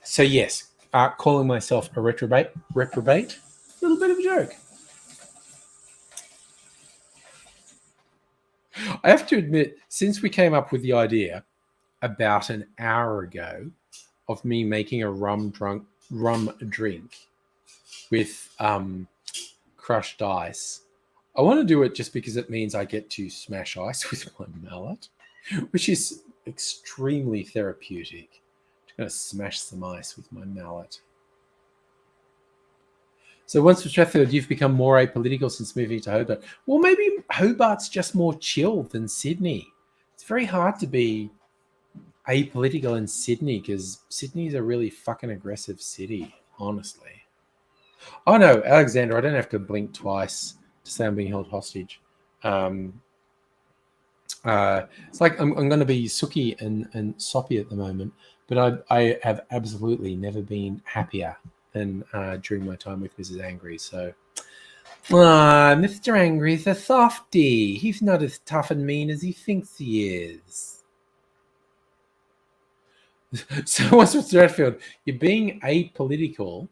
So yes, calling myself a reprobate, a little bit of a joke. I have to admit, since we came up with the idea about an hour ago of me making a rum drink with crushed ice, I want to do it just because it means I get to smash ice with my mallet, which is extremely therapeutic. I'm going to smash some ice with my mallet. So once for Sheffield, you've become more apolitical since moving to Hobart. Well, maybe Hobart's just more chill than Sydney. It's very hard to be apolitical in Sydney because Sydney's a really fucking aggressive city, honestly. Oh no, Alexander, I don't have to blink twice to say I'm being held hostage. It's like I'm going to be sooky and soppy at the moment, but I have absolutely never been happier than during my time with Mrs. Angry. So, Mr. Angry's a softy. He's not as tough and mean as he thinks he is. So, what's with Stratfield? You're being apolitical,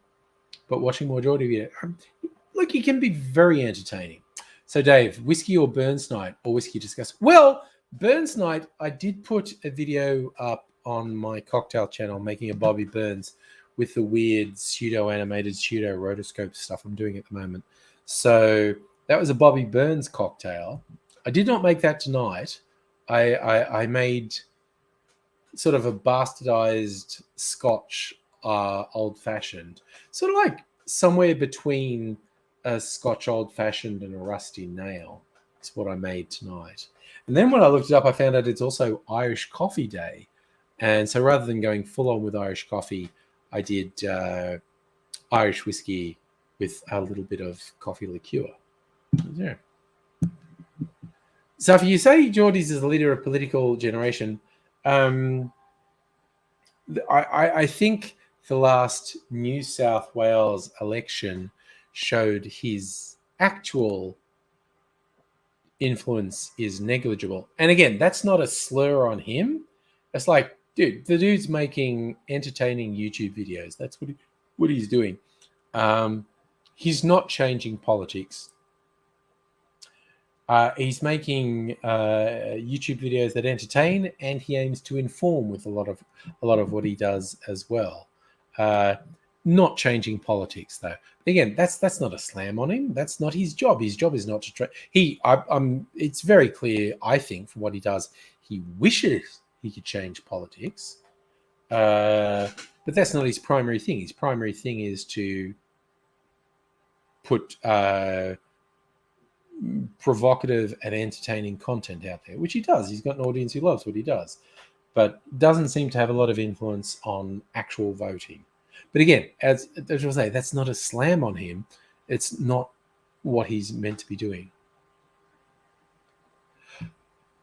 but watching more Geordie videos. Look, he can be very entertaining. So, Dave, whiskey or Burns Night, or whiskey discuss? Well, Burns Night, I did put a video up on my cocktail channel making a Bobby Burns with the weird pseudo-animated pseudo-rotoscope stuff I'm doing at the moment. So that was a Bobby Burns cocktail. I did not make that tonight. I made sort of a bastardized Scotch old-fashioned, sort of like somewhere between a Scotch old-fashioned and a rusty nail. That's what I made tonight. And then when I looked it up, I found out it's also Irish Coffee Day. And so rather than going full-on with Irish coffee, I did Irish whiskey with a little bit of coffee liqueur. Yeah. So if you say Geordies is the leader of political generation, I think the last New South Wales election showed his actual influence is negligible. And again, that's not a slur on him. It's like, dude, the dude's making entertaining YouTube videos. That's what he's doing. He's not changing politics. He's making YouTube videos that entertain, and he aims to inform with a lot of what he does as well. Not changing politics, though. Again, that's not a slam on him. That's not his job. His job is not to try. It's very clear, I think, from what he does, he wishes he could change politics, but that's not his primary thing. His primary thing is to put provocative and entertaining content out there, which he does. He's got an audience who loves what he does, but doesn't seem to have a lot of influence on actual voting. But again, as I say, that's not a slam on him. It's not what he's meant to be doing.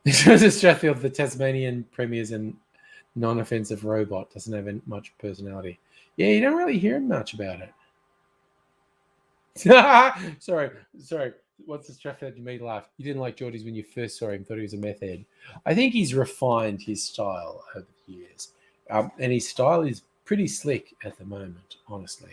Joseph Strathfield, the Tasmanian Premier's a non-offensive robot, doesn't have much personality. Yeah, you don't really hear much about it. Sorry. What's the Strathfield you made laugh? You didn't like Geordies when you first saw him, thought he was a meth head. I think he's refined his style over the years. And his style is pretty slick at the moment, honestly.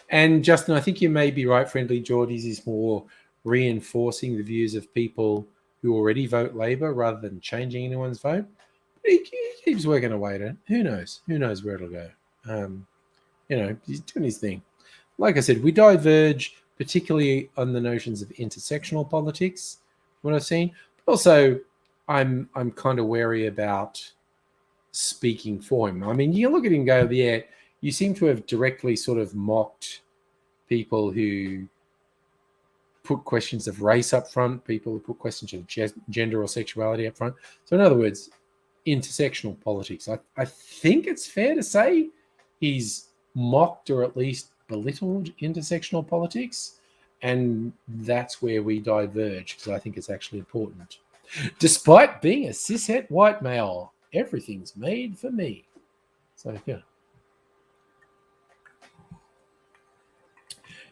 And Justin, I think you may be right. Friendly Geordies is more reinforcing the views of people who already vote Labor rather than changing anyone's vote. But he keeps working away at it. Who knows? Who knows where it'll go? He's doing his thing. Like I said, we diverge. particularly on the notions of intersectional politics, what I've seen. But also, I'm kind of wary about speaking for him. I mean, you look at him and go, yeah, you seem to have directly sort of mocked people who put questions of race up front, people who put questions of gender or sexuality up front. So in other words, intersectional politics. I think it's fair to say he's mocked or at least belittled intersectional politics. And that's where we diverge, because I think it's actually important. Despite being a cishet white male, everything's made for me. So, yeah.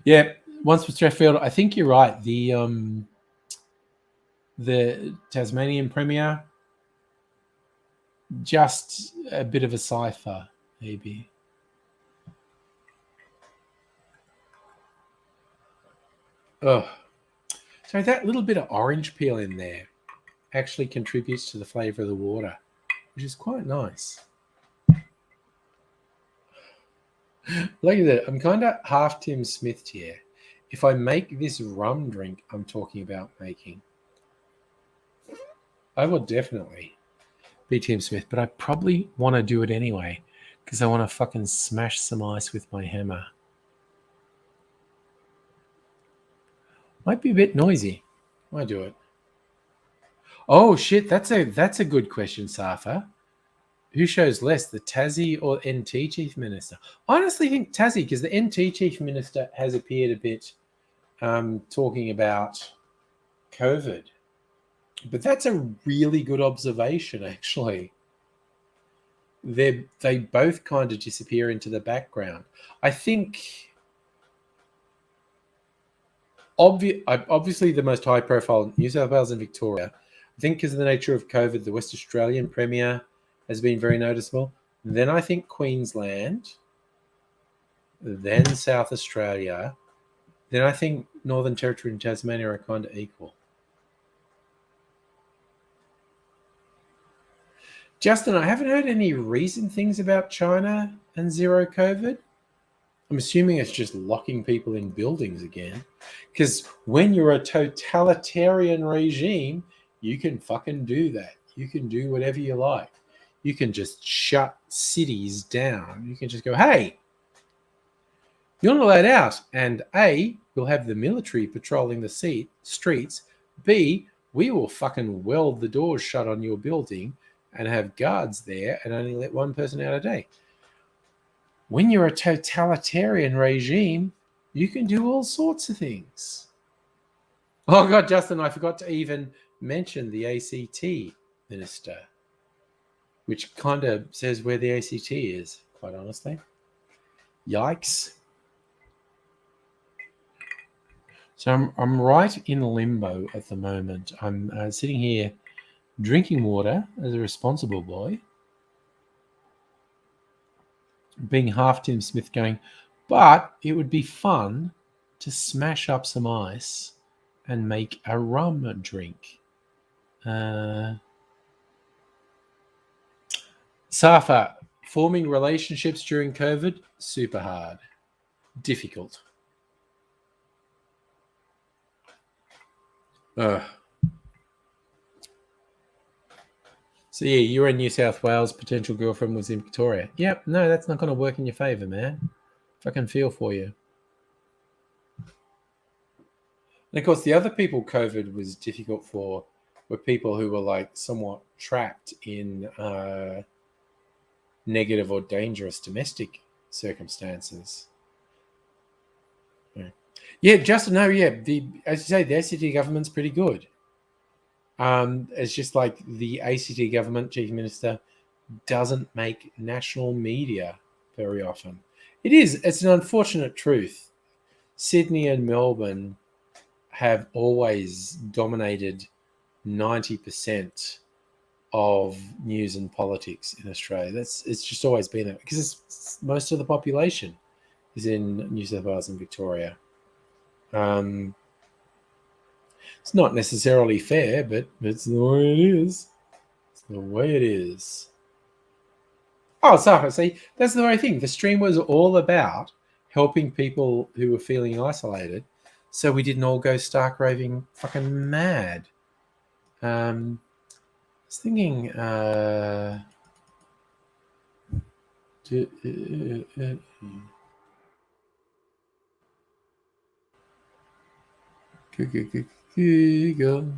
Yeah, once with Strathfield, I think you're right. The Tasmanian Premier, just a bit of a cipher, maybe. Oh, so that little bit of orange peel in there actually contributes to the flavour of the water, which is quite nice. Look at that. I'm kind of half Tim Smith here. If I make this rum drink I'm talking about making, I will definitely be Tim Smith, but I probably want to do it anyway because I want to fucking smash some ice with my hammer. Might be a bit noisy. Why do it? Oh shit, that's a good question, Safa. Who shows less, the Tassie or NT Chief Minister? I honestly think Tassie, because the NT Chief Minister has appeared a bit talking about COVID. But that's a really good observation, actually. They both kind of disappear into the background. I think obviously the most high profile, New South Wales and Victoria. I think because of the nature of COVID, the West Australian Premier has been very noticeable. Then I think Queensland, then South Australia, then I think Northern Territory and Tasmania are kind of equal. Justin, I haven't heard any recent things about China and zero COVID. I'm assuming it's just locking people in buildings again. Because when you're a totalitarian regime, you can fucking do that. You can do whatever you like. You can just shut cities down. You can just go, hey, you're not allowed out. And A, we'll have the military patrolling the streets. B, we will fucking weld the doors shut on your building and have guards there and only let one person out a day. When you're a totalitarian regime, you can do all sorts of things. Oh, God, Justin, I forgot to even mention the ACT minister, which kind of says where the ACT is, quite honestly. Yikes. So I'm right in limbo at the moment. I'm sitting here drinking water as a responsible boy, being half Tim Smith going, but it would be fun to smash up some ice and make a rum drink. Safa, forming relationships during COVID, super hard. Difficult. So yeah, you're in New South Wales, potential girlfriend was in Victoria. Yep, no, that's not going to work in your favour, man. Fucking feel for you. And of course, the other people COVID was difficult for were people who were like somewhat trapped in negative or dangerous domestic circumstances. Yeah, Justin, no, yeah. As you say, the ACT government's pretty good. It's just like the ACT government chief minister doesn't make national media very often. It's an unfortunate truth. Sydney and Melbourne have always dominated 90% of news and politics in Australia. It's just always been that, because most of the population is in New South Wales and Victoria. It's not necessarily fair, but it's the way it is. It's the way it is. Oh, Safa, see, that's the very thing. The stream was all about helping people who were feeling isolated. so we didn't all go stark raving fucking mad. I was thinking, Google.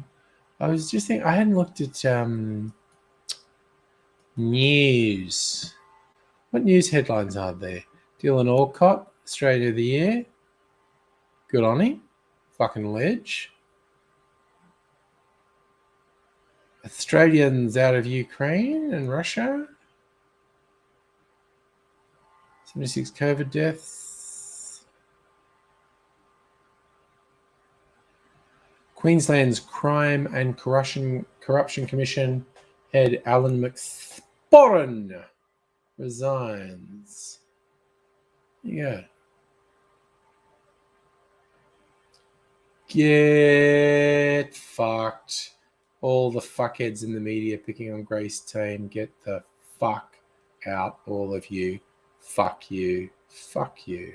I was just thinking, I hadn't looked at news. What news headlines are there? Dylan Alcott, Australia of the Year. Good on him. Fucking ledge. Australians out of Ukraine and Russia. 76 COVID deaths. Queensland's Crime and Corruption Commission head Alan McSporran resigns. Yeah. Get fucked. All the fuckheads in the media picking on Grace Tame, get the fuck out, all of you. Fuck you. Fuck you.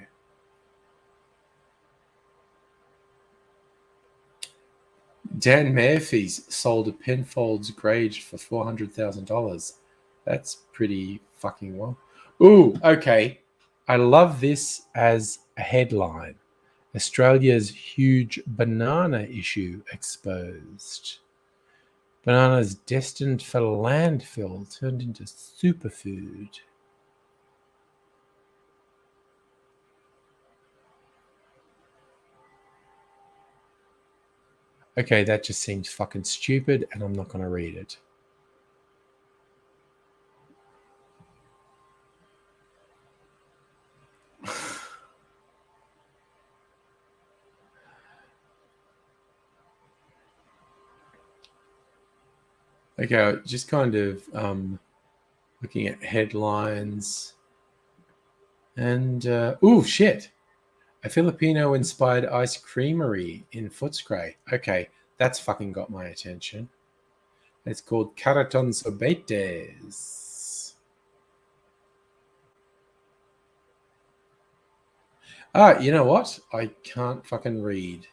Dan Murphy's sold a Penfolds Grange for $400,000. That's pretty fucking well. Ooh, okay. I love this as a headline. Australia's huge banana issue exposed. Bananas destined for landfill turned into superfood. Okay, that just seems fucking stupid, and I'm not going to read it. Okay, just kind of looking at headlines. And, oh, shit. A Filipino-inspired ice creamery in Footscray. Okay, that's fucking got my attention. It's called Caraton Sobetes. Ah, you know what? I can't fucking read.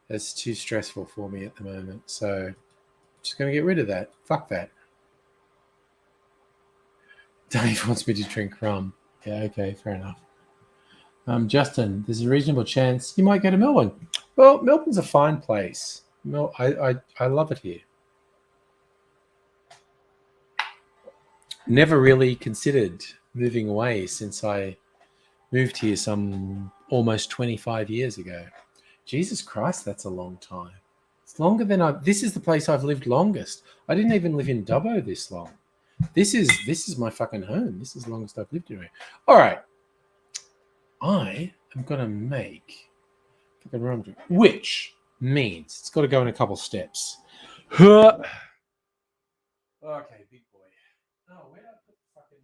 It's too stressful for me at the moment, so I'm just going to get rid of that. Fuck that. Dave wants me to drink rum. Yeah, okay, fair enough. Justin, there's a reasonable chance you might go to Melbourne. Well, Melbourne's a fine place. I love it here. Never really considered moving away since I moved here some almost 25 years ago. Jesus Christ, that's a long time. It's longer than this is the place I've lived longest. I didn't even live in Dubbo this long. This is my fucking home. This is the longest I've lived here. All right. I am going to make fucking rum drink, which means it's got to go in a couple steps. Okay, big boy. Oh, where did I put the fucking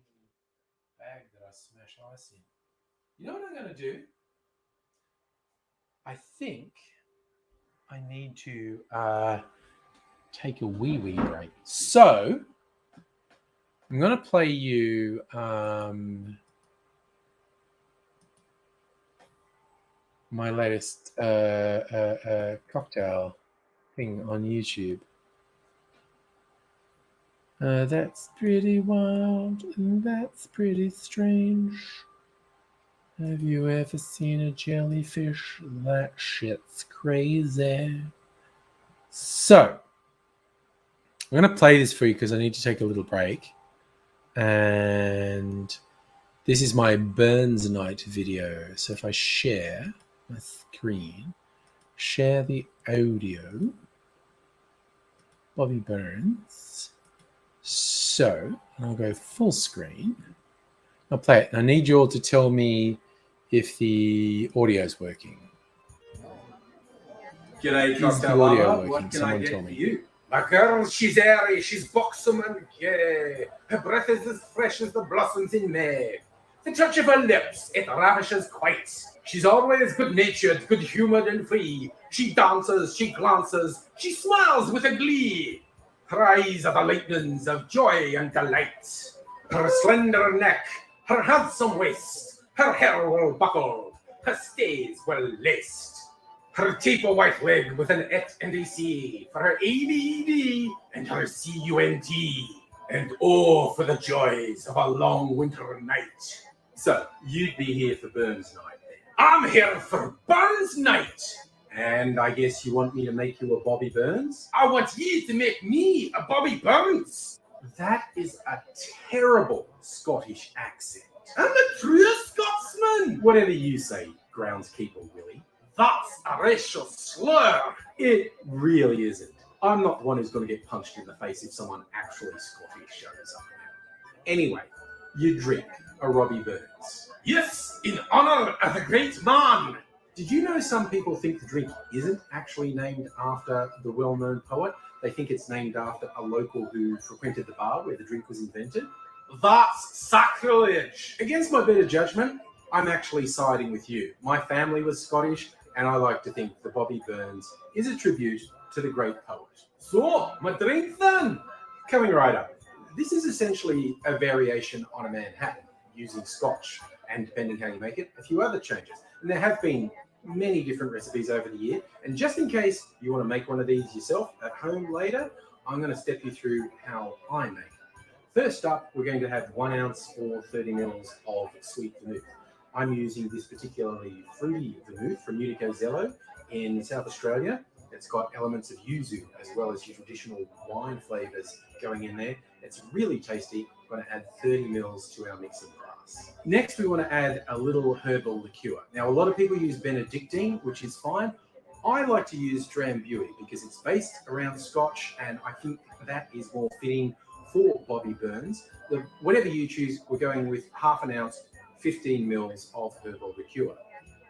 bag that I smash ice in? You know what I'm going to do? I think I need to take a wee break. So I'm going to play you my latest cocktail thing on YouTube. That's pretty wild and that's pretty strange. Have you ever seen a jellyfish? That shit's crazy. So, I'm going to play this for you because I need to take a little break. And this is my Burns Night video. So if I share my screen, share the audio, Bobby Burns. So, I'll go full screen. I'll play it. I need you all to tell me if the audio is working. G'day, Is cocktail the audio lover. working? What can Someone I get tell for me. you? My girl, she's airy, she's buxom and gay. Her breath is as fresh as the blossoms in May. The touch of her lips, it ravishes quite. She's always good-natured, good-humoured and free. She dances, she glances, she smiles with a glee. Her eyes are the lightnings of joy and delight. Her slender neck, her handsome waist, her hair will buckle. Her stays were laced. Her taper white leg with an Et and a C for her ABED and her CUNT. And oh, for the joys of a long winter night. So, you'd be here for Burns Night then. I'm here for Burns Night. And I guess you want me to make you a Bobby Burns? I want ye to make me a Bobby Burns. That is a terrible Scottish accent. I'm a true Scotsman. Whatever you say, groundskeeper Willie. That's a racial slur. It really isn't. I'm not the one who's going to get punched in the face if someone actually Scottish shows up. Anyway, you drink a Robbie Burns. Yes, in honor of the great man. Did you know some people think the drink isn't actually named after the well-known poet? They think it's named after a local who frequented the bar where the drink was invented? That's sacrilege. Against my better judgment, I'm actually siding with you. My family was Scottish, and I like to think the Bobby Burns is a tribute to the great poet. So, my drink then? Coming right up. This is essentially a variation on a Manhattan using Scotch, and depending how you make it, a few other changes. And there have been many different recipes over the year. And just in case you want to make one of these yourself at home later, I'm going to step you through how I make it. First up, we're going to have 1 ounce or 30 mils of sweet vermouth. I'm using this particularly fruity vermouth from Unico in South Australia. It's got elements of yuzu as well as your traditional wine flavors going in there. It's really tasty. I'm going to add 30 mils to our mixing glass. Next, we want to add a little herbal liqueur. Now, a lot of people use Benedictine, which is fine. I like to use Drambuie because it's based around Scotch, and I think that is more fitting for Bobby Burns. Whatever you choose, we're going with half an ounce, 15 mils of herbal liqueur.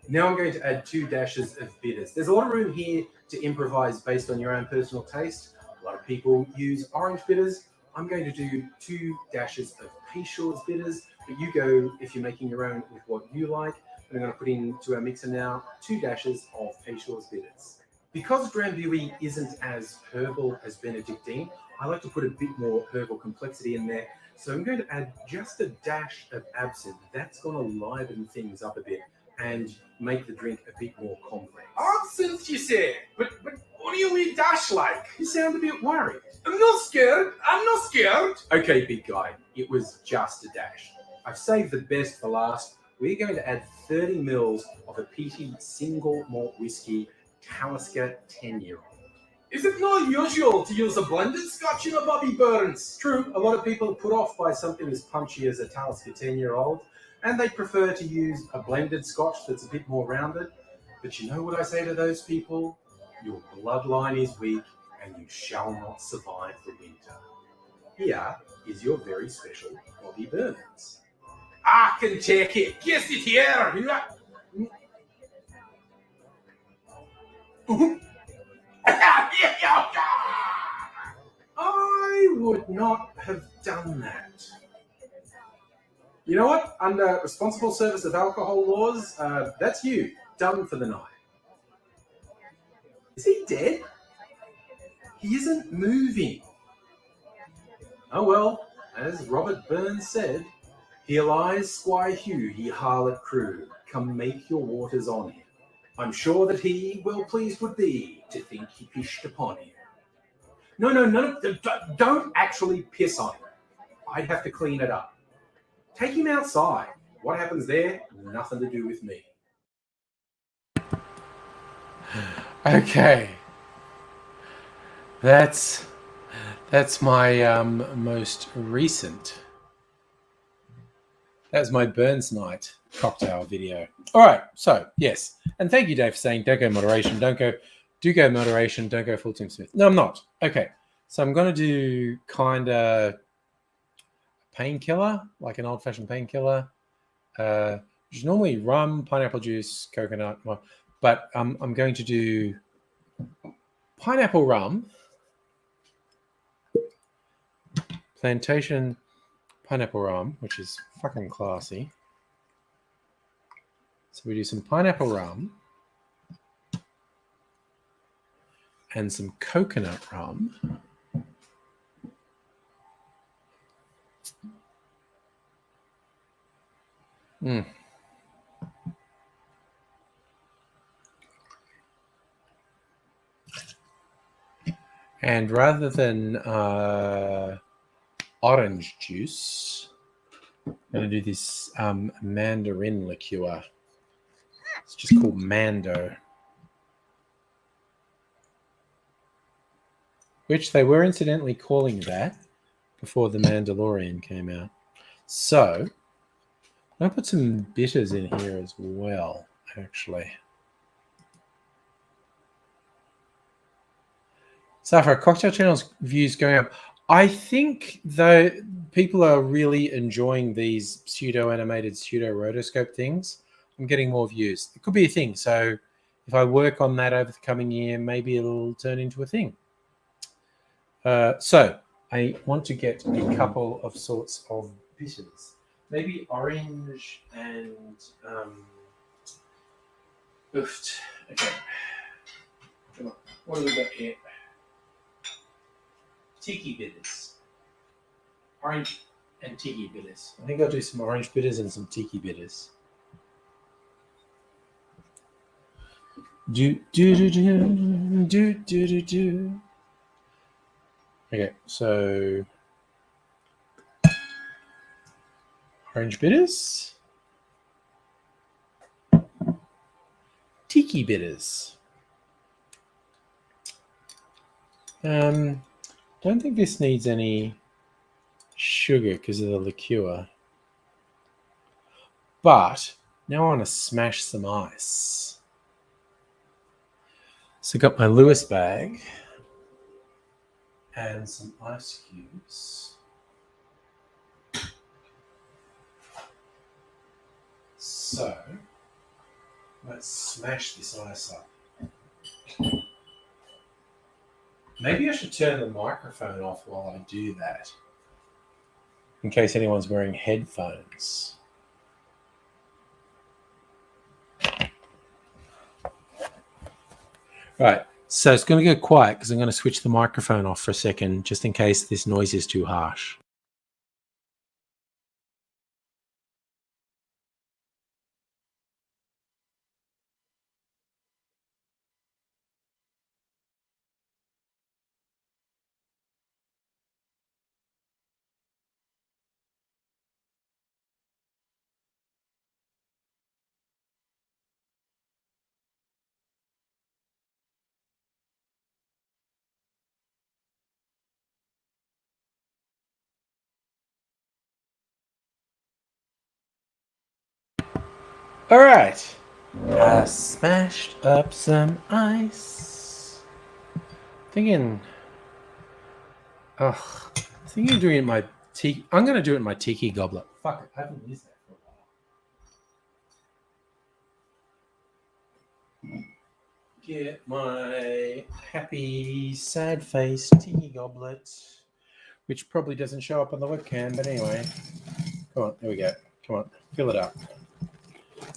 Now I'm going to add 2 dashes of bitters. There's a lot of room here to improvise based on your own personal taste. A lot of people use orange bitters. I'm going to do 2 dashes of Peychaud's bitters, but you go, if you're making your own, with what you like. And I'm going to put into our mixer now 2 dashes of Peychaud's bitters. Because Drambuie isn't as herbal as Benedictine, I like to put a bit more herbal complexity in there. So I'm going to add just a dash of absinthe. That's going to liven things up a bit and make the drink a bit more complex. Absinthe, you say? But what do you mean dash like? You sound a bit worried. I'm not scared. I'm not scared. Okay, big guy, it was just a dash. I've saved the best for last. We're going to add 30 mils of a peaty single malt whiskey, Talisker 10-year-old. Is it not usual to use a blended scotch in a Bobby Burns? True, a lot of people are put off by something as punchy as a Talisker 10-year-old, and they prefer to use a blended scotch that's a bit more rounded. But you know what I say to those people? Your bloodline is weak, and you shall not survive the winter. Here is your very special Bobby Burns. I can take it. Guess it here. I would not have done that. You know what? Under responsible service of alcohol laws, that's you. Done for the night. Is he dead? He isn't moving. Oh well, as Robert Burns said, here lies Squire Hugh, ye harlot crew. Come make your waters on him. I'm sure that he well pleased would be to think he pished upon him. No, don't actually piss on him. I'd have to clean it up. Take him outside. What happens there? Nothing to do with me. Okay. That's my most recent. That's my Burns Night cocktail video. All right. So yes, and thank you, Dave, for saying don't go moderation, do go moderation, don't go full Tim Smith. No, I'm not. Okay. So I'm gonna do kind of painkiller, like an old-fashioned painkiller, which is normally rum, pineapple juice, coconut. But I'm going to do pineapple rum, plantation pineapple rum, which is fucking classy. So we do some pineapple rum and some coconut rum. And rather than orange juice, I'm going to do this mandarin liqueur. It's just called Mando, which they were incidentally calling that before The Mandalorian came out. So I'll put some bitters in here as well, actually. So for our cocktail channels views going up, I think though people are really enjoying these pseudo-animated, pseudo-rotoscope things. I'm getting more views. It could be a thing. So if I work on that over the coming year, maybe it'll turn into a thing. So I want to get a couple of sorts of bitters. Maybe orange and oofed. Okay. Come on. What do we got here? Tiki bitters. Orange and tiki bitters. I think I'll do some orange bitters and some tiki bitters. Do do do do do do do do. Okay, so orange bitters, tiki bitters. Don't think this needs any sugar because of the liqueur. But now I want to smash some ice. So I got my Lewis bag and some ice cubes. So let's smash this ice up. Maybe I should turn the microphone off while I do that, in case anyone's wearing headphones. Right, so it's going to go quiet because I'm going to switch the microphone off for a second, just in case this noise is too harsh. All right, I smashed up some ice. Thinking doing it in my tiki. I'm going to do it in my tiki goblet. Fuck it, I haven't used that for a while. Get my happy, sad face tiki goblet, which probably doesn't show up on the webcam, but anyway. Come on, there we go. Come on, fill it up.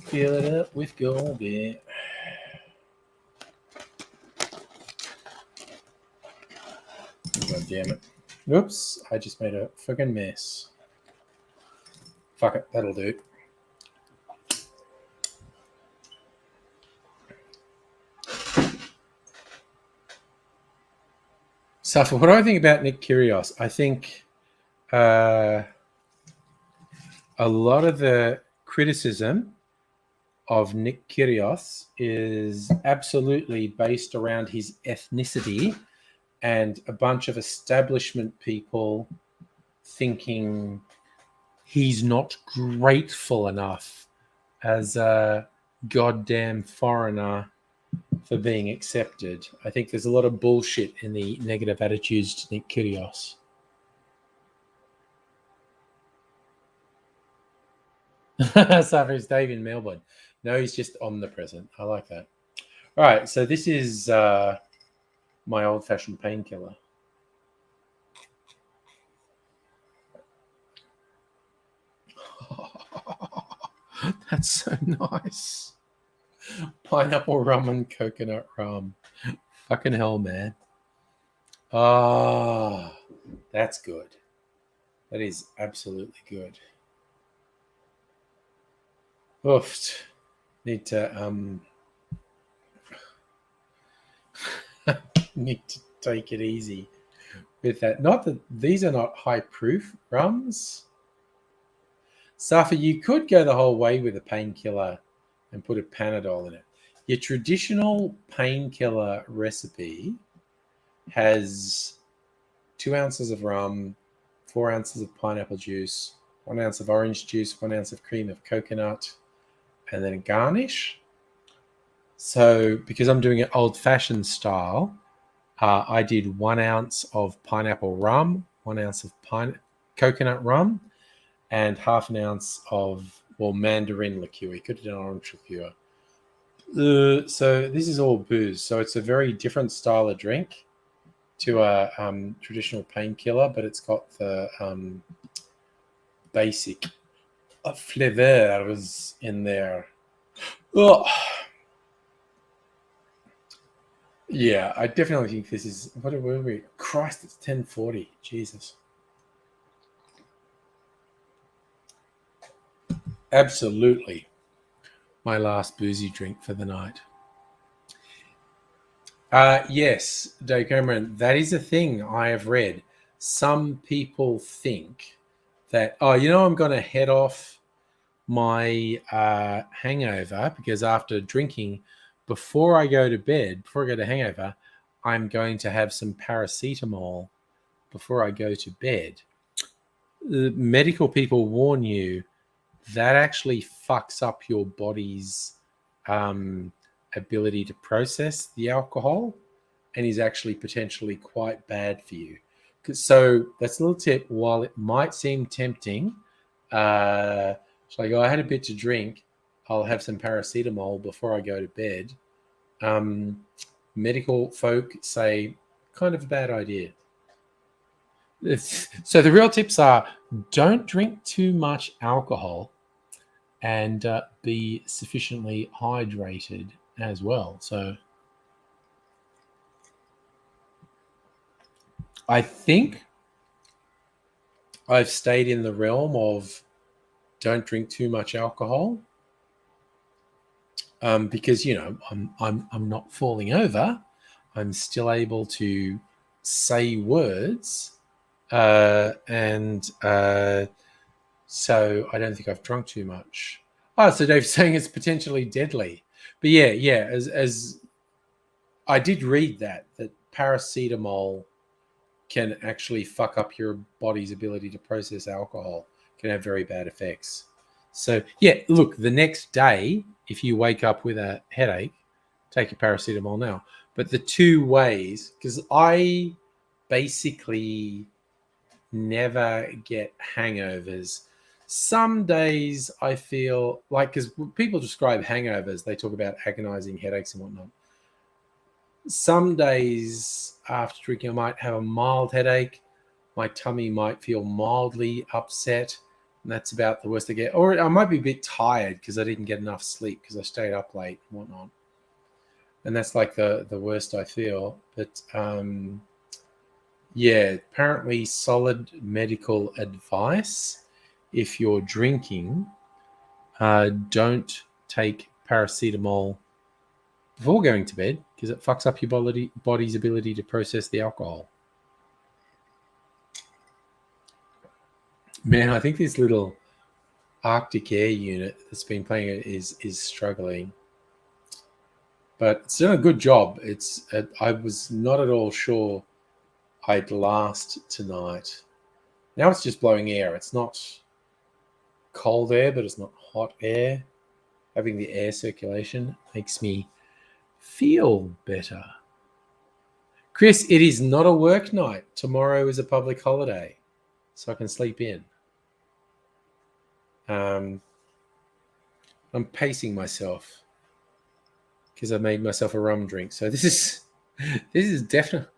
Fill it up with gold beer. God damn it. Oops, I just made a friggin' mess. Fuck it, that'll do. So, what do I think about Nick Kyrgios? I think a lot of the criticism of Nick Kyrgios is absolutely based around his ethnicity and a bunch of establishment people thinking he's not grateful enough as a goddamn foreigner for being accepted. I think there's a lot of bullshit in the negative attitudes to Nick Kyrgios. Suffers Dave in Melbourne. No, he's just omnipresent. I like that. All right, so this is my old-fashioned painkiller. That's so nice. Pineapple rum and coconut rum. Fucking hell, man. Ah, that's good. That is absolutely good. Oof. Need to need to take it easy with that. Not that these are not high proof rums. Safa, you could go the whole way with a painkiller and put a Panadol in it. Your traditional painkiller recipe has 2 ounces of rum, 4 ounces of pineapple juice, 1 ounce of orange juice, 1 ounce of cream of coconut, and then a garnish. So because I'm doing it old-fashioned style, I did 1 ounce of pineapple rum, 1 ounce of coconut rum, and half an ounce of, mandarin liqueur. You could have done orange liqueur. So this is all booze. So it's a very different style of drink to a traditional painkiller, but it's got the basic flavors in there. Oh. Yeah, I definitely think this is... What are we? Christ, it's 10:40. Jesus. Absolutely my last boozy drink for the night. Yes, Dave Cameron, that is a thing I have read. Some people think that, I'm going to head off my hangover because after drinking, before I go to bed, before I go to hangover, I'm going to have some paracetamol before I go to bed. The medical people warn you that actually fucks up your body's ability to process the alcohol and is actually potentially quite bad for you. So that's a little tip. While it might seem tempting, so I go, I had a bit to drink, I'll have some paracetamol before I go to bed. Medical folk say kind of a bad idea. So the real tips are don't drink too much alcohol and be sufficiently hydrated as well. So I think I've stayed in the realm of don't drink too much alcohol because I'm not falling over. I'm still able to say words, and so I don't think I've drunk too much. So Dave's saying it's potentially deadly. But yeah, as I did read that paracetamol can actually fuck up your body's ability to process alcohol, can have very bad effects. So yeah, look, the next day, if you wake up with a headache, take your paracetamol now. But the 2 ways, because I basically never get hangovers. Some days I feel like, because people describe hangovers, they talk about agonizing headaches and whatnot. Some days after drinking, I might have a mild headache. My tummy might feel mildly upset, and that's about the worst I get. Or I might be a bit tired because I didn't get enough sleep because I stayed up late and whatnot. And that's like the worst I feel. But yeah, apparently solid medical advice. If you're drinking, don't take paracetamol before going to bed because it fucks up your body's ability to process the alcohol. Man, I think this little Arctic air unit that's been playing it is struggling. But it's done a good job. I was not at all sure I'd last tonight. Now it's just blowing air. It's not cold air, but it's not hot air. Having the air circulation makes me feel better. Chris, it is not a work night. Tomorrow is a public holiday, so I can sleep in. I'm pacing myself because I made myself a rum drink. So this is definitely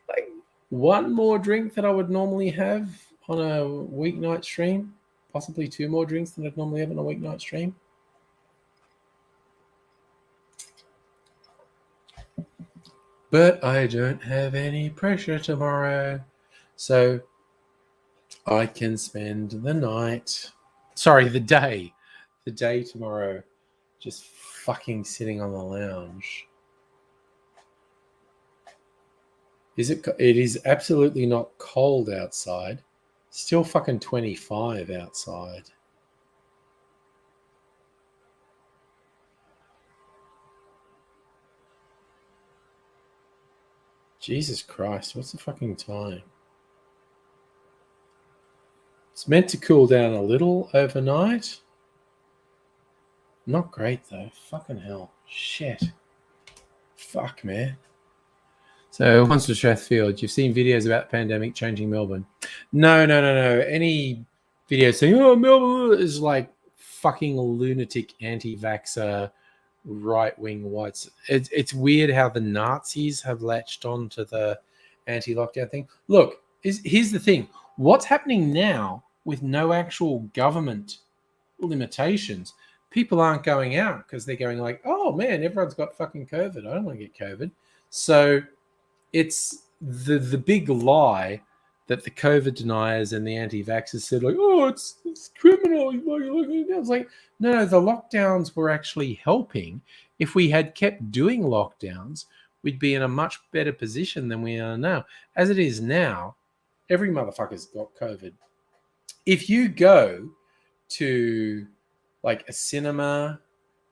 like one more drink that I would normally have on a weeknight stream, possibly 2 more drinks than I'd normally have on a weeknight stream. But I don't have any pressure tomorrow, so I can spend the day tomorrow just fucking sitting on the lounge. It is absolutely not cold outside. Still fucking 25 outside. Jesus Christ, what's the fucking time? It's meant to cool down a little overnight. Not great though. Fucking hell. Shit. Fuck, man. So, once to Strathfield, you've seen videos about the pandemic changing Melbourne. No. Any video saying, oh, Melbourne is like fucking lunatic anti-vaxxer right-wing whites. It's weird how the Nazis have latched on to the anti-lockdown thing. Look, here's the thing. What's happening now with no actual government limitations? People aren't going out because they're going like, oh, man, everyone's got fucking COVID. I don't want to get COVID. So it's the big lie that the COVID deniers and the anti-vaxxers said, like, oh, it's criminal. It's like, no, the lockdowns were actually helping. If we had kept doing lockdowns, we'd be in a much better position than we are now. As it is now, every motherfucker's got COVID. If you go to like a cinema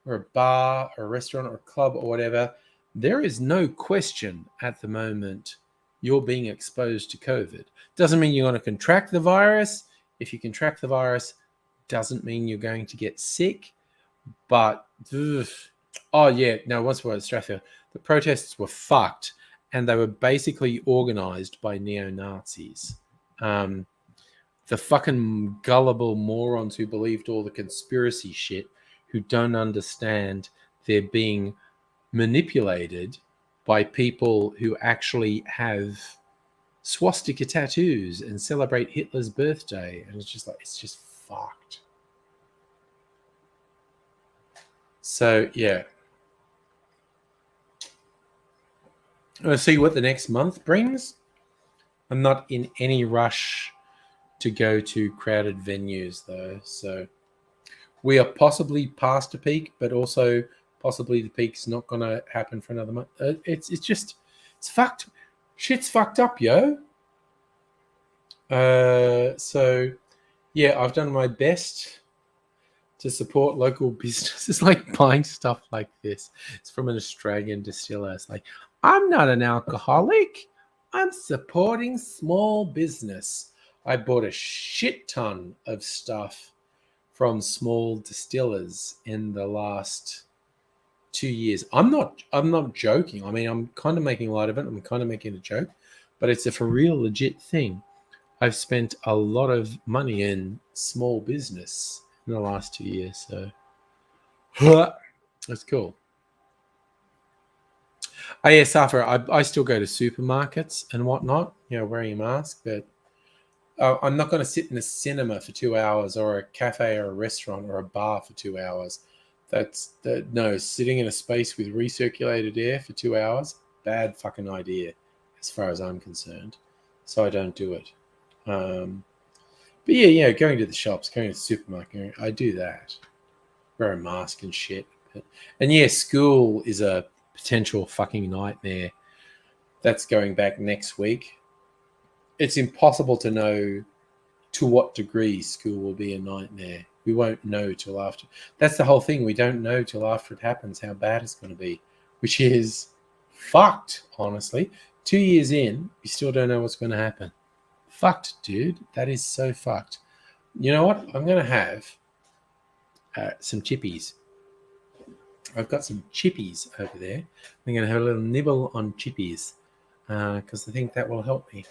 or a bar or a restaurant or a club or whatever, there is no question at the moment you're being exposed to COVID. Doesn't mean you're going to contract the virus. If you contract the virus, doesn't mean you're going to get sick. But, once we're at Strathfield, the protests were fucked and they were basically organized by neo-Nazis. The fucking gullible morons who believed all the conspiracy shit, who don't understand they're being manipulated by people who actually have swastika tattoos and celebrate Hitler's birthday. And it's just fucked. So, yeah. I'll see what the next month brings. I'm not in any rush to go to crowded venues, though. So we are possibly past a peak, but also possibly the peak's not going to happen for another month. It's fucked. Shit's fucked up, yo. So, yeah, I've done my best to support local businesses, like buying stuff like this. It's from an Australian distiller. It's like, I'm not an alcoholic. I'm supporting small business. I bought a shit ton of stuff from small distillers in the last 2 years. I'm not joking. I mean, I'm kind of making light of it. I'm kind of making a joke, but it's a for real legit thing. I've spent a lot of money in small business in the last 2 years. So that's cool. Oh, yeah, Safa, I still go to supermarkets and whatnot, wearing a mask, but I'm not going to sit in a cinema for 2 hours or a cafe or a restaurant or a bar for 2 hours. No, sitting in a space with recirculated air for 2 hours, bad fucking idea as far as I'm concerned. So I don't do it. But yeah, going to the shops, going to the supermarket, I do that. Wear a mask and shit. And yeah, school is a potential fucking nightmare. That's going back next week. It's impossible to know to what degree school will be a nightmare. We won't know till after. That's the whole thing. We don't know till after it happens how bad it's going to be, which is fucked, honestly. 2 years in, we still don't know what's going to happen. Fucked, dude. That is so fucked. You know what? I'm going to have some chippies. I've got some chippies over there. I'm going to have a little nibble on chippies because I think that will help me.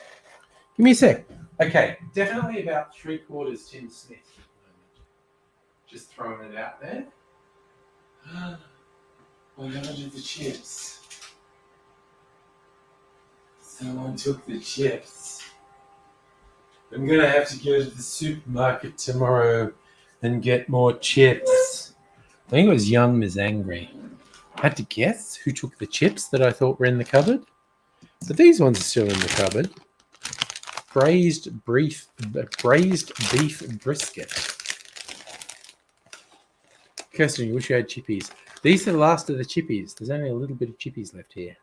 Give me a sec. Okay, definitely about 3/4 Tim Smith at the moment. Just throwing it out there. What happened to the chips? Someone took the chips. I'm going to have to go to the supermarket tomorrow and get more chips. I think it was Young Ms. Angry. I had to guess who took the chips that I thought were in the cupboard. But these ones are still in the cupboard. Braised beef brisket. Kirsten, you wish you had chippies. These are the last of the chippies. There's only a little bit of chippies left here.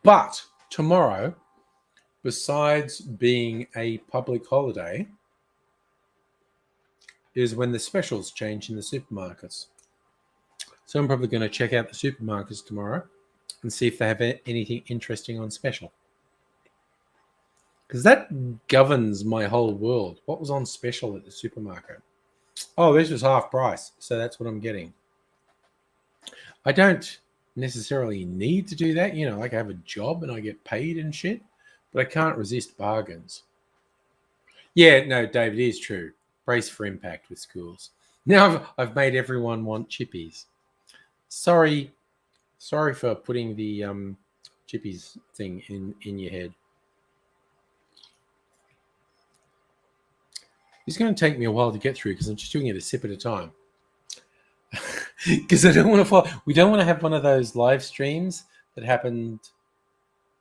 But tomorrow, besides being a public holiday, is when the specials change in the supermarkets. So I'm probably going to check out the supermarkets tomorrow and see if they have anything interesting on special. Because that governs my whole world. What was on special at the supermarket? Oh, this was half price. So that's what I'm getting. I don't necessarily need to do that. You know, like I have a job and I get paid and shit. But I can't resist bargains. Yeah, no, David, it is true. Brace for impact with schools. Now I've made everyone want chippies. Sorry for putting the chippies thing in your head. It's going to take me a while to get through because I'm just doing it a sip at a time. Because I don't want to follow. We don't want to have one of those live streams that happened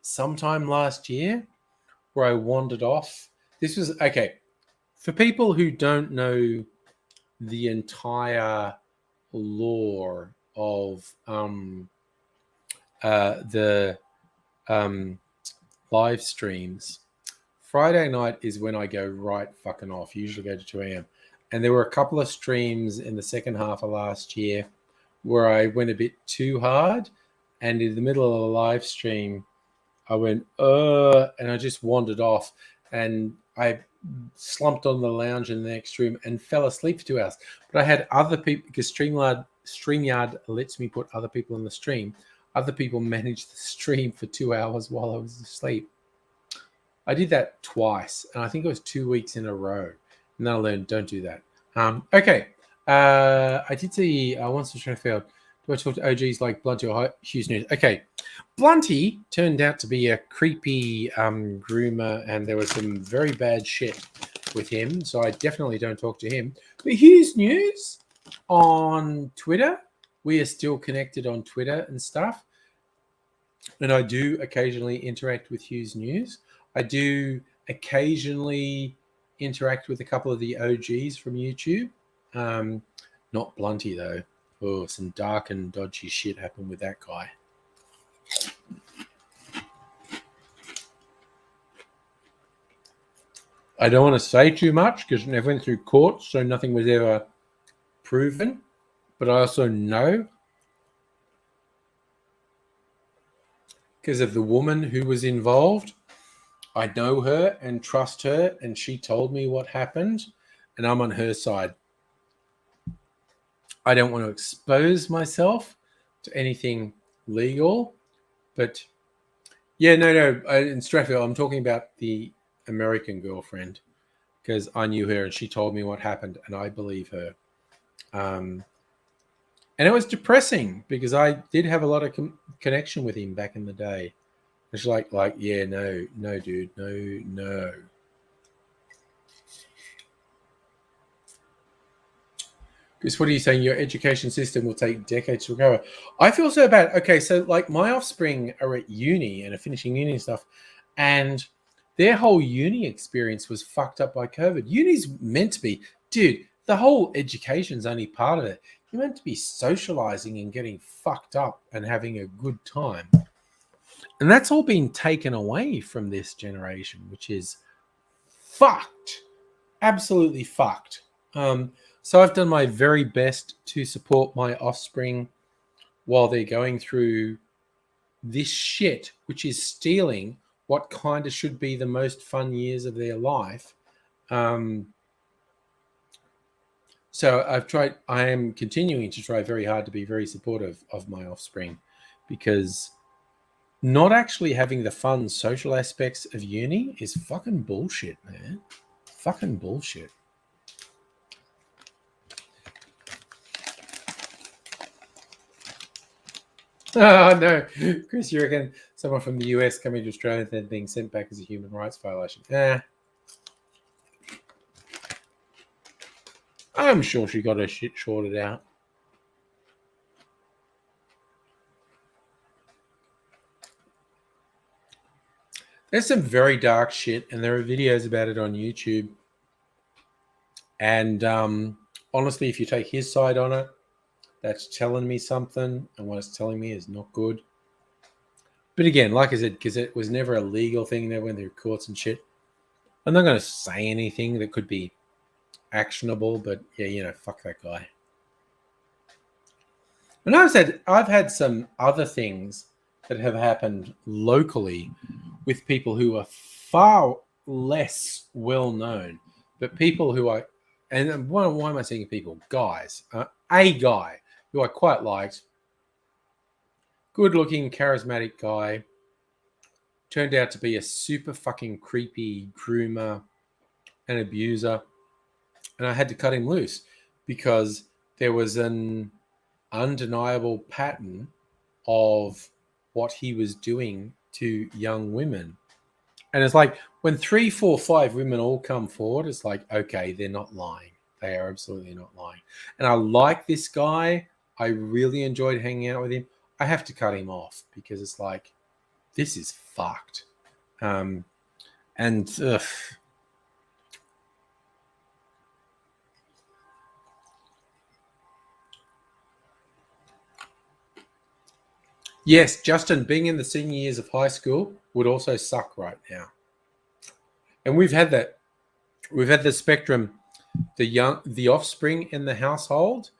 sometime last year where I wandered off. This was okay. For people who don't know the entire lore of the live streams, Friday night is when I go right fucking off. Usually go to 2 a.m. And there were a couple of streams in the second half of last year where I went a bit too hard. And in the middle of the live stream, I went, and I just wandered off. And I slumped on the lounge in the next room and fell asleep for 2 hours. But I had other people, because StreamYard lets me put other people on the stream. Other people managed the stream for 2 hours while I was asleep. I did that twice, and I think it was 2 weeks in a row. And then I learned, don't do that. Okay. I did see, once the show failed, do I talk to OGs like Blunty or Hughes News? Okay. Blunty turned out to be a creepy groomer, and there was some very bad shit with him, so I definitely don't talk to him. But Hughes News on Twitter, we are still connected on Twitter and stuff. And I do occasionally interact with Hughes News. I do occasionally interact with a couple of the OGs from YouTube. Not Blunty, though. Oh, some dark and dodgy shit happened with that guy. I don't want to say too much because it never went through court, so nothing was ever proven. But I also know because of the woman who was involved. I know her and trust her, and she told me what happened, and I'm on her side. I don't want to expose myself to anything legal, but yeah, no. In Strathfield, I'm talking about the American girlfriend because I knew her and she told me what happened, and I believe her. And it was depressing because I did have a lot of connection with him back in the day. It's like, yeah, no, dude, no. Because what are you saying? Your education system will take decades to recover. I feel so bad. Okay, so like my offspring are at uni and are finishing uni and stuff, and their whole uni experience was fucked up by COVID. Uni's meant to be, dude, the whole education's only part of it. You're meant to be socializing and getting fucked up and having a good time. And that's all been taken away from this generation, which is fucked. Absolutely fucked. So I've done my very best to support my offspring while they're going through this shit, which is stealing what kind of should be the most fun years of their life. So I am continuing to try very hard to be very supportive of my offspring because not actually having the fun social aspects of uni is fucking bullshit, man. Fucking bullshit. Oh, no. Chris, you reckon someone from the US coming to Australia and then being sent back as a human rights violation? I'm sure she got her shit sorted out. There's some very dark shit, and there are videos about it on YouTube. And honestly, if you take his side on it, that's telling me something, and what it's telling me is not good. But again, like I said, because it was never a legal thing, never went through courts and shit. I'm not going to say anything that could be actionable, but yeah, fuck that guy. And I've had some other things that have happened locally with people who are far less well known, but people who I, and why am I saying people? Guys, a guy who I quite liked, good looking, charismatic guy, turned out to be a super fucking creepy groomer and abuser. And I had to cut him loose because there was an undeniable pattern of what he was doing to young women. And it's like when 3, 4, 5 women all come forward, it's like, okay, they're not lying. They are absolutely not lying. And I like this guy. I really enjoyed hanging out with him. I have to cut him off because it's like, this is fucked. Yes, Justin, being in the senior years of high school would also suck right now. And we've had that. We've had the spectrum, the offspring in the household.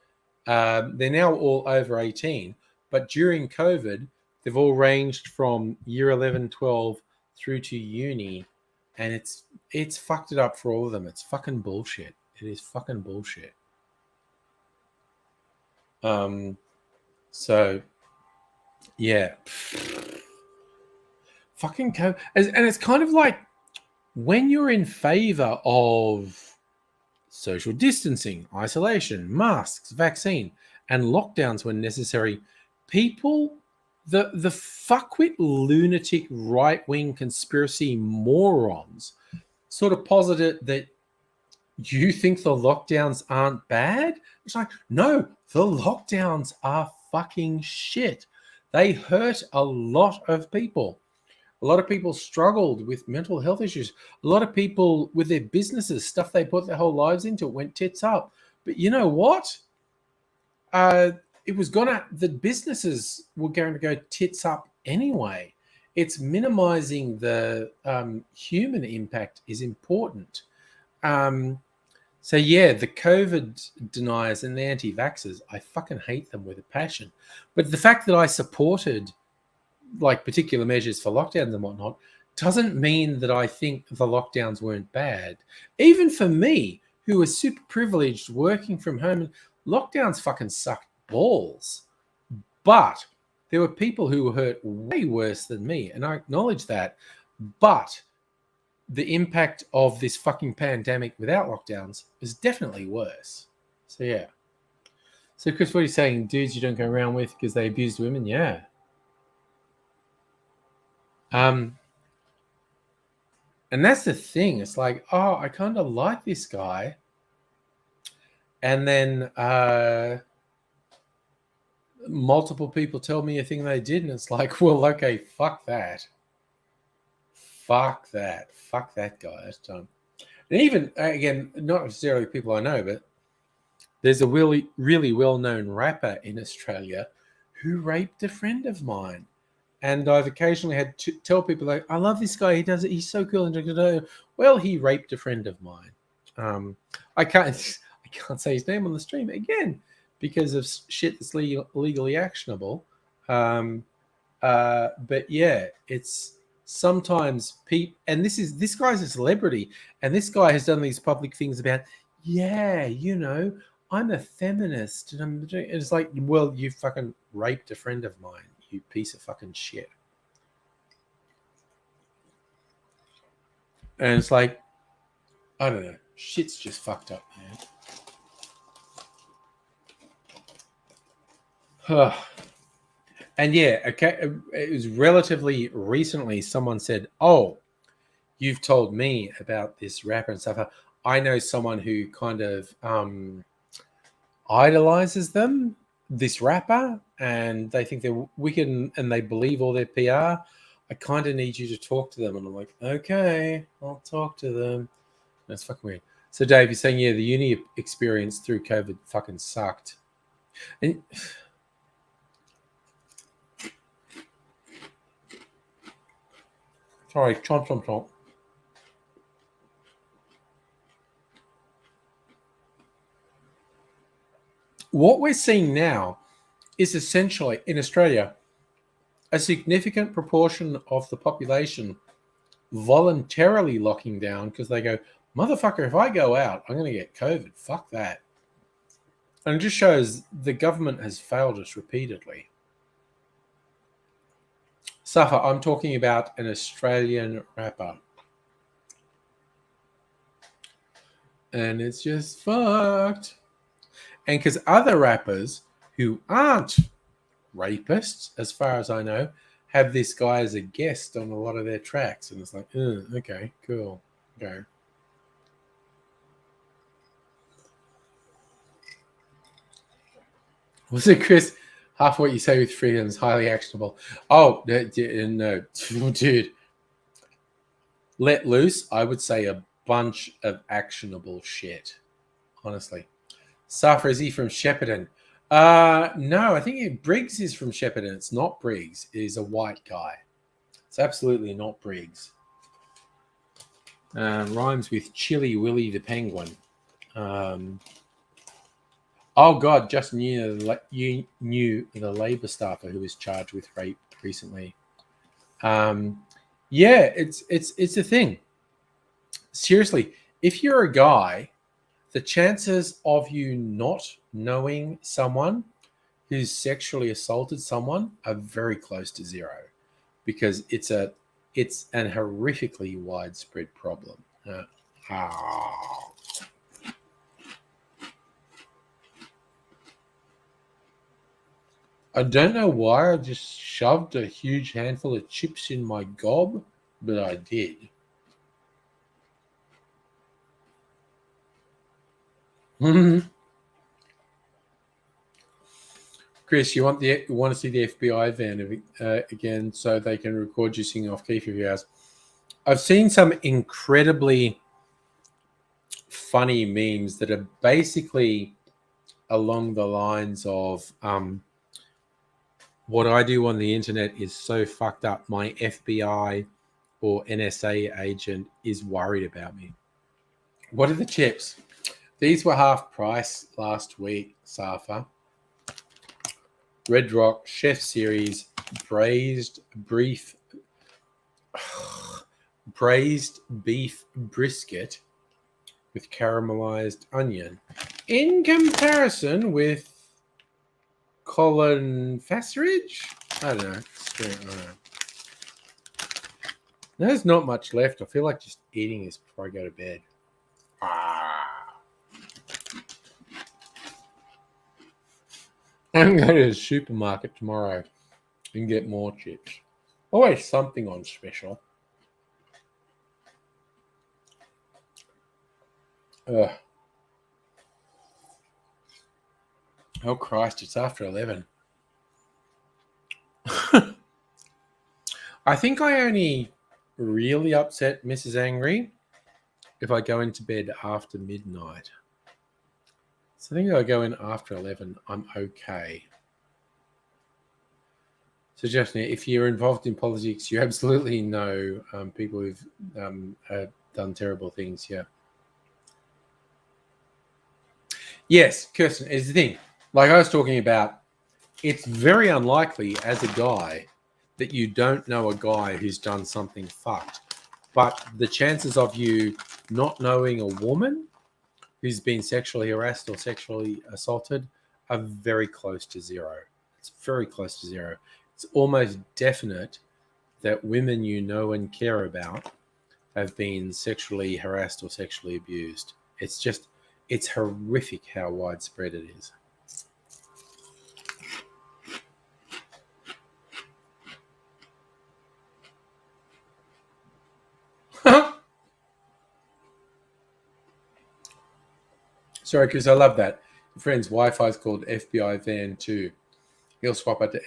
They're now all over 18. But during COVID, they've all ranged from year 11, 12 through to uni. And it's fucked it up for all of them. It's fucking bullshit. It is fucking bullshit. So... yeah. Fucking COVID. And it's kind of like when you're in favor of social distancing, isolation, masks, vaccine, and lockdowns when necessary, people, the fuckwit lunatic right-wing conspiracy morons sort of posited that you think the lockdowns aren't bad? It's like, no, the lockdowns are fucking shit. They hurt a lot of people. A lot of people struggled with mental health issues. A lot of people with their businesses, stuff they put their whole lives into, it went tits up. But you know what? The businesses were going to go tits up anyway. It's minimizing the human impact is important. So yeah, the COVID deniers and the anti-vaxxers, I fucking hate them with a passion. But the fact that I supported like particular measures for lockdowns and whatnot doesn't mean that I think the lockdowns weren't bad. Even for me, who was super privileged working from home, lockdowns fucking sucked balls. But there were people who were hurt way worse than me, and I acknowledge that. But the impact of this fucking pandemic without lockdowns is definitely worse. So yeah. So Chris, what are you saying? Dudes you don't go around with because they abused women? Yeah. And that's the thing. It's like, oh, I kind of like this guy. And then multiple people tell me a thing they did, and it's like, well, okay, fuck that. Fuck that guy. That's done. And even, again, not necessarily people I know, but there's a really, really well-known rapper in Australia who raped a friend of mine. And I've occasionally had to tell people, like, I love this guy. He does it. He's so cool. And well, he raped a friend of mine. I can't say his name on the stream again because of shit that's legally actionable. But yeah, it's sometimes people, and this guy's a celebrity, and this guy has done these public things about, yeah, you know, I'm a feminist, and it's like, well, you fucking raped a friend of mine, you piece of fucking shit. And it's like, I don't know, shit's just fucked up, man. And yeah, okay, it was relatively recently someone said, oh, you've told me about this rapper and stuff. I know someone who kind of idolizes them, this rapper, and they think they're wicked and they believe all their PR. I kind of need you to talk to them. And I'm like, okay, I'll talk to them. That's fucking weird. So Dave, you're saying, yeah, the uni experience through COVID fucking sucked. And Sorry, chomp, chomp, chomp. What we're seeing now is essentially, in Australia, a significant proportion of the population voluntarily locking down because they go, motherfucker, if I go out, I'm going to get COVID. Fuck that. And it just shows the government has failed us repeatedly. Safa, I'm talking about an Australian rapper. And it's just fucked. And because other rappers who aren't rapists, as far as I know, have this guy as a guest on a lot of their tracks. And it's like, okay, cool. Okay. Was it, Chris? Half what you say with freedom is highly actionable. Oh, no, dude. Let loose, I would say a bunch of actionable shit. Honestly. Safa, is he from Shepparton? No, I think Briggs is from Shepparton. It's not Briggs. It is a white guy. It's absolutely not Briggs. Rhymes with Chili Willy the Penguin. Oh God, just knew the Labour staffer who was charged with rape recently. Yeah, it's a thing. Seriously, if you're a guy, the chances of you not knowing someone who's sexually assaulted someone are very close to zero, because it's an horrifically widespread problem. I don't know why I just shoved a huge handful of chips in my gob, but I did. Chris, you want to see the FBI van again so they can record you singing off key for a few hours? I've seen some incredibly funny memes that are basically along the lines of what I do on the internet is so fucked up. My FBI or NSA agent is worried about me. What are the chips? These were half price last week, Safa. Red Rock Chef Series braised beef brisket with caramelized onion. In comparison with Colin Fasseridge? I don't know. There's not much left. I feel like just eating this before I go to bed. I'm going to the supermarket tomorrow and get more chips. Always something on special. Ugh. Oh, Christ, it's after 11. I think I only really upset Mrs. Angry if I go into bed after midnight. So I think if I go in after 11, I'm okay. So, Justin, if you're involved in politics, you absolutely know people who've done terrible things, yeah. Yes, Kirsten, is the thing. Like I was talking about, it's very unlikely as a guy that you don't know a guy who's done something fucked. But the chances of you not knowing a woman who's been sexually harassed or sexually assaulted are very close to zero. It's very close to zero. It's almost definite that women you know and care about have been sexually harassed or sexually abused. It's horrific how widespread it is. Sorry, Chris, I love that. Friends, Wi-Fi is called FBI Van 2. He'll swap out to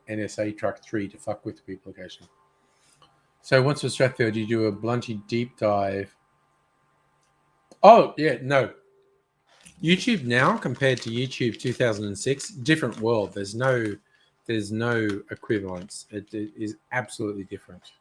NSA Truck 3 to fuck with the people occasionally. So once with Strathfield, you do a Blunty deep dive. Oh, yeah, no. YouTube now compared to YouTube 2006, different world. There's no equivalence. It is absolutely different.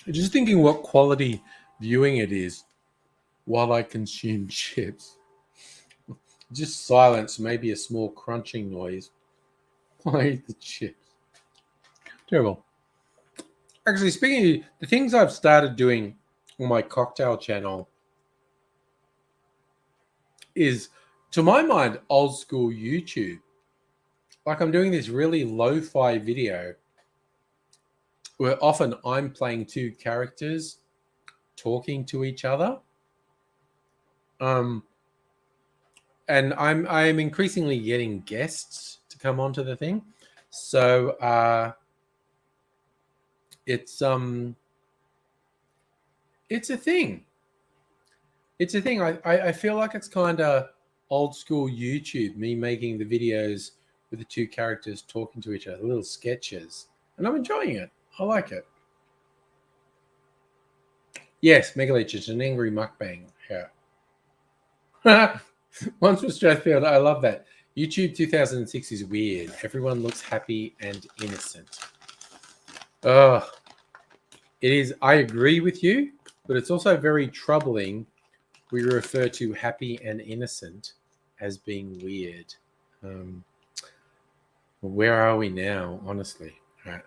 Just thinking what quality viewing it is while I consume chips. Just silence, maybe a small crunching noise while I eat the chips. Terrible. Actually, speaking of the things I've started doing on my cocktail channel is, to my mind, old school YouTube. Like I'm doing this really lo-fi video where often I'm playing two characters talking to each other. And I'm increasingly getting guests to come onto the thing. So it's a thing. It's a thing. I feel like it's kind of old school YouTube, me making the videos with the two characters talking to each other, little sketches. And I'm enjoying it. I like it. Yes, Megaleech, it's an angry mukbang. Yeah. Once with Strathfield, I love that. YouTube 2006 is weird. Everyone looks happy and innocent. Oh, it is. I agree with you, but it's also very troubling. We refer to happy and innocent as being weird. Where are we now, honestly? All right.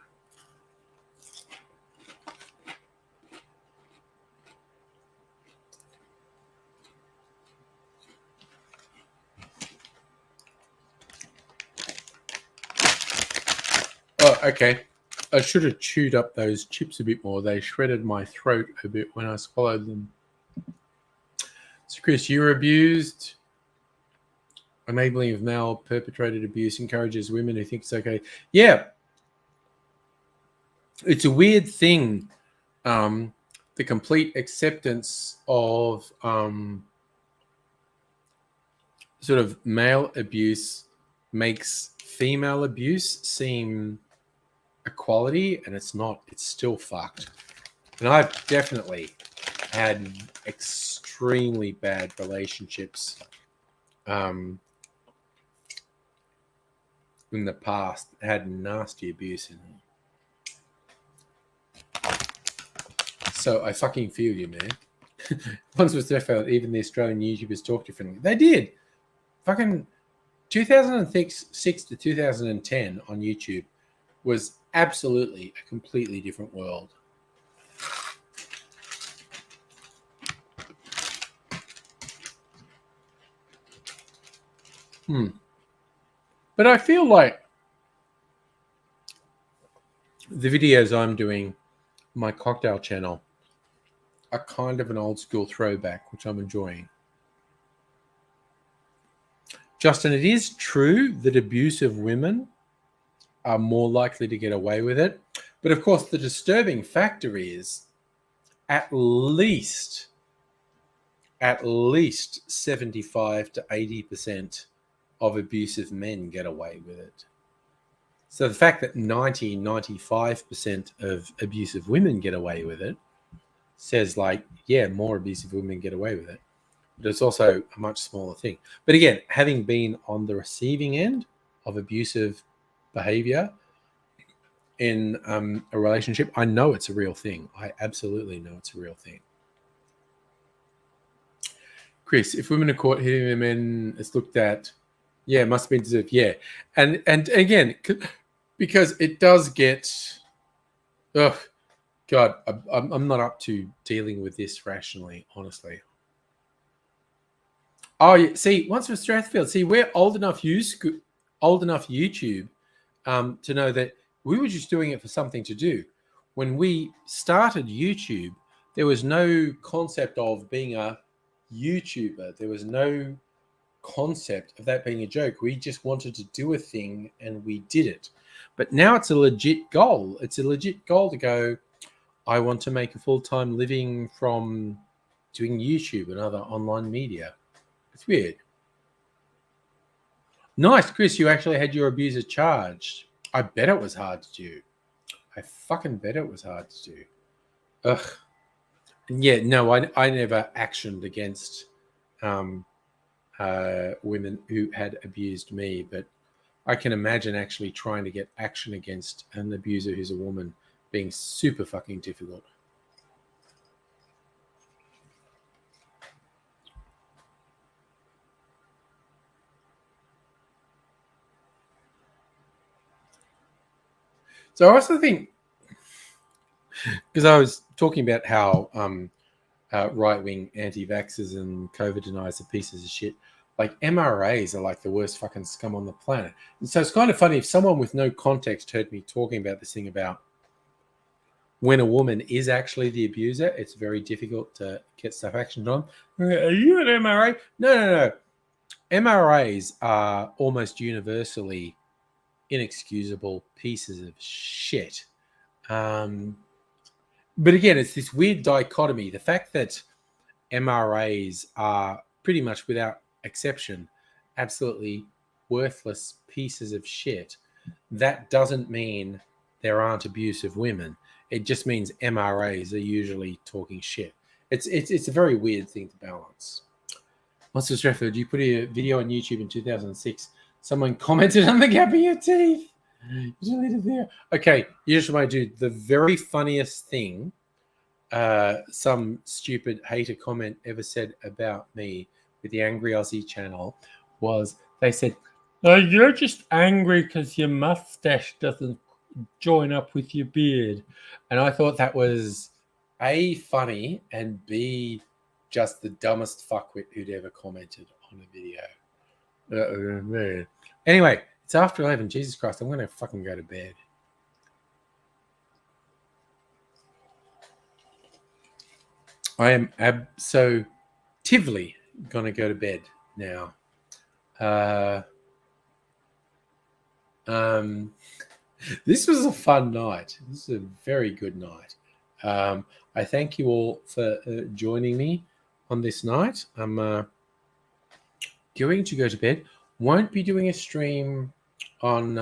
Oh, okay. I should have chewed up those chips a bit more. They shredded my throat a bit when I swallowed them. So, Chris, you were abused. Enabling of male perpetrated abuse encourages women who think it's okay. Yeah. It's a weird thing. The complete acceptance of sort of male abuse makes female abuse seem equality, and it's not. It's still fucked. And I've definitely had extremely bad relationships in the past. Had nasty abuse in them. So I fucking feel you, man. Once was found, even the Australian YouTubers talk differently. They did. Fucking 2006 to 2010 on YouTube was absolutely a completely different world. But I feel like the videos I'm doing, my cocktail channel, are kind of an old school throwback, which I'm enjoying. Justin, it is true that abusive women are more likely to get away with it. But of course, the disturbing factor is at least 75 to 80% of abusive men get away with it. So the fact that 95% of abusive women get away with it says, like, yeah, more abusive women get away with it. But it's also a much smaller thing. But again, having been on the receiving end of abusive behavior in a relationship, I know it's a real thing. I absolutely know it's a real thing. Chris, if women are caught hitting their men, it's looked at, yeah, it must have been deserved. Yeah. And again, because it does get, oh, God, I'm not up to dealing with this rationally, honestly. Oh, yeah. See, once for Strathfield, see, we're old enough YouTube to know that we were just doing it for something to do. When we started YouTube, there was no concept of being a YouTuber. There was no concept of that being a joke. We just wanted to do a thing and we did it. But now it's a legit goal. It's a legit goal to go, I want to make a full-time living from doing YouTube and other online media. It's weird. Nice, Chris, you actually had your abuser charged. I bet it was hard to do. I fucking bet it was hard to do. Ugh. Yeah, no, I never actioned against women who had abused me, but I can imagine actually trying to get action against an abuser who's a woman being super fucking difficult. So I also think, because I was talking about how right-wing anti-vaxxers and COVID deniers are pieces of shit. Like MRAs are like the worst fucking scum on the planet. And so it's kind of funny if someone with no context heard me talking about this thing about when a woman is actually the abuser, it's very difficult to get stuff actioned on. Are you an MRA? No. MRAs are almost universally inexcusable pieces of shit. But again, it's this weird dichotomy. The fact that MRAs are pretty much without exception absolutely worthless pieces of shit, that doesn't mean there aren't abusive women. It just means MRAs are usually talking shit. It's a very weird thing to balance. Monster Stratford, you put a video on YouTube in 2006. Someone commented on the gap in your teeth. You deleted there. Okay, you just want to do the very funniest thing some stupid hater comment ever said about me with the Angry Aussie channel was they said, "Oh, you're just angry because your mustache doesn't join up with your beard." And I thought that was A, funny, and B, just the dumbest fuckwit who'd ever commented on a video. Anyway, it's after 11. Jesus Christ, I'm going to fucking go to bed. I am absolutely going to go to bed now. This was a fun night. This is a very good night. I thank you all for joining me on this night. I'm going to go to bed. Won't be doing a stream on,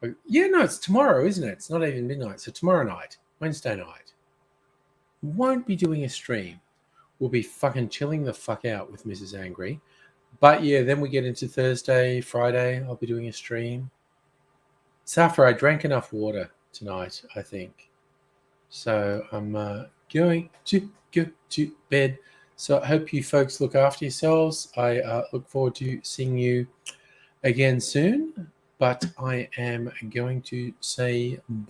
it's tomorrow, isn't it? It's not even midnight. So tomorrow night, Wednesday night. Won't be doing a stream. We'll be fucking chilling the fuck out with Mrs. Angry. But yeah, then we get into Thursday, Friday. I'll be doing a stream. It's after I drank enough water tonight, I think. So I'm going to go to bed. So I hope you folks look after yourselves. I look forward to seeing you again soon. But I am going to say bye.